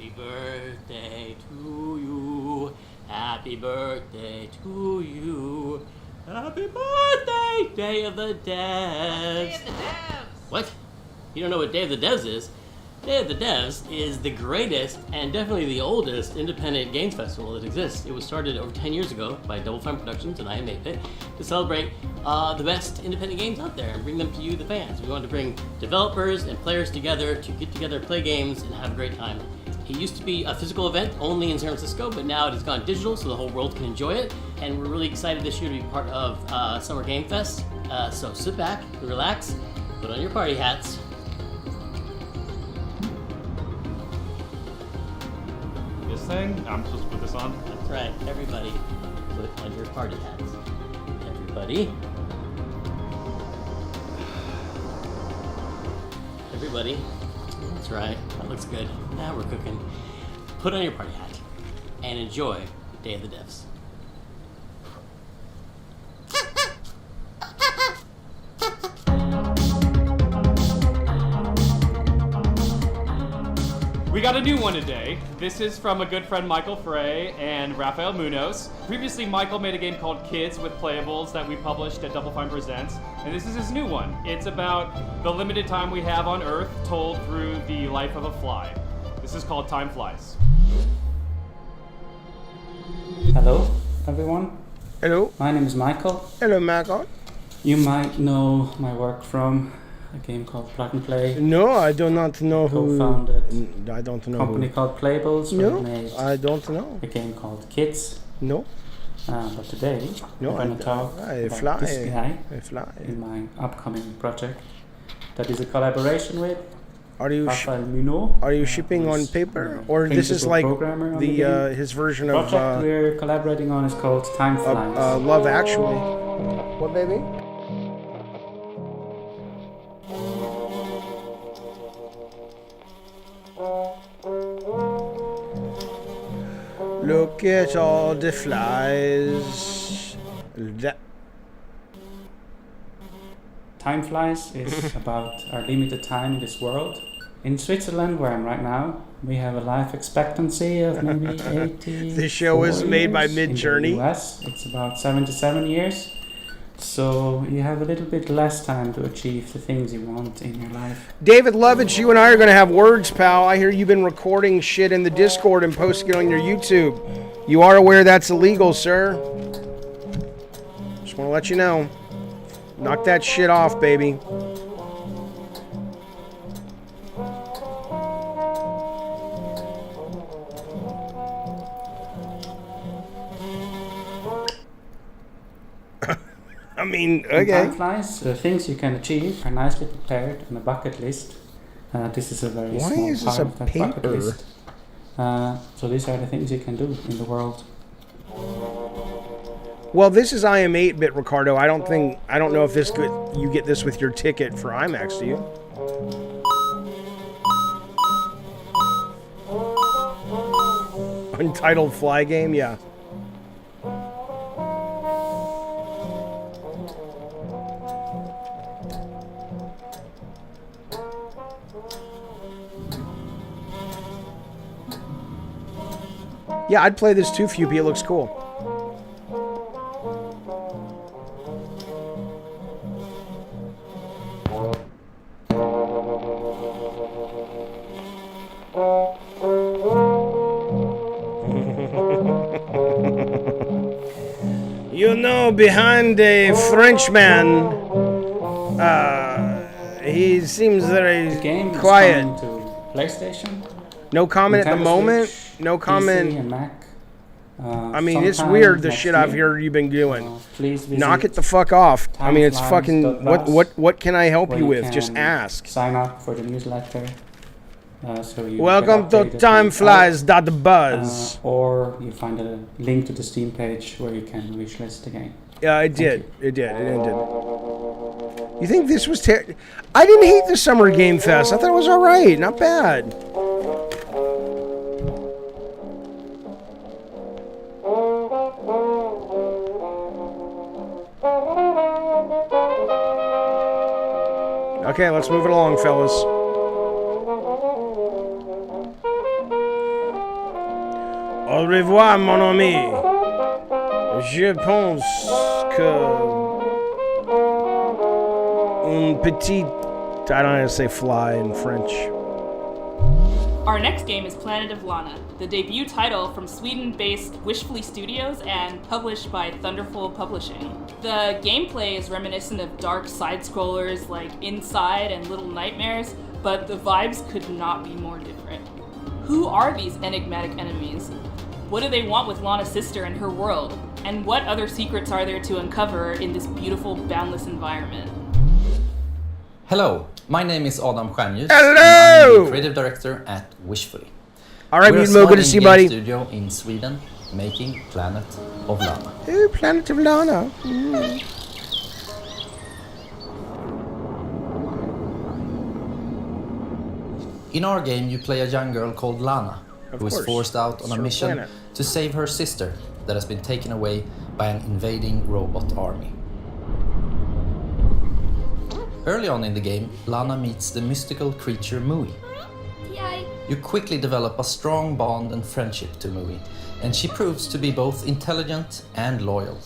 birthday to you. Happy birthday to you. Happy birthday, Day of the Devs. Day of the Devs. What? You don't know what Day of the Devs is? Day of the Devs is the greatest and definitely the oldest independent games festival that exists. It was started over 10 years ago by Double Fine Productions and I Am 8-Bit to celebrate the best independent games out there and bring them to you, the fans. We wanted to bring developers and players together to get together, play games, and have a great time. It used to be a physical event only in San Francisco, but now it has gone digital so the whole world can enjoy it. And we're really excited this year to be part of Summer Game Fest. So sit back, relax, put on your party hats. This thing? I'm supposed to put this on? That's right, everybody, put on your party hats. Everybody. Everybody. That's right, that looks good. Now we're cooking. Put on your party hat and enjoy Day of the Devs. We got a new one today. This is from a good friend Michael Frey and Rafael Munoz. Previously, Michael made a game called Kids with Playables that we published at Double Fine Presents, and this is his new one. It's about the limited time we have on Earth told through the life of a fly. This is called Time Flies. Hello, everyone. Hello. My name is Michael. Hello, Michael. You might know my work from a game called Plug and Play. No, I do not know who. Co-founded I don't know a company who. called Playables. No, made I don't know. a game called Kids. No. But today No, we're going to talk I about fly. this guy I fly. in my upcoming project. That is a collaboration with Are you Rafael Munoz. Are you shipping on paper, or this is like programmer on the game. his version The of project we're collaborating on is called Time Flies. Love Actually? What, baby? Look at all the flies. That. Time flies is about our limited time in this world. In Switzerland, where I'm right now, we have a life expectancy of maybe 80. This show was made by Midjourney. In the US, it's about 77 years. So you have a little bit less time to achieve the things you want in your life. David Lovitz, you and I are going to have words, pal. I hear you've been recording shit in the Discord and posting it on your YouTube. You are aware that's illegal, sir? Just want to let you know. Knock that shit off, baby. I mean, okay. Time flies. Things you can achieve are nicely prepared on a bucket list. This is a very Why small is this part a of that paper? bucket list. So these are the things you can do in the world. Well, this is IM 8-bit, Ricardo. I don't know if this could. You get this with your ticket for IMAX, do you? Untitled Fly Game, yeah. Yeah, I'd play this too, Fupy. It looks cool. You know, behind a Frenchman, he seems very quiet. To PlayStation. No comment at the Nintendo moment. Switch, No comment. PC and Mac. I mean, it's sometime weird the next shit I've year. heard you've been doing. Please Knock it the fuck off. I mean, it's fucking. timeflies.buzz, What can I help where you with? Just can ask. Sign up for the newsletter. So you Welcome get to updated when it's out. timeflies.buzz. Or you find a link to the Steam page where you can wishlist the game. Yeah, it did. It did. It ended. You think this was I didn't hate the Summer Game Fest. I thought it was alright. Not bad. Okay, let's move it along, fellas. Au revoir, mon ami. Je pense que un petit... I don't know how to say fly in French. Our next game is Planet of Lana, the debut title from Sweden-based Wishfully Studios and published by Thunderful Publishing. The gameplay is reminiscent of dark side-scrollers like Inside and Little Nightmares, but the vibes could not be more different. Who are these enigmatic enemies? What do they want with Lana's sister and her world? And what other secrets are there to uncover in this beautiful, boundless environment? Hello, my name is Adam Stjernljus. Hello! And I'm the creative director at Wishfully. All right, We're a Mutmo, small good to see you, indie buddy. studio in Sweden making Planet of Lana. Ooh, Planet of Lana. In our game, you play a young girl called Lana, Of who is course. forced out on It's a her mission planet. to save her sister that has been taken away by an invading robot army. Early on in the game, Lana meets the mystical creature Mui. You quickly develop a strong bond and friendship to Mui, and she proves to be both intelligent and loyal.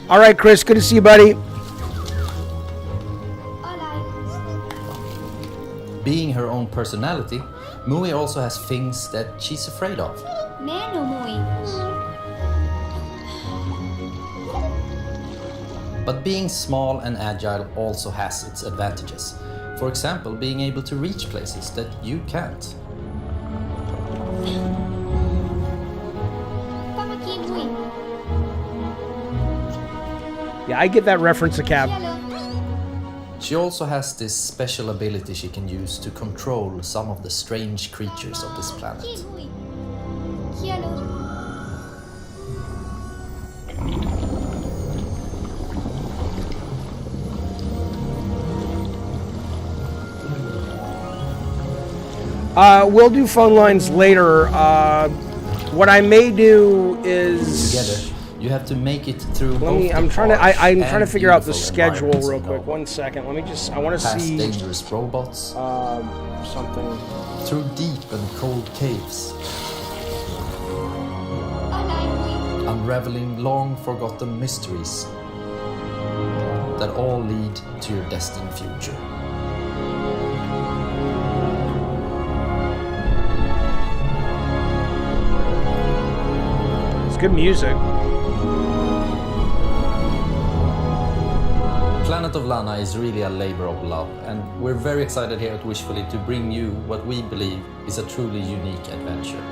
All right, Chris, good to see you, buddy. Being her own personality, Mui also has things that she's afraid of. But being small and agile also has its advantages. For example, being able to reach places that you can't. Yeah, I get that reference, a Cap. She also has this special ability she can use to control some of the strange creatures of this planet. We'll do phone lines later. What I may do is Together, you have to make it through. I'm trying to figure out the schedule real quick. 1 second. Let me just. I want to past see dangerous robots. Something. Through deep and cold caves. Unraveling long forgotten mysteries that all lead to your destined future. It's good music. Planet of Lana is really a labor of love, and we're very excited here at Wishfully to bring you what we believe is a truly unique adventure.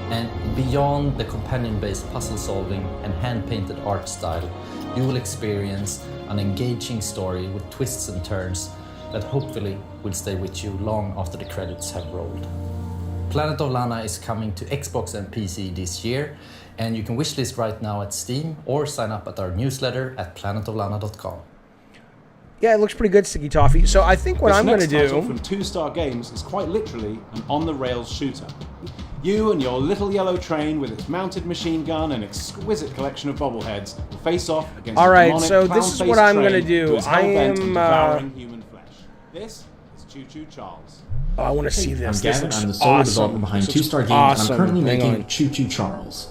And beyond the companion-based puzzle solving and hand-painted art style, you will experience an engaging story with twists and turns that hopefully will stay with you long after the credits have rolled. Planet of Lana is coming to Xbox and PC this year, and you can wishlist right now at Steam or sign up at our newsletter at planetoflana.com. Yeah, it looks pretty good, Sticky Toffee. So I think what I'm going to do... This next title from 2-Star Games is quite literally an on-the-rails shooter. You and your little yellow train with its mounted machine gun and exquisite collection of bobbleheads will face off against All right, a demonic, so this is what I'm going to do. I am... devouring human flesh. This is Choo Choo Charles. Oh, I want to see this. I'm Gavin. This I'm the looks solo awesome. development behind This looks 2-Star Games, awesome. and I'm currently Hang making on. Choo Choo Charles.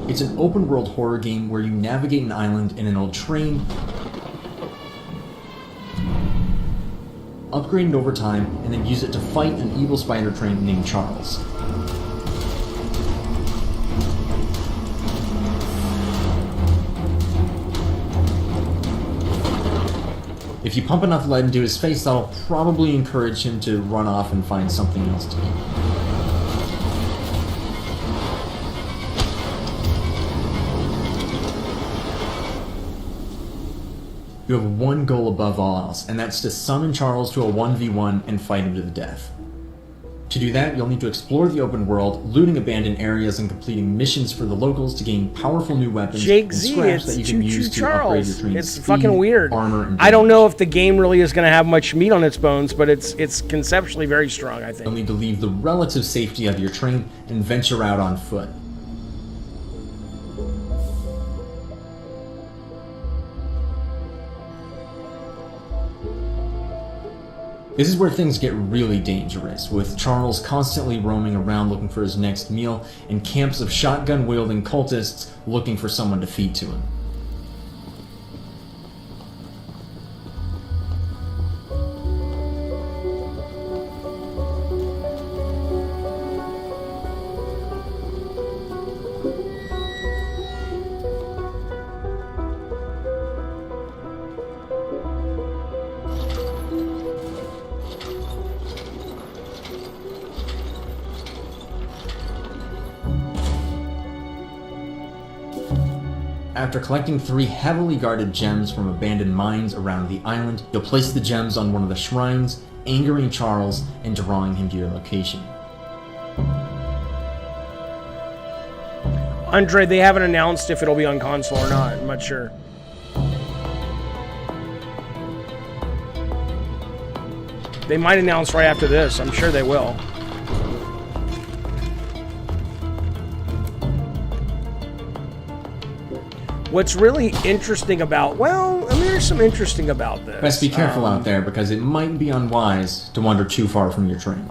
It's an open-world horror game where you navigate an island in an old train, upgrade it over time, and then use it to fight an evil spider train named Charles. If you pump enough lead into his face, that'll probably encourage him to run off and find something else to eat. You have one goal above all else, and that's to summon Charles to a 1v1 and fight him to the death. To do that, you'll need to explore the open world, looting abandoned areas and completing missions for the locals to gain powerful new weapons Jake and Z, scraps it's that you can Choo use Choo to upgrade your Charles. train's It's speed, fucking weird. armor, and I don't know if the game really is going to have much meat on its bones, but it's conceptually very strong, I think. You'll need to leave the relative safety of your train and venture out on foot. This is where things get really dangerous, with Charles constantly roaming around looking for his next meal, and camps of shotgun-wielding cultists looking for someone to feed to him. After collecting 3 heavily guarded gems from abandoned mines around the island, you'll place the gems on one of the shrines, angering Charles and drawing him to your location. Andre, they haven't announced if it'll be on console or not. I'm not sure. They might announce right after this. I'm sure they will. What's really interesting about, well, I mean, there's some interesting about this. Best be careful out there, because it might be unwise to wander too far from your train.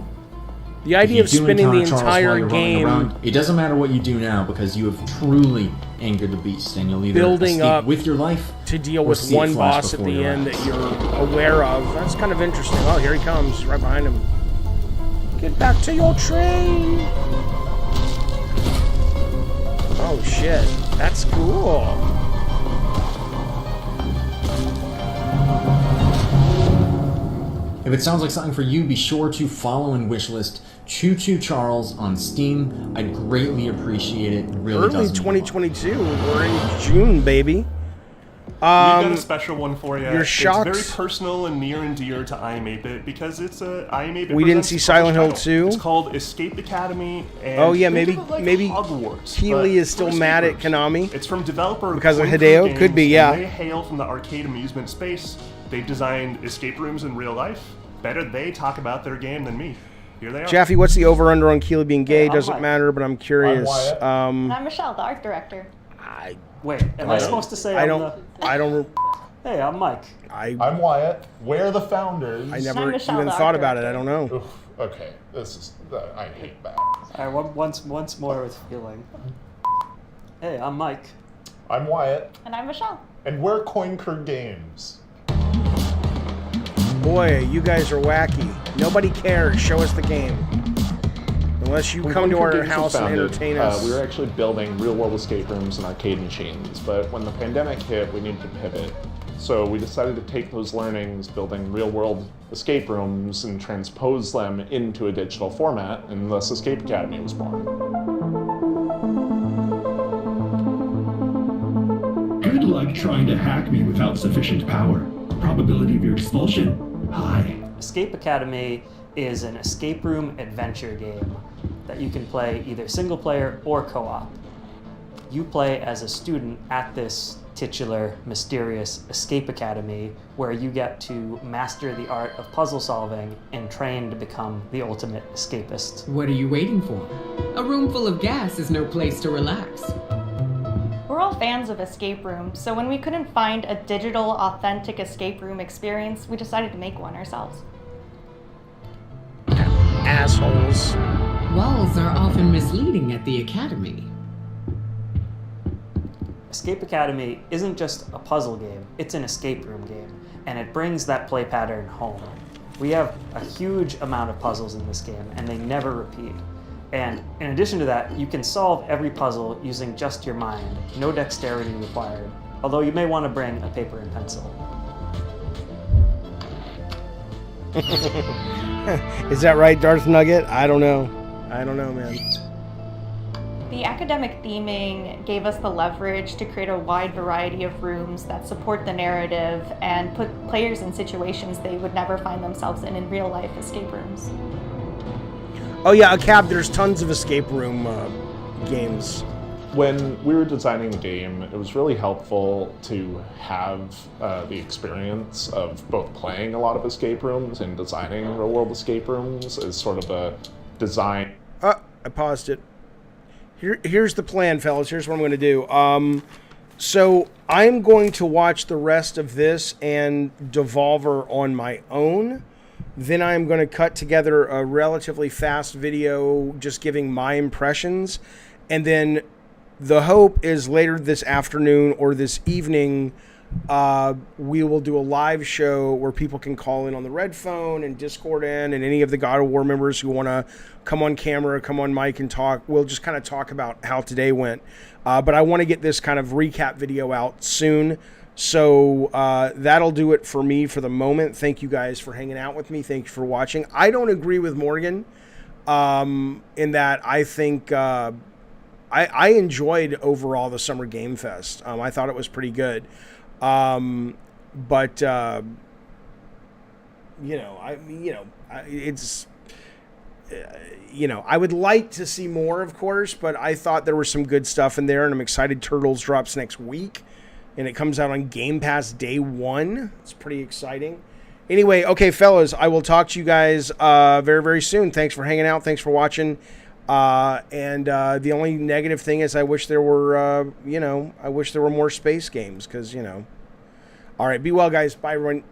The idea of If you do spending the encounter Charles while entire you're running game around, it doesn't matter what you do now, because you have truly angered the beast, and you'll either building escape up with your life to deal or with see it one flash boss at before the your end eyes. that you're aware of. That's kind of interesting. Oh, here he comes. He's right behind him. Get back to your train. Oh, shit. That's cool. If it sounds like something for you, be sure to follow and wishlist Choo Choo Charles on Steam. I'd greatly appreciate it. It really Early does mean a lot. 2022. We're in June, baby. We've got a special one for you. Your shocks. It's very personal and near and dear to I Am 8-Bit because it's a I Am 8-Bit. We didn't see Silent Hill 2. It's called Escape Academy. And Oh yeah, think maybe of it like maybe Hogwarts, Keeley but is still for mad escape at rooms. Konami It's from developer because of Coin Hideo. Crew Could be, Games, yeah. and they hail from the arcade amusement space. They've designed escape rooms in real life. Better they talk about their game than me. Here they are. Jaffe, what's the over/under on Keeley being gay? I'm Doesn't Mike. matter, but I'm curious. Wyatt. And I'm Michelle, the art director. Wait, am I supposed to say I I'm don't. I don't. Hey, I'm Mike. I'm Wyatt. We're the founders. I never even thought about it. I don't know. Oof, okay, this is. I hate that. All right, once more with feeling. Hey, I'm Mike. I'm Wyatt. And I'm Michelle. And we're Coin Crew Games. Boy, you guys are wacky. Nobody cares. Show us the game. Unless you When come to Coin our Crew Games house was and founded, entertain us. we were actually building real-world escape rooms and arcade machines, but when the pandemic hit, we needed to pivot. So we decided to take those learnings, building real-world escape rooms, and transpose them into a digital format, and thus Escape Academy was born. Good luck trying to hack me without sufficient power. Probability of your expulsion? High. Escape Academy is an escape room adventure game that you can play either single player or co-op. You play as a student at this titular, mysterious Escape Academy where you get to master the art of puzzle solving and train to become the ultimate escapist. What are you waiting for? A room full of gas is no place to relax. We're all fans of escape rooms, so when we couldn't find a digital, authentic escape room experience, we decided to make one ourselves. Assholes. Walls are often misleading at the Academy. Escape Academy isn't just a puzzle game, it's an escape room game, and it brings that play pattern home. We have a huge amount of puzzles in this game, and they never repeat. And in addition to that, you can solve every puzzle using just your mind, no dexterity required, although you may want to bring a paper and pencil. Is that right, Darth Nugget? I don't know. I don't know, man. The academic theming gave us the leverage to create a wide variety of rooms that support the narrative and put players in situations they would never find themselves in real life escape rooms. Oh yeah, a cab. There's tons of escape room games. When we were designing the game, it was really helpful to have the experience of both playing a lot of escape rooms and designing real-world escape rooms as sort of a design. I paused it. Here's the plan, fellas. Here's what I'm going to do. So I'm going to watch the rest of this and Devolver on my own. Then I'm going to cut together a relatively fast video just giving my impressions. And then the hope is later this afternoon or this evening, we will do a live show where people can call in on the Red Phone and Discord in, and any of the God of War members who want to come on camera, come on mic and talk. We'll just kind of talk about how today went. But I want to get this kind of recap video out soon. So that'll do it for me for the moment. Thank you guys for hanging out with me. Thank you for watching. I don't agree with Morgan in that I think I enjoyed overall the Summer Game Fest. I thought it was pretty good. But it's I would like to see more, of course, but I thought there was some good stuff in there, and I'm excited. Turtles drops next week, and it comes out on Game Pass day 1. It's pretty exciting. Anyway, okay, fellas, I will talk to you guys very, very soon. Thanks for hanging out. Thanks for watching. And the only negative thing is I wish there were, I wish there were more space games because, All right, be well, guys. Bye, everyone.